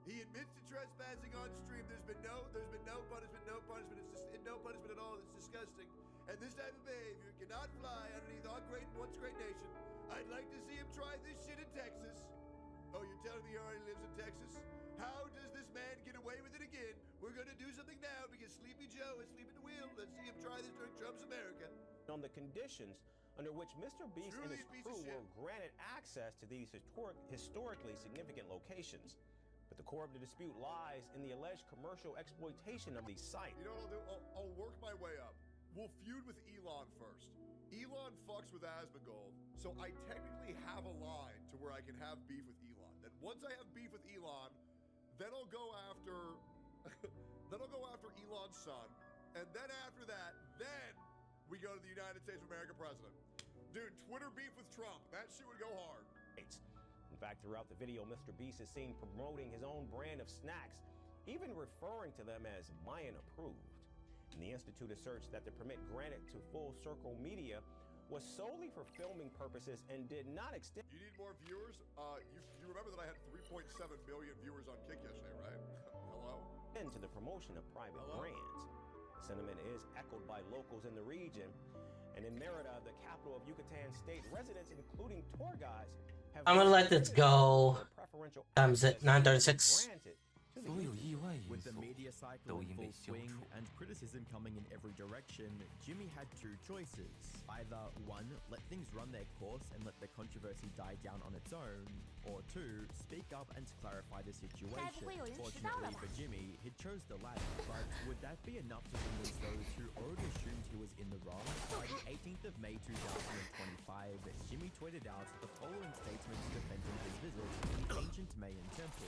He admits to trespassing on stream. There's been no punishment, no punishment. It's just no punishment at all. It's disgusting. And this type of behavior cannot fly underneath our once great nation. I'd like to see him try this shit in Texas. Oh, you're telling me he already lives in Texas? How does this man get away with it again? We're gonna do something now because Sleepy Joe is sleeping at the wheel. Let's see him try this during Trump's America. On the conditions under which Mr. Beast and his crew were granted access to these historically significant locations. But the core of the dispute lies in the alleged commercial exploitation of these sites. You know what I'll do? I'll work my way up. We'll feud with Elon first. Elon fucks with Asmongold, so I technically have a line to where I can have beef with Elon. Then once I have beef with Elon, then I'll go after Elon's son, and then after that, then we go to the United States of America president. Dude, Twitter beef with Trump, that shit would go hard. In fact, throughout the video, Mr. Beast is seen promoting his own brand of snacks, even referring to them as Mayan approved. And the Institute asserts that the permit granted to Full Circle Media was solely for filming purposes and did not extend. You need more viewers? You remember that I had 3.7 million viewers on Kick yesterday, right? Hello? Into the promotion of private brands. The sentiment is echoed by locals in the region. And in Merida, the capital of Yucatan State, residents, including tour guides, have I'm gonna let this go. Time's at 9:36. With the media cycle in full swing and criticism coming in every direction, Jimmy had two choices. Either one, let things run their course and let the controversy die down on its own, or two, speak up and clarify the situation. Fortunately for Jimmy, he chose the latter, but would that be enough to convince those who already assumed he was in the wrong? By the 18th of May 2025, Jimmy tweeted out the following statement defending his visit to the ancient Mayan temple,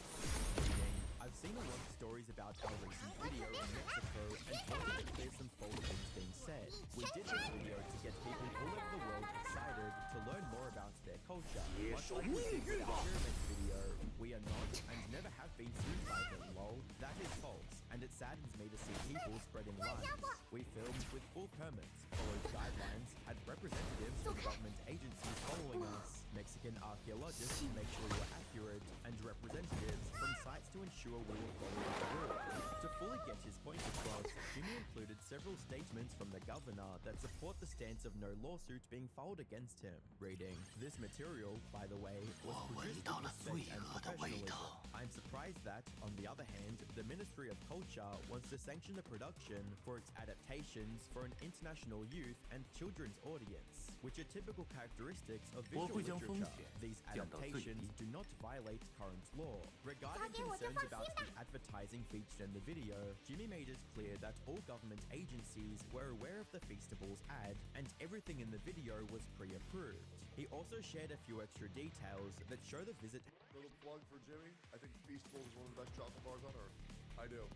meaning, "I've seen a lot of stories about our recent video in Mexico and wanted to clear some false things being said. We did this video to get people all over the world excited to learn more about their culture. Much like we did with our pyramid video, we are not and never have been sued by them, lol. That is false, and it saddens me to see people spreading lies. We filmed with full permits, followed guidelines, had representatives from government agencies following us, Mexican archaeologists to make sure we were accurate, and representatives from sites to ensure we were following the rules." To fully get his point across, Jimmy included several statements from the governor that support the stance of no lawsuit being filed against him, reading, "This material, by the way, was produced with respect and professionalism. I'm surprised that, on the other hand, the Ministry of Culture wants to sanction the production for its adaptations for an international youth and children's audience, which are typical characteristics of visual literature. These adaptations do not violate current law." Regarding concerns about the advertising featured in the video, Jimmy made it clear that all government agencies were aware of the Feastables ad and everything in the video was pre-approved. He also shared a few extra details that show the visit. Little plug for Jimmy. I think Feastables is one of the best chocolate bars on earth. I do.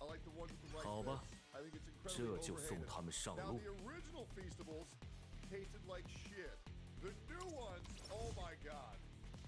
I like the ones with the right Haba. bits. I think it's incredibly overhated. Now, the original Feastables tasted like shit. The new ones, oh my god.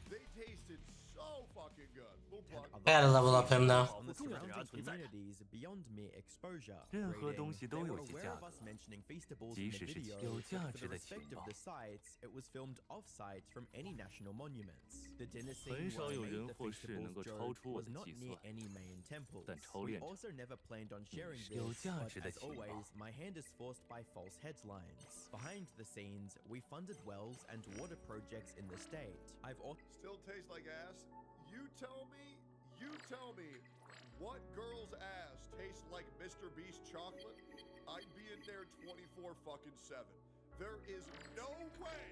They tasted so so fucking good. Full plug. I gotta level up him though. On the surrounding communities beyond mere exposure. 任何东 Rating, 西 they 都 were 有其 aware 价 of 格 us mentioning Feastables 即 in the 使是 video, 有价 but 值 for the 的情 respect of 报 the sites, it was filmed off-site from any national monuments. The dinner 很 scene 少 where I 有 made 人 the 或事能 Feastables 够超 joke 出我 was 的 not 计 near 算 any main temples. 但操 We 练者 also never planned on sharing 是有 this, 价 but 值的 as 情报 always, my hand is forced by false headlines. Behind the scenes, we funded wells and water projects in the state. I've also Still tastes like ass? You tell me what girl's ass tastes like Mr. Beast chocolate? I'd be in there 24 fucking 7. There is no way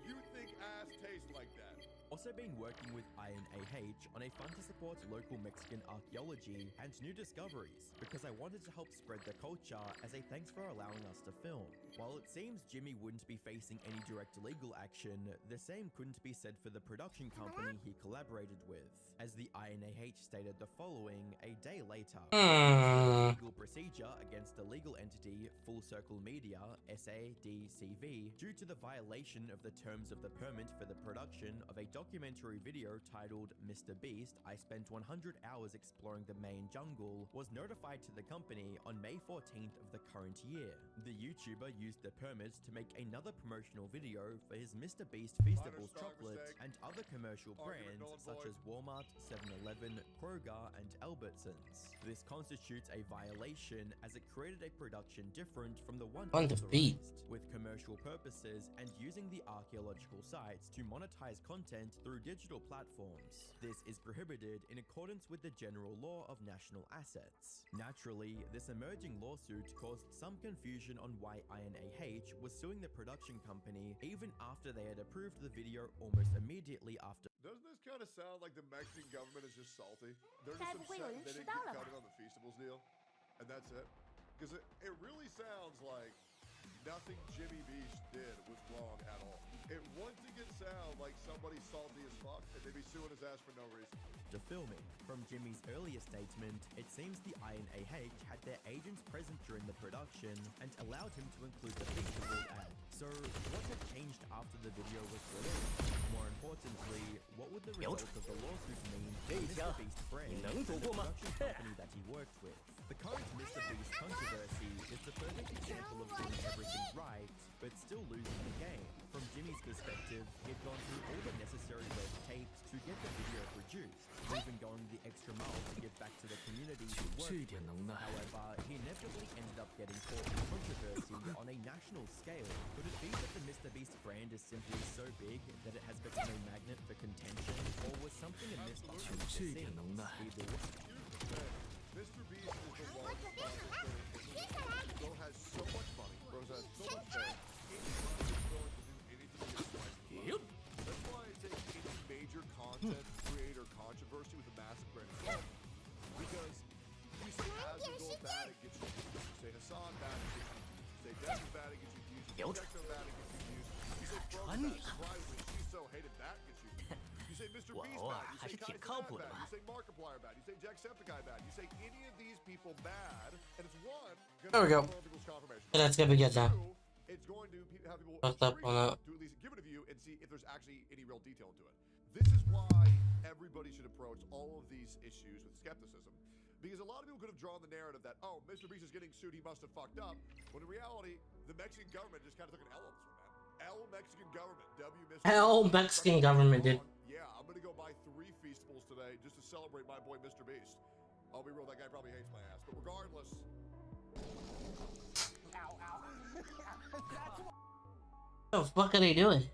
you think ass tastes like that. also been working with INAH on a fund to support local Mexican archaeology and new discoveries because I wanted to help spread the culture as a thanks for allowing us to film. While it seems Jimmy wouldn't be facing any direct legal action, the same couldn't be said for the production company he collaborated with, as the INAH stated the following a day later. Legal procedure against the legal entity Full Circle Media, SADCV, due to the violation of the terms of the permit for the production of a documentary video titled Mr. Beast, I Spent 100 Hours Exploring the Main Jungle, was notified to the company on May 14th of the current year. The YouTuber used the permit to make another promotional video for his Mr. Beast Feastables chocolate and other commercial brands such as Walmart, 7-Eleven, Kroger, and Albertsons. This constitutes a violation as it created a production different from the one authorized, with commercial purposes and using the archaeological sites to monetize content through digital platforms. This is prohibited in accordance with the general law of national assets. Naturally, this emerging lawsuit caused some confusion on why INAH was suing the production company even after they had approved the video almost immediately after. Doesn't this kind of sound like the Mexican government is just salty? They're just upset they didn't get covered on the Feastables deal, and that's it? Because it really sounds like nothing Jimmy Beast did was wrong at all. It once again sounds like somebody's salty as fuck and they be suing his ass for no reason. To filming. From Jimmy's earlier statement, it seems the INAH had their agents present during the production and allowed him to include the Feastable ad. So, what had changed after the video was released? More importantly, what would the result of the lawsuit mean for Mr. Beast brand and the production company that he worked with? The current Mr. Beast controversy is the perfect example of doing everything right, but still losing the game. From Jimmy's perspective, he had gone through all the necessary red tape to get the video produced, even going the extra mile to give back to the community he worked with. However, he inevitably ended up getting caught in controversy on a national scale. Could it be that the Mr. Beast brand is simply so big that it has become a magnet for contention, or was something amiss behind the scenes? Either way. Mr. Beast is the largest content creator. Bro has so much money. Bro has so much fame. Anybody is willing to do anything to get sliced. That's why I take any major content creator controversy with a massive grain of salt. Because you say Asmongold bad, it gets you views. You say Hassan bad, it gets you views. You say Devin bad, it gets you views. You say Techno bad, it gets you views. You say Pro bad, surprisingly, she's so hated that gets you views. You say Mr. Beast bad, you say Kaiser bad, you say Markiplier bad, you say Jacksepticeye bad, you say any of these people bad, and it's one, there we go. That's gonna be good now. It's going to have people Up on that. to at least give it a view and see if there's actually any real detail into it. This is why everybody should approach all of these issues with skepticism. Because a lot of people could have drawn the narrative that, oh, Mr. Beast is getting sued, he must have fucked up. When in reality, the Mexican government just kind of took an L on this one, man. L Mexican government. W Mr. Hell, Mexican government, dude. Yeah, I'm gonna go buy 3 Feastables today just to celebrate my boy Mr. Beast. I'll be real, that guy probably hates my ass. But regardless. Ow, ow. What the fuck are they doing?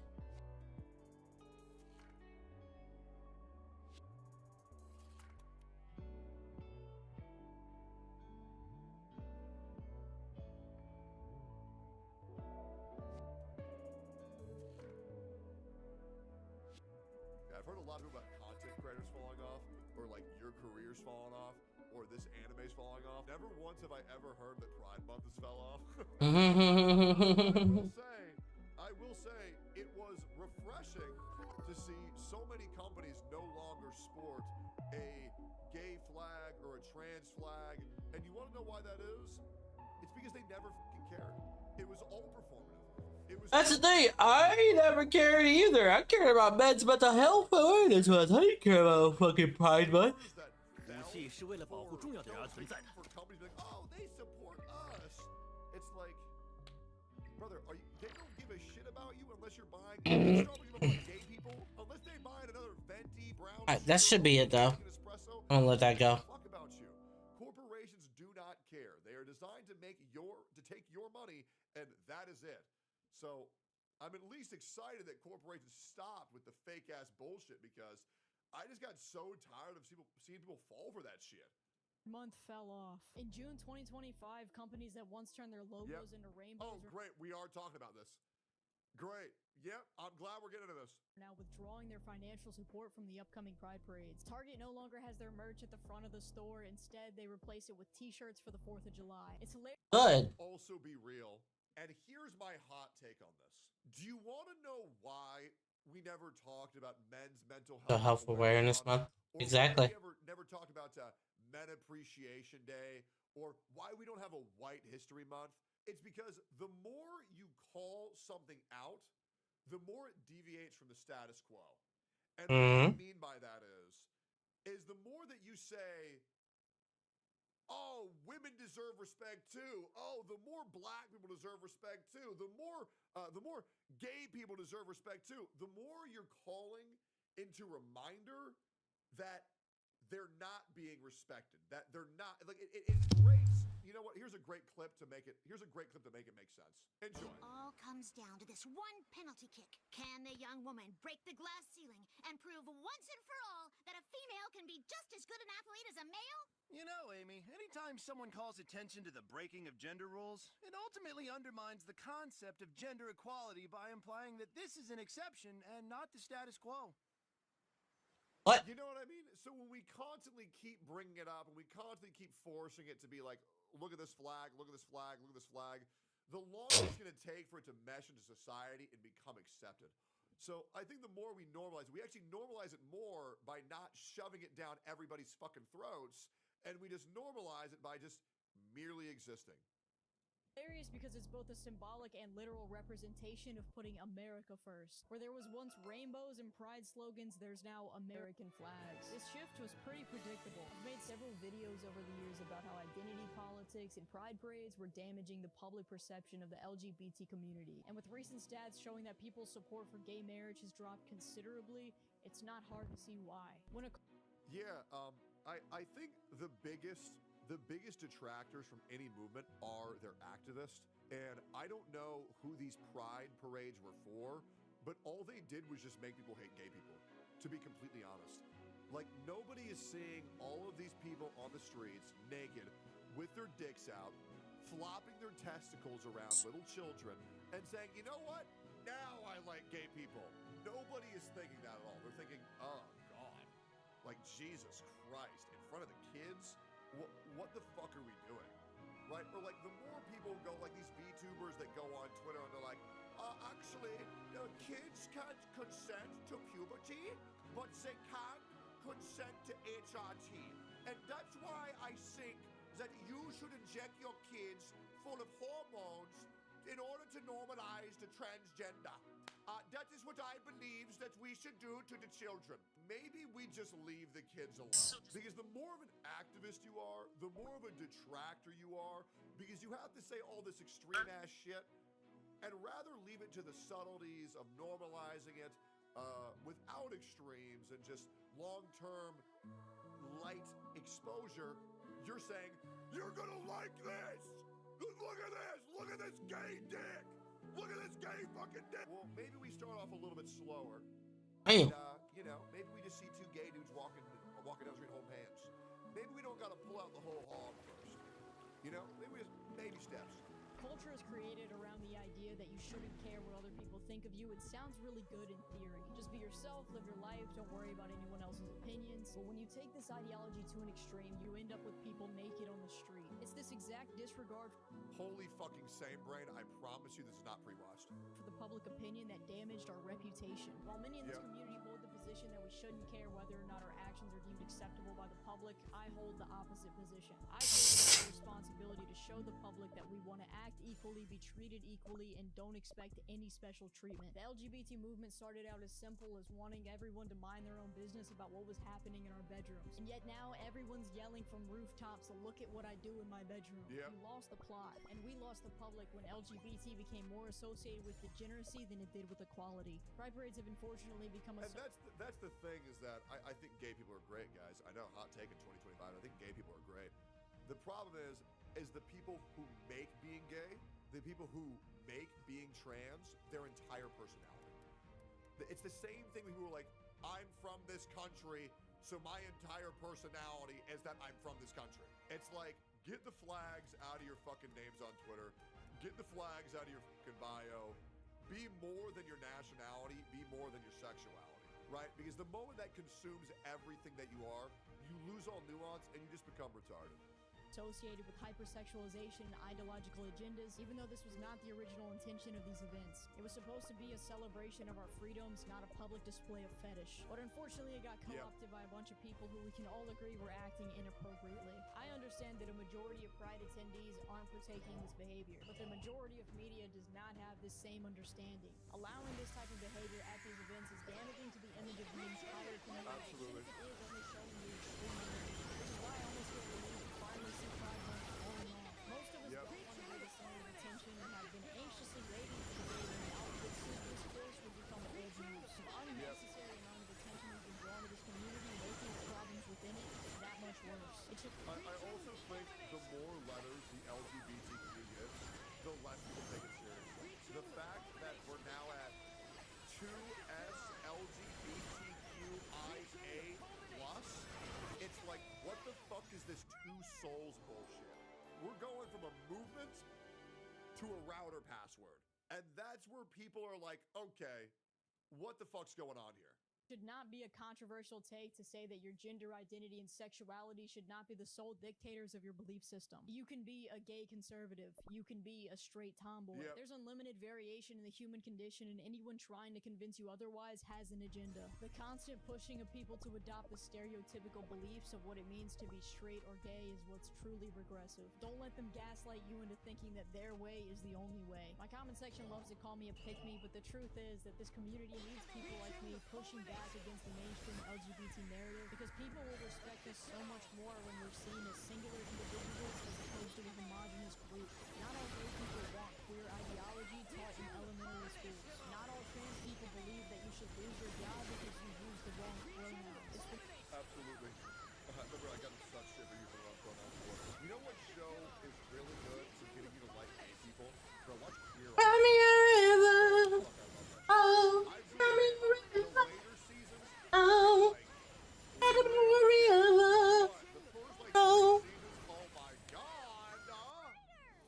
I've heard a lot of people about content creators falling off, or like your career's falling off, or this anime's falling off. Never once have I ever heard that Pride Month has fell off. I will say, it was refreshing to see so many companies no longer sport a gay flag or a trans flag. And you want to know why that is? It's because they never fucking cared. It was all performative. That's the thing. I never cared either. I cared about men's mental health awareness month. I didn't care about fucking Pride Month. 武器是为了保护重要的人而存在的。 For companies like, oh, they support us. It's like, brother, they don't give a shit about you unless you're buying gay people. Unless they buy another venti brown. Alright, that should be it though. I'm gonna let that go. Fuck about you. Corporations do not care. They are designed to take your money, and that is it. So I'm at least excited that corporations stopped with the fake ass bullshit because I just got so tired of seeing people fall for that shit. Month fell off. In June 2025, companies that once turned their logos into rainbows great. We are talking about this. Great. Yep. I'm glad we're getting into this. Now withdrawing their financial support from the upcoming Pride parades. Target no longer has their merch at the front of the store. Instead, they replace it with t-shirts for the 4th of July. It's hilarious. Good. Also be real. And here's my hot take on this. Do you want to know why we never talked about men's mental health? The Health Awareness Month. Exactly. Why we never talked about Men Appreciation Day, or why we don't have a White History Month. It's because the more you call something out, the more it deviates from the status quo. And what I mean by that is the more that you say, oh, women deserve respect too. Oh, the more black people deserve respect too. The more gay people deserve respect too. The more you're calling into reminder that they're not being respected. That they're not like it breaks. You know what? Here's a great clip to make it make sense. Enjoy. It all comes down to this one penalty kick. Can the young woman break the glass ceiling and prove once and for all that a female can be just as good an athlete as a male? You know, Amy, anytime someone calls attention to the breaking of gender rules, it ultimately undermines the concept of gender equality by implying that this is an exception and not the status quo. What? You know what I mean? So when we constantly keep bringing it up and we constantly keep forcing it to be like, look at this flag, look at this flag, look at this flag, the longer it's going to take for it to mesh into society and become accepted. So I think the more we normalize it, we actually normalize it more by not shoving it down everybody's fucking throats, and we just normalize it by just merely existing. Hilarious because it's both a symbolic and literal representation of putting America first. Where there was once rainbows and pride slogans, there's now American flags. This shift was pretty predictable. I've made several videos over the years about how identity politics and pride parades were damaging the public perception of the LGBT community. And with recent stats showing that people's support for gay marriage has dropped considerably, it's not hard to see why. I think the biggest detractors from any movement are their activists. And I don't know who these pride parades were for, but all they did was just make people hate gay people, to be completely honest. Like, nobody is seeing all of these people on the streets naked with their dicks out, flopping their testicles around little children and saying, you know what? Now I like gay people. Nobody is thinking that at all. They're thinking, oh God, like Jesus Christ, in front of the kids? What the fuck are we doing? Right? Or like the more people go, like these VTubers that go on Twitter and they're like, actually, kids can't consent to puberty, but they can consent to HRT. And that's why I think that you should inject your kids full of hormones in order to normalize the transgender. That is what I believe that we should do to the children. Maybe we just leave the kids alone. Because the more of an activist you are, the more of a detractor you are, because you have to say all this extreme ass shit, and rather leave it to the subtleties of normalizing it without extremes and just long-term light exposure, you're saying, you're gonna like this! Look at this! Look at this gay dick! Look at this gay fucking dick! Well, maybe we start off a little bit slower. Hey. And, maybe we just see two gay dudes walking down the street holding hands. Maybe we don't gotta pull out the whole hog first. Maybe we just baby steps. Culture is created around the idea that you shouldn't care what other people think of you. It sounds really good in theory. Just be yourself, live your life, don't worry about anyone else's opinions. But when you take this ideology to an extreme, you end up with people naked on the street. It's this exact disregard Holy fucking same brain, I promise you this is not pre-washed. For the public opinion that damaged our reputation. While many in this community hold the position that we shouldn't care whether or not our actions are deemed acceptable by the public, I hold the opposite position. I responsibility to show the public that we want to act equally, be treated equally, and don't expect any special treatment. The LGBT movement started out as simple as wanting everyone to mind their own business about what was happening in our bedrooms. And yet now everyone's yelling from rooftops, look at what I do in my bedroom. Yep. You lost the plot, and we lost the public when LGBT became more associated with degeneracy than it did with equality. Pride parades have unfortunately become a... And that's the thing is that I think gay people are great, guys. I know, hot take in 2025. I think gay people are great. The problem is the people who make being gay, the people who make being trans, their entire personality. It's the same thing when people are like, I'm from this country, so my entire personality is that I'm from this country. It's like, get the flags out of your fucking names on Twitter. Get the flags out of your fucking bio. Be more than your nationality. Be more than your sexuality, right? Because the moment that consumes everything that you are, you lose all nuance and you just become retarded. Associated with hypersexualization and ideological agendas, even though this was not the original intention of these events. It was supposed to be a celebration of our freedoms, not a public display of fetish. But unfortunately, it got co-opted by a bunch of people who we can all agree were acting inappropriately. I understand that a majority of Pride attendees aren't partaking in this behavior, but the majority of media does not have this same understanding. Allowing this type of behavior at these events is damaging to the image of the entire community. Absolutely. Even if it is only showing the extreme end. Which is why I almost feel relieved to finally see Pride Month going on. Most of us don't want to bring the center of attention and have been anxiously waiting for the day when the outfit suit this force would become old news. An unnecessary amount of attention has been drawn to this community, making the problems within it that much worse. I also think the more letters the LGBTQ gets, the less people take it seriously. The fact that we're now at 2S LGBTQIA+, it's like, what the fuck is this two souls bullshit? We're going from a movement to a router password. And that's where people are like, okay, what the fuck's going on here? Should not be a controversial take to say that your gender identity and sexuality should not be the sole dictators of your belief system. You can be a gay conservative. You can be a straight tomboy. There's unlimited variation in the human condition, and anyone trying to convince you otherwise has an agenda. The constant pushing of people to adopt the stereotypical beliefs of what it means to be straight or gay is what's truly regressive. Don't let them gaslight you into thinking that their way is the only way. My comment section loves to call me a pick-me, but the truth is that this community needs people like me pushing back against the mainstream LGBT narrative, because people will respect us so much more when we're seen as singular individuals as opposed to a homogenous group. Not all gay people want queer ideology taught in elementary schools. Not all trans people believe that you should lose your job because you use the wrong pronouns. Absolutely. Remember, I got in such shit for using the wrong pronouns before. You know what show is really good for getting you to like gay people? Bro, watch Queer Eye. Buy me a river. Oh, buy me a river. Oh, buy me a river. Oh. Oh my god!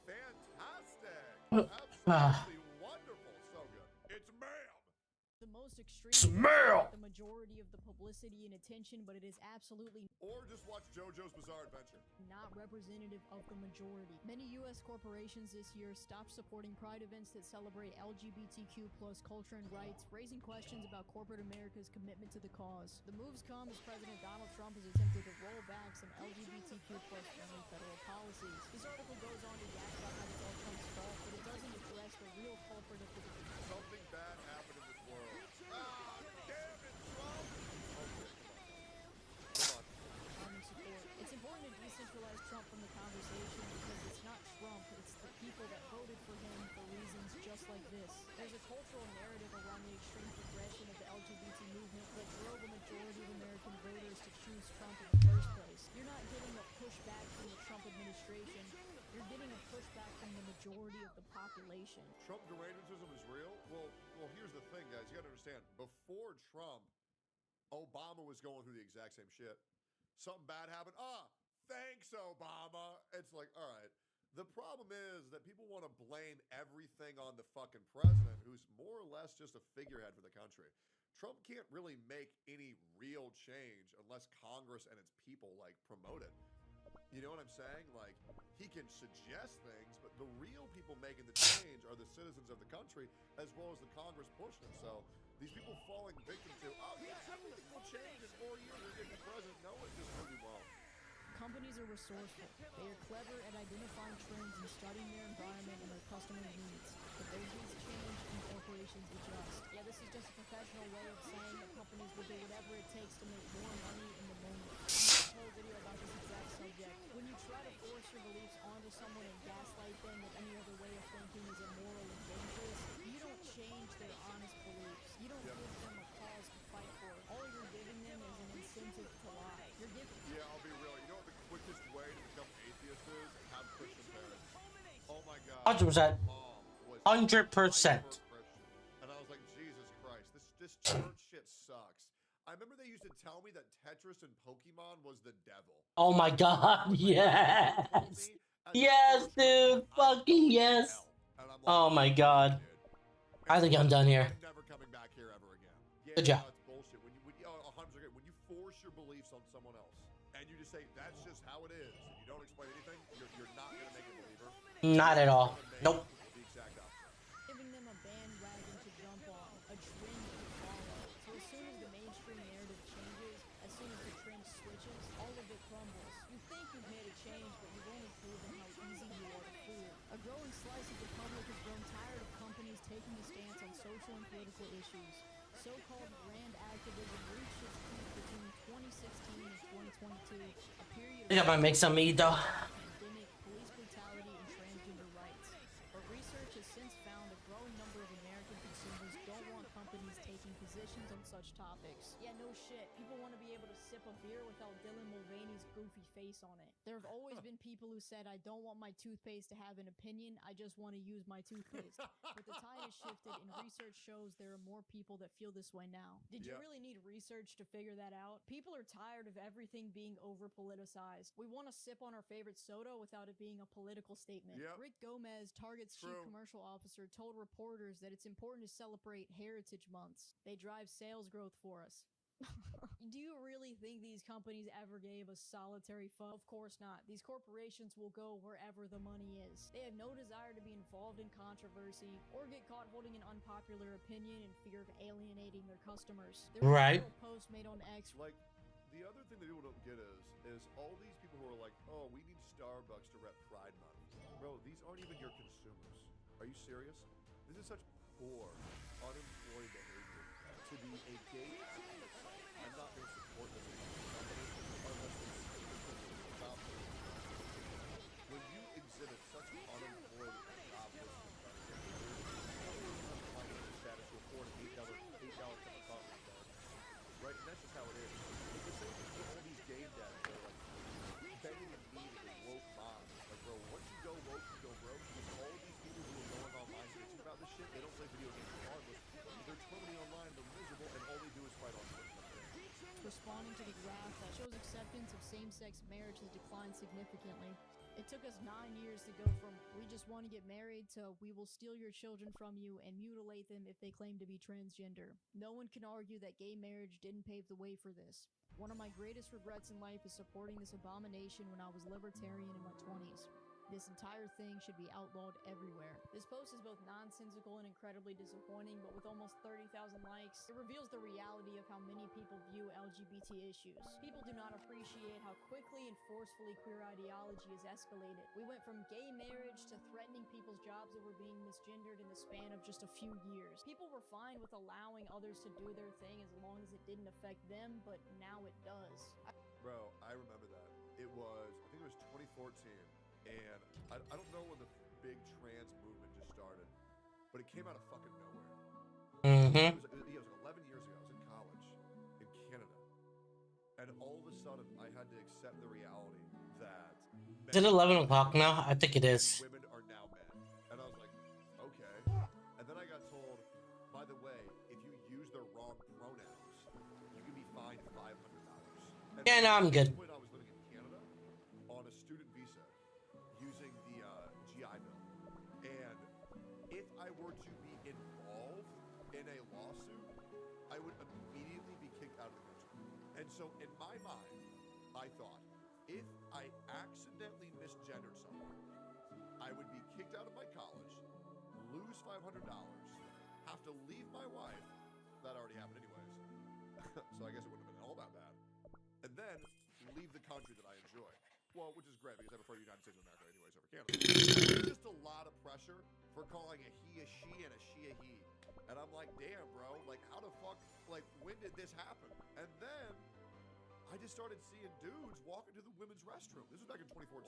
Fantastic! Absolutely wonderful. So good. It's ma'am! The most extreme Smell! the majority of the publicity and attention, but it is absolutely Or just watch JoJo's Bizarre Adventure. not representative of the majority. Many U.S. corporations this year stopped supporting Pride events that celebrate LGBTQ+ culture and rights, raising questions about corporate America's commitment to the cause. The moves come as President Donald Trump has attempted to roll back some LGBTQ+ friendly federal policies. This article goes on to yak about how it's all Trump's fault, but it doesn't address the real culprit of the Something bad happened in this world. Ah, damn it, Trump! Okay, come on. army support. It's important to decentralize Trump from the conversation because it's not Trump, it's the people that voted for him for reasons just like this. There's a cultural narrative around the extreme progression of the LGBT movement that drove a majority of American voters to choose Trump in the first place. You're not getting a pushback from the Trump administration, you're getting a pushback from the majority of the population. Trump derangementism is real? Well, here's the thing, guys. You gotta understand. Before Trump, Obama was going through the exact same shit. Something bad happened. Thanks, Obama. It's like, all right. The problem is that people want to blame everything on the fucking president, who's more or less just a figurehead for the country. Trump can't really make any real change unless Congress and its people, like, promote it. You know what I'm saying? Like, he can suggest things, but the real people making the change are the citizens of the country, as well as the Congress pushing it. So these people falling victim to, oh yeah, everything will change in 4 years, we're getting the president. No, it just really won't. Companies are resourceful. They are clever at identifying trends and studying their environment and their customers' needs. But those needs change and corporations adjust. Yeah, this is just a professional way of saying that companies will do whatever it takes to make more money in the moment. I made a whole video about this exact subject. When you try to force your beliefs onto someone and gaslight them that any other way of thinking is immoral and dangerous, you don't change their honest beliefs. You don't give them a cause to fight for. All you're giving them is an incentive to lie. You're giving... Yeah, I'll be real. You know what the quickest way to become atheist is? Have Christian parents. Oh my God. 100%. 100%. And I was like, Jesus Christ, this church shit sucks. I remember they used to tell me that Tetris and Pokemon was the devil. Oh my God, yes. Yes, dude. Fucking yes. Oh my God. I think I'm done here. I'm never coming back here ever again. Yeah, Good job. That's bullshit. When you force your beliefs on someone else and you just say that's just how it is, and you don't explain anything, you're not gonna make a believer. Not at all. Nope. The exact opposite. Giving them a bandwagon to jump on, a trend to follow. So as soon as the mainstream narrative changes, as soon as the trend switches, all of it crumbles. You think you've made a change, but you've only proven how easy you are to fool. A growing slice of the public has grown tired of companies taking a stance on social and political issues. So-called brand activism reached its peak between 2016 and 2022, a period I think I might make some meat though. pandemic, police brutality, and transgender rights. But research has since found a growing number of American consumers don't want companies taking positions on such topics. Yeah, no shit. People want to be able to sip a beer without Dylan Mulvaney's goofy face on it. There have always been people who said, I don't want my toothpaste to have an opinion, I just want to use my toothpaste. But the tide has shifted, and research shows there are more people that feel this way now. Did you really need research to figure that out? People are tired of everything being over-politicized. We want to sip on our favorite soda without it being a political statement. Rick Gomez, Target's chief commercial officer, told reporters that it's important to celebrate Heritage Months. They drive sales growth for us. Do you really think these companies ever gave a solitary fuck? Of course not. These corporations will go wherever the money is. They have no desire to be involved in controversy or get caught holding an unpopular opinion in fear of alienating their customers. There was a post made on X. Like, the other thing that people don't get is all these people who are like, oh, we need Starbucks to rep Pride Month. Bro, these aren't even your consumers. Are you serious? This is such poor, unemployed behavior to be a gay activist. I'm not going to support this company unless they specifically adopt it. When you exhibit such unemployed jobless financial status to afford an $8 cup of coffee, right? And that's just how it is. It's the same thing for all these game dads that are like begging and needing and woke moms. Like, bro, once you go woke, you go broke. Because all these people who are going online bitching about this shit, they don't play video games regardless. They're totally online, they're miserable, and all they do is fight on Twitter. Responding to the graph that shows acceptance of same-sex marriage has declined significantly. It took us 9 years to go from we just want to get married to we will steal your children from you and mutilate them if they claim to be transgender. No one can argue that gay marriage didn't pave the way for this. One of my greatest regrets in life is supporting this abomination when I was libertarian in my 20s. This entire thing should be outlawed everywhere. This post is both nonsensical and incredibly disappointing, but with almost 30,000 likes, it reveals the reality of how many people view LGBT issues. People do not appreciate how quickly and forcefully queer ideology has escalated. We went from gay marriage to threatening people's jobs over being misgendered in the span of just a few years. People were fine with allowing others to do their thing as long as it didn't affect them, but now it does. Bro, I remember that. I think it was 2014. And I don't know when the big trans movement just started, but it came out of fucking nowhere. It was 11 years ago. I was in college in Canada. And all of a sudden, I had to accept the reality that... Is it 11 o'clock now? I think it is. Women are now men. And I was like, okay. And then I got told, by the way, if you use the wrong pronouns, you can be fined $500. Yeah, no, I'm good. I was living in Canada on a student visa using the GI Bill. And if I were to be involved in a lawsuit, I would immediately be kicked out of the country. And so in my mind, I thought, if I accidentally misgendered someone, I would be kicked out of my college, lose $500, have to leave my wife. That already happened anyways. So I guess it wouldn't have been all that bad. And then leave the country that I enjoy. Well, which is great because I prefer the United States of America anyways over Canada. There's just a lot of pressure for calling a he a she and a she a he. And I'm like, damn, bro, like, how the fuck, like, when did this happen? And then I just started seeing dudes walking to the women's restroom. This was back in 2014.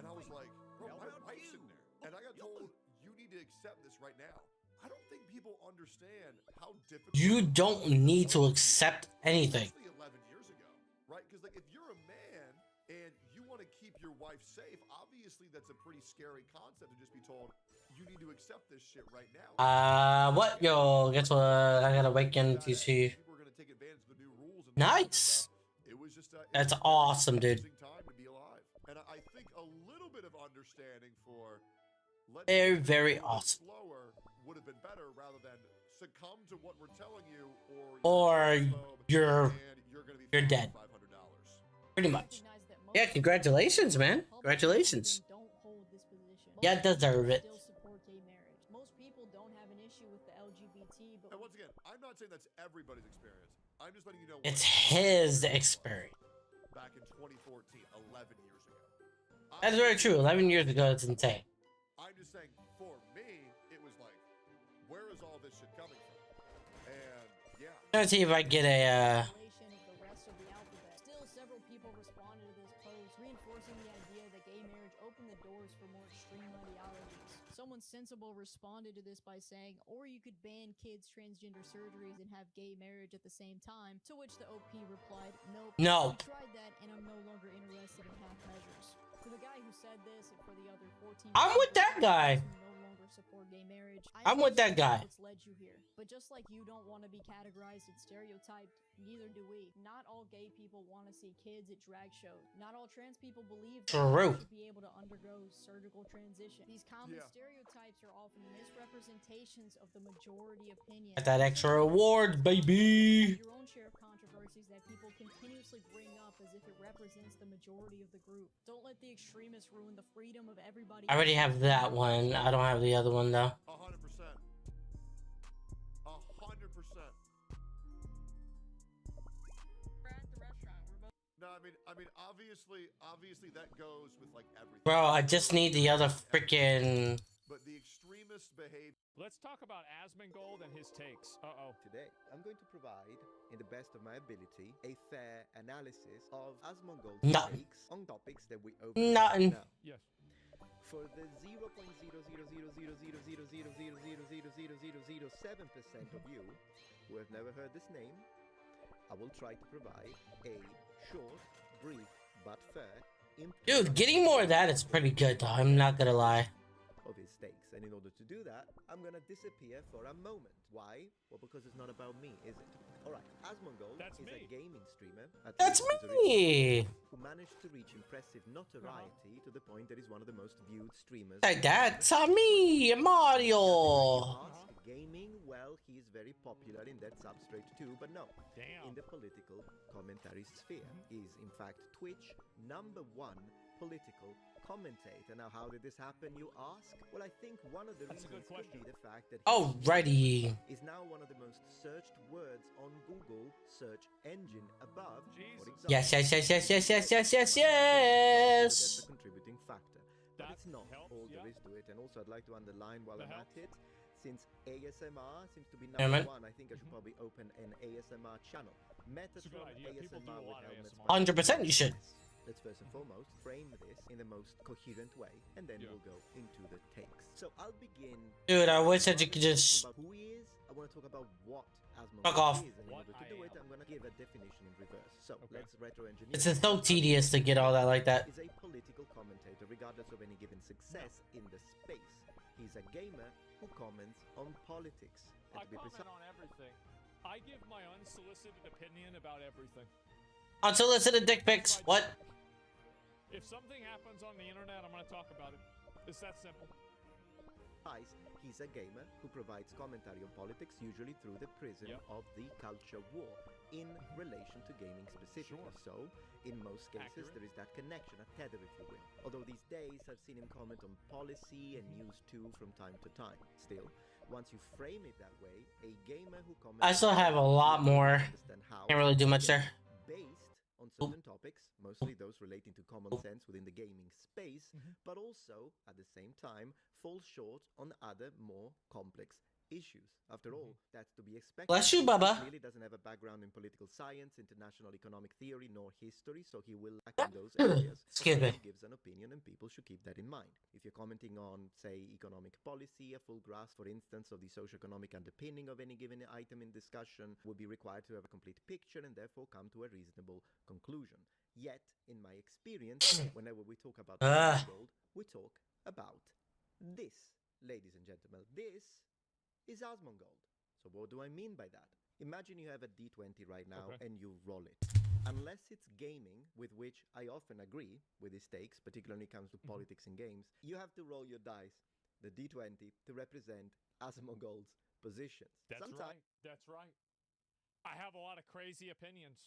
And I was like, bro, my wife's in there. And I got told, you need to accept this right now. I don't think people understand how difficult. You don't need to accept anything. Especially 11 years ago, right? Because, like, if you're a man and you want to keep your wife safe, obviously that's a pretty scary concept to just be told, you need to accept this shit right now. What? Yo, guess what? I gotta wake in to see. Nice. It was just That's awesome, dude. time to be alive. And I think a little bit of understanding for Very, very awesome. slower would have been better rather than succumb to what we're telling you Or you're dead. Pretty much. Yeah, congratulations, man. Congratulations. Yeah, deserve it. Most people don't have an issue with the LGBT, but and once again, I'm not saying that's everybody's experience. I'm just letting you know It's his experience. back in 2014, 11 years ago. That's very true. 11 years ago, it's insane. I'm just saying, for me, it was like, where is all this shit coming from? And yeah. Let's see if I get a still several people responded to this post, reinforcing the idea that gay marriage opened the doors for more extreme ideologies. Someone sensible responded to this by saying, or you could ban kids' transgender surgeries and have gay marriage at the same time, to which the OP replied, nope. No. I tried that and I'm no longer interested in half measures. For the guy who said this and for the other 14 I'm with that guy. who no longer support gay marriage, I'm with that guy. What's led you here. But just like you don't want to be categorized and stereotyped, neither do we. Not all gay people want to see kids at drag shows. Not all trans people believe that True. they should be able to undergo surgical transition. These common stereotypes are often misrepresentations of the majority opinion. Got that extra award, baby. Your own share of controversies that people continuously bring up as if it represents the majority of the group. Don't let the extremists ruin the freedom of everybody. I already have that one. I don't have the other one, though. 100%. 100%. No, I mean, obviously that goes with like everything. Bro, I just need the other freaking. But the extremist behavior. Let's talk about Asmongold and his takes. Today, I'm going to provide, in the best of my ability, a fair analysis of Asmongold's takes on topics that we Nothing. now. Yes. For the 0.0000000000007% of you who have never heard this name, I will try to provide a short, brief, but fair Dude, getting more of that is pretty good, though. I'm not gonna lie. of his stakes. And in order to do that, I'm gonna disappear for a moment. Why? Well, because it's not about me, is it? Alright, Asmongold is a gaming streamer. That's me! Who managed to reach impressive notoriety to the point that he's one of the most viewed streamers. Like that's me, Mario! Gaming, well, he's very popular in that substrate too, but no. In the political commentary sphere. Is, in fact, Twitch #1 political commentator. Now, how did this happen, you ask? Well, I think one of the reasons could be the fact that Alrighty. is now one of the most searched words on Google search engine above. For example, Yes. That's a contributing factor. But it's not all there is to it. And also, I'd like to underline while I'm at it, since ASMR seems to be man. #1, I think I should probably open an ASMR channel. Metatron ASMR with helmets. 100% you should. Let's first and foremost frame this in the most coherent way, and then we'll go into the takes. So I'll begin. Dude, I wish that you could just. About who he is. I want to talk about what Asmongold Fuck off. is, and in order to do it, I'm going to give a definition in reverse. So let's retro-engineer. It's just so tedious to get all that like that. Is a political commentator, regardless of any given success in the space. He's a gamer who comments on politics. And I to be comment precise, on everything. I give my unsolicited opinion about everything. Unsolicited dick pics. What? If something happens on the internet, I'm going to talk about it. It's that simple. he's a gamer who provides commentary on politics, usually through the prism of the culture war, in relation to gaming specifically. So, in most cases, there is that connection, a tether, if you will. Although these days, I've seen him comment on policy and news too from time to time. Still, once you frame it that way, a gamer who comments... I still have a lot more. Can't really do much there. Based on certain topics topics, mostly those relating to common sense within the gaming space, but also, at the same time, fall short on other more complex issues. After all, that's to be expected. Bless you, He Baba. clearly doesn't have a background in political science, international economic theory, nor history, so he will lack in those areas. Excuse me. He gives an opinion, and people should keep that in mind. If you're commenting on, say, economic policy, a full grasp, for instance, of the socio-economic underpinning of any given item in discussion would be required to have a complete picture and therefore come to a reasonable conclusion. Yet, in my experience, whenever we talk about gold, we talk about this, ladies and gentlemen. This is Asmongold. So what do I mean by that? Imagine you have a D20 right now and you roll it. Unless it's gaming, with which I often agree with his takes, particularly when it comes to politics and games, you have to roll your dice, the D20, to represent Asmongold's positions. That's right. That's right. I have a lot of crazy opinions.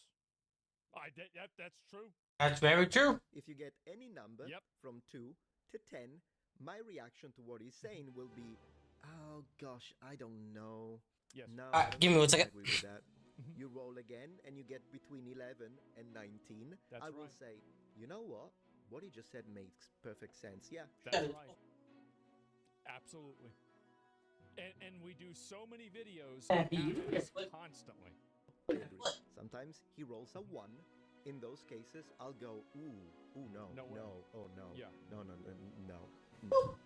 That's true. That's very true. If you get any number from 2 to 10, my reaction to what he's saying will be, oh gosh, I don't know. Yes. No, give me 1 second. Agree with that. You roll again and you get between 11 and 19. That's I will right. say, you know what he just said makes perfect sense. Yeah. That's right. Absolutely. And we do so many videos constantly. I agree. Sometimes he rolls a 1. In those cases, I'll go, ooh, no, oh no, no.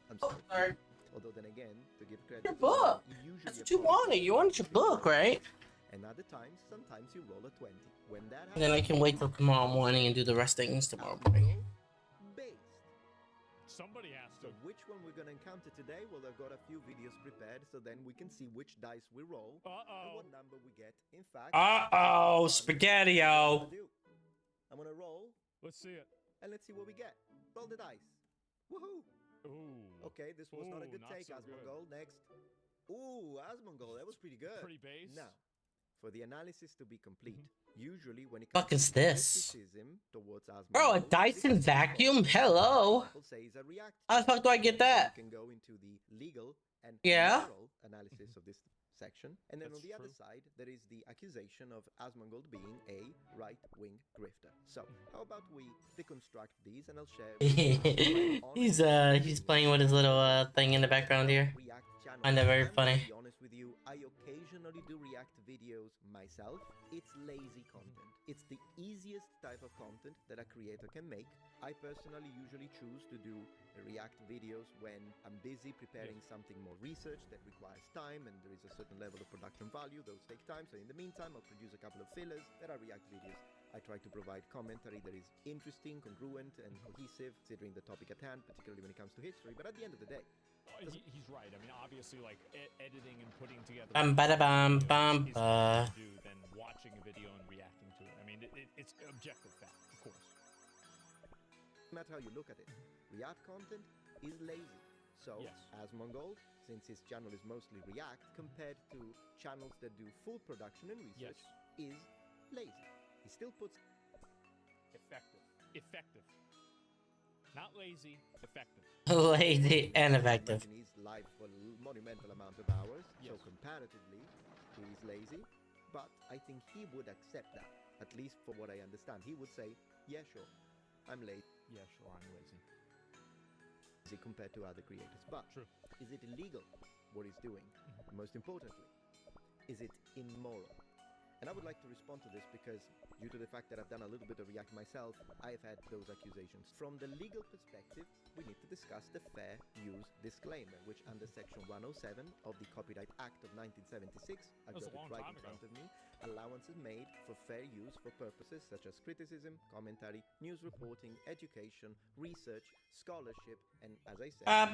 I'm sorry. Although then again, to give credit, Your book. That's what you wanted. You wanted your book, right? And other times, sometimes you roll a 20. When that happens, And then I can wait till tomorrow morning and do the rest things tomorrow morning. based. Somebody has So which one we're gonna encounter today? Well, I've got a few videos prepared, so then we can see which dice we roll and what number we get. In fact, Spaghetti-o. I'm gonna roll. Let's see it. And let's see what we get. Roll the dice. Woohoo! Ooh. Okay, this was not a good Not take, so Asmongold. Next. Ooh, Asmongold, that was pretty good. Pretty base. Now, for the analysis to be complete, usually when it Fuck comes is to this? criticism towards Asmongold, Bro, a Dyson vacuum? Hello? people say is a react. How the fuck do I get that? You can go into the legal and Yeah? moral analysis of this section, and then on the other side there is the accusation of Asmongold being a right-wing grifter. So how about we deconstruct these, and I'll share He's playing with his little thing in the background here. Find that very funny. To be honest with you, I occasionally do react videos myself. It's lazy content. It's the easiest type of content that a creator can make. I personally usually choose to do react videos when I'm busy preparing something more research that requires time and there is a certain level of production value. Those take time. So in the meantime, I'll produce a couple of fillers that are react videos. I try to provide commentary that is interesting, congruent, and cohesive, considering the topic at hand, particularly when it comes to history. But at the end of the day, he's right. I mean, obviously, like editing and putting together Bum-ba-da-bum, is bum-ba. easier to do than watching a video and reacting to it. I mean, it's objective fact, of course. No matter how you look at it, React content is lazy. So, Asmongold, since his channel is mostly React, compared to channels that do full production and research, is lazy. He still puts effective. Not lazy, effective. Lazy and effective. He's live for a monumental amount of hours, so comparatively, he's lazy. But I think he would accept that, at least for what I understand. He would say, yeah, sure, I'm lazy. Yeah, sure, I'm lazy. Compared to other creators. But is it illegal, what he's doing? Most importantly, is it immoral? And I would like to respond to this because, due to the fact that I've done a little bit of React myself, I've had those accusations. From the legal perspective, we need to discuss the fair use disclaimer, which under Section 107 of the Copyright Act of 1976, I've got it right in front of me, allowances made for fair use for purposes such as criticism, commentary, news reporting, education, research, scholarship, and as I said, from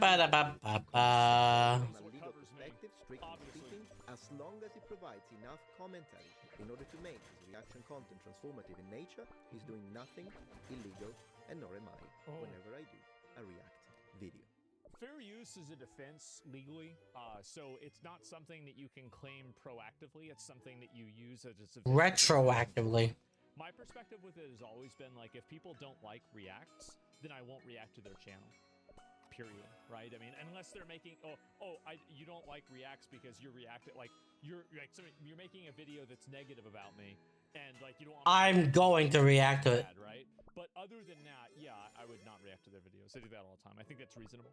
a legal perspective, strictly speaking, as long as it provides enough commentary in order to make his reaction content transformative in nature, he's doing nothing illegal, and nor am I whenever I do a React video. Fair use is a defense legally, so it's not something that you can claim proactively. It's something that you use as a Retroactively. My perspective with it has always been like, if people don't like Reacts, then I won't react to their channel. Period. Right? I mean, unless they're making you don't like Reacts because you're reacting you're making a video that's negative about me, and like you don't want I'm going to react to it. Right? videos. I do that all the time. I think that's reasonable.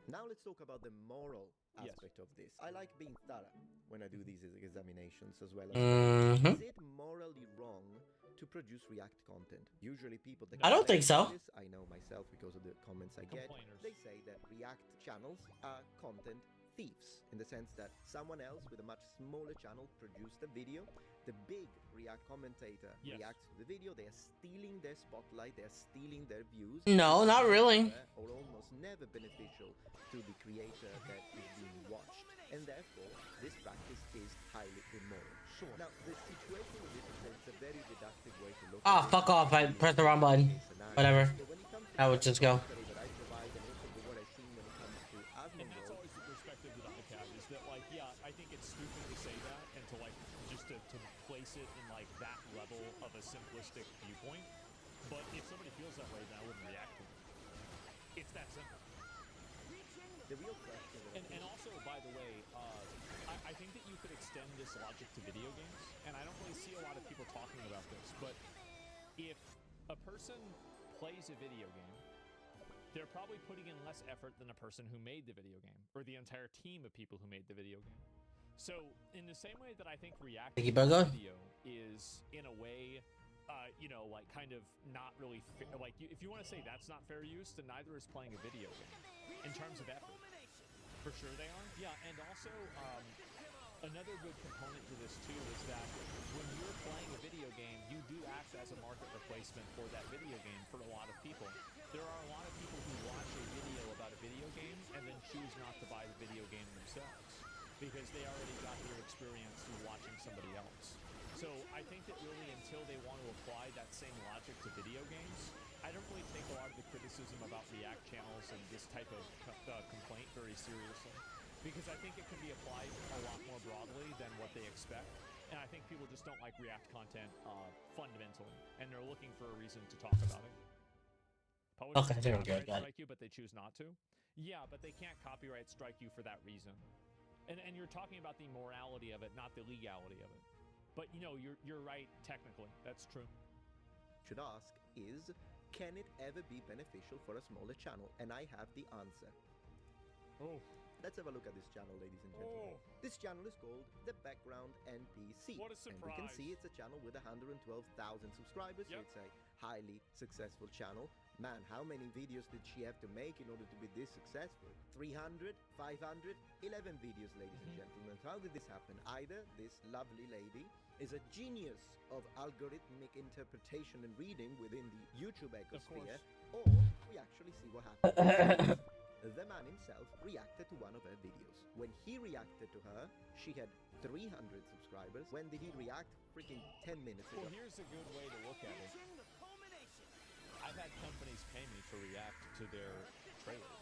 Now let's talk about the moral aspect of this. I like being thorough when I do these examinations as well. Is it morally wrong to produce React content? Usually people that I don't think so. this, I know myself because of the comments I get, they say that React channels are content thieves, in the sense that someone else with a much smaller channel produced a video, the big React commentator reacts to the video, they are stealing their spotlight, they are stealing their views. No, not really. Or almost never beneficial to the creator that is being watched, and therefore this practice is highly immoral. Sure. Now the situation with this is that it's a very deductive way to look Ah, fuck off, I pressed the wrong button. Whatever. I would just go. And that's always the perspective that I have, is that, like, yeah, I think it's stupid to say that and to, like, just to place it in, like, that level of a simplistic viewpoint. But if somebody feels that way, then I wouldn't react to it. It's that simple. The real question. And also, by the way, I think that you could extend this logic to video games, and I don't really see a lot of people talking about this, but if a person plays a video game, they're probably putting in less effort than a person who made the video game, or the entire team of people who made the video game. So, in the same way that I think reacting to video is, in a way, you know, like, kind of not really like, if you want to say that's not fair use, then neither is playing a video game in terms of effort. For sure they are. Yeah, and also, another good component to this too is that when you're playing a video game, you do act as a market replacement for that video game for a lot of people. There are a lot of people who watch a video about a video game and then choose not to buy the video game themselves because they already got their experience through watching somebody else. So I think that really until they want to apply that same logic to video games, I don't really take a lot of the criticism about React channels and this type of complaint very seriously, because I think it can be applied a lot more broadly than what they expect. And I think people just don't like React content fundamentally, and they're looking for a reason to talk about it. Okay, there we go. Strike you, but they choose not to. Yeah, but they can't copyright strike you for that reason. And you're talking about the morality of it, not the legality of it. But you know, you're right technically. That's true. Should ask is, can it ever be beneficial for a smaller channel? And I have the answer. Oh. Let's have a look at this channel, ladies and gentlemen. This channel is called The Background NPC. What a surprise. And we can see it's a channel with 112,000 subscribers, so it's a highly successful channel. Man, how many videos did she have to make in order to be this successful? 300, 500, 11 videos, ladies and gentlemen. How did this happen? Either this lovely lady is a genius of algorithmic interpretation and reading within the YouTube ecosphere, or we actually see what happened. The man himself reacted to one of her videos. When he reacted to her, she had 300 subscribers. When did he react? Freaking 10 minutes ago. Well, here's a good way to look at it. I've had companies pay me to react to their trailers.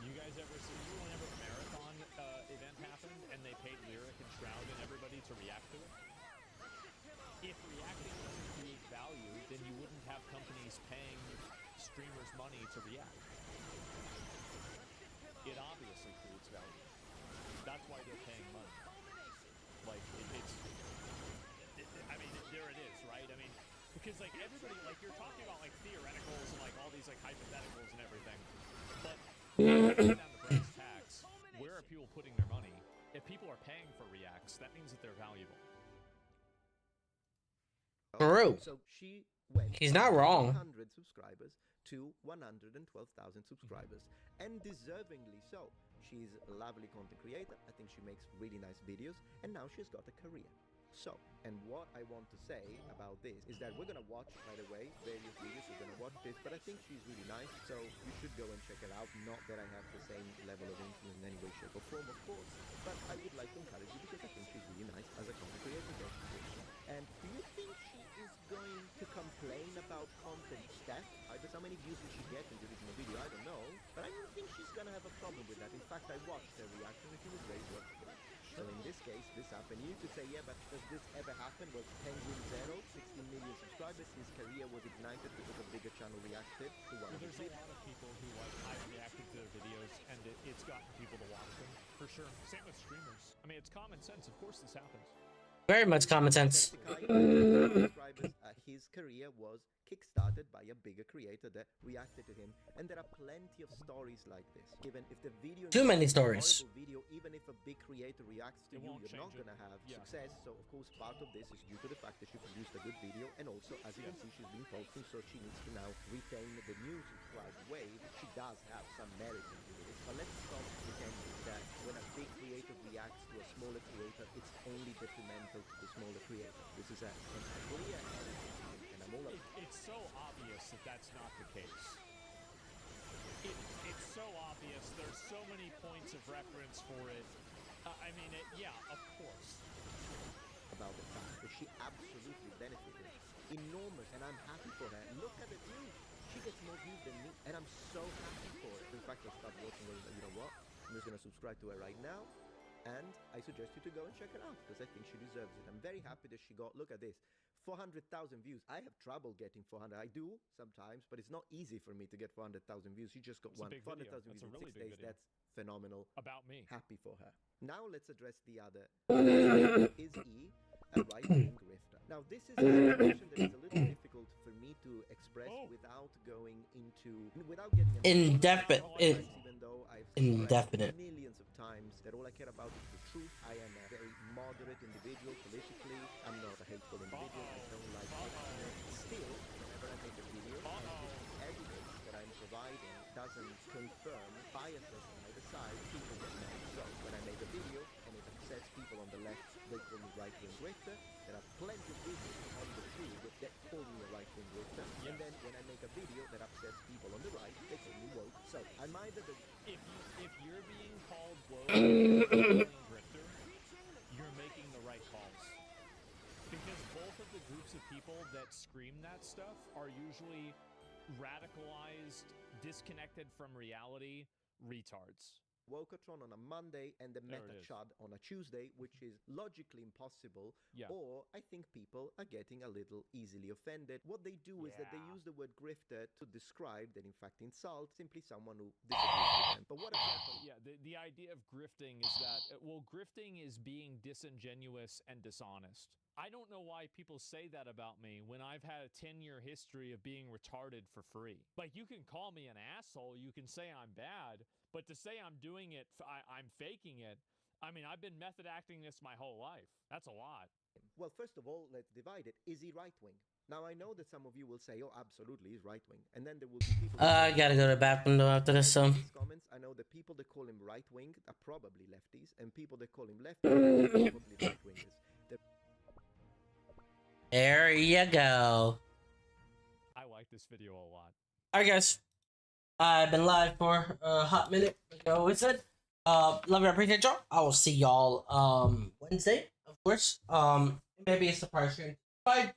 You guys ever see whenever the Marathon event happened and they paid Lyric and Shroud and everybody to react to it? If reacting doesn't create value, then you wouldn't have companies paying streamers money to react. It obviously creates value. That's why they're paying money. Like, I mean, there it is, right? I mean, because, like, everybody, like, you're talking about, like, theoreticals and, like, all these, like, hypotheticals and everything. But, down to brass tacks, where are people putting their money? If people are paying for reacts, that means that they're valuable. True. So she went He's not wrong. 100 subscribers to 112,000 subscribers, and deservingly so. She's a lovely content creator. I think she makes really nice videos, and now she's got a career. So, and what I want to say about this is that we're gonna watch, by the way, various videos. We're gonna watch this, but I think she's really nice, so you should go and check it out. Not that I have the same level of influence in any way, shape, or form, of course, but I would like to encourage you because I think she's really nice as a content creator. And do you think she is going to complain about content theft? Either how many views did she get in the original video? I don't know, but I don't think she's gonna have a problem with that. In fact, I watched her reaction and she was very watchable. So in this case, this happened. You could say, yeah, but does this ever happen? Was Penguin Zero 16 million subscribers? His career was ignited because a bigger channel reacted to one. Well, there's a lot of people who, like, I've reacted to their videos and it's gotten people to watch them, for sure. Same with streamers. I mean, it's common sense. Of course this happens. Very much common sense. His career was kickstarted by a bigger creator that reacted to him. And there are plenty of stories like this. Even if the video Too many is a stories. horrible video, even if a big creator reacts to you, you're not gonna have success. So of course part of this is due to the fact that she produced a good video, and also as you can see she's been posting, so she needs to now retain the new subscribe wave. She does have some merit in doing this, but let's stop pretending that when a big creator reacts to a smaller creator, it's only detrimental to the smaller creator. This is an clear and I'm all it's so obvious that that's not the case. It's so obvious. There's so many points of reference for it. I mean, yeah, of course. About the fact that she absolutely benefited enormous, and I'm happy for her. Look at the views. She gets more views than me, and I'm so happy for it. In fact, I stopped watching her. You know what? I'm just gonna subscribe to her right now, and I suggest you to go and check her out because I think she deserves it. I'm very happy that she got. Look at this. 400,000 views. I have trouble getting 400. I do sometimes, but it's not easy for me to get 400,000 views. She just got 400,000 views in 6 days. Video. That's phenomenal. About me. Happy for her. Now let's address the other. Is he a right-wing grifter? Now this is a situation that is a little difficult for me to express without going into, without getting indefinite. Even though I've Indefinite. millions of times that all I care about is the truth. I am a very moderate individual politically. I'm not a hateful individual. I don't like it. Still, whenever I make a video, the evidence that I'm providing doesn't confirm biases on either side, people get mad. So when I make a video and it upsets people on the left, they call me right-wing grifter. There are plenty of videos on the tube that call me a right-wing grifter. And then when I make a video that upsets people on the right, they call me woke. So I'm either the... If you're being called woke or grifter, you're making the right calls. Because both of the groups of people that scream that stuff are usually radicalized, disconnected from reality retards. Wokatron on a Monday and the Meta Chud on a Tuesday, which is logically impossible, or I think people are getting a little easily offended. What they do is that they use the word grifter to describe, that in fact insult, simply someone who disagrees with them. But what about... Yeah, the idea of grifting is that, well, grifting is being disingenuous and dishonest. I don't know why people say that about me when I've had a 10-year history of being retarded for free. Like, you can call me an asshole, you can say I'm bad, but to say I'm doing it, I'm faking it, I mean, I've been method acting this my whole life. That's a lot. Well, first of all, let's divide it. Is he right-wing? Now, I know that some of you will say, oh, absolutely, he's right-wing. And then there will be people... I gotta go to the bathroom though after this, so... Comments, I know the people that call him right-wing are probably lefties, and people that call him lefties are probably right-wingers. There you go. I like this video a lot. Alright guys, I've been live for a hot minute, like I always said. Love and appreciate y'all. I will see y'all Wednesday, of course. Maybe a surprise stream. Bye.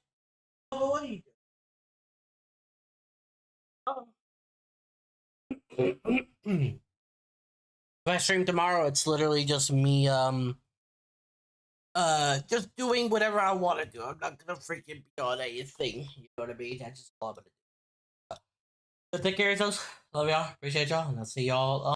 Oh, what are you doing? If I stream tomorrow, it's literally just me just doing whatever I want to do. I'm not gonna freaking be on anything. You know what I mean? That's just all I'm gonna do. So take care of yourselves. Love y'all. Appreciate y'all. And I'll see y'all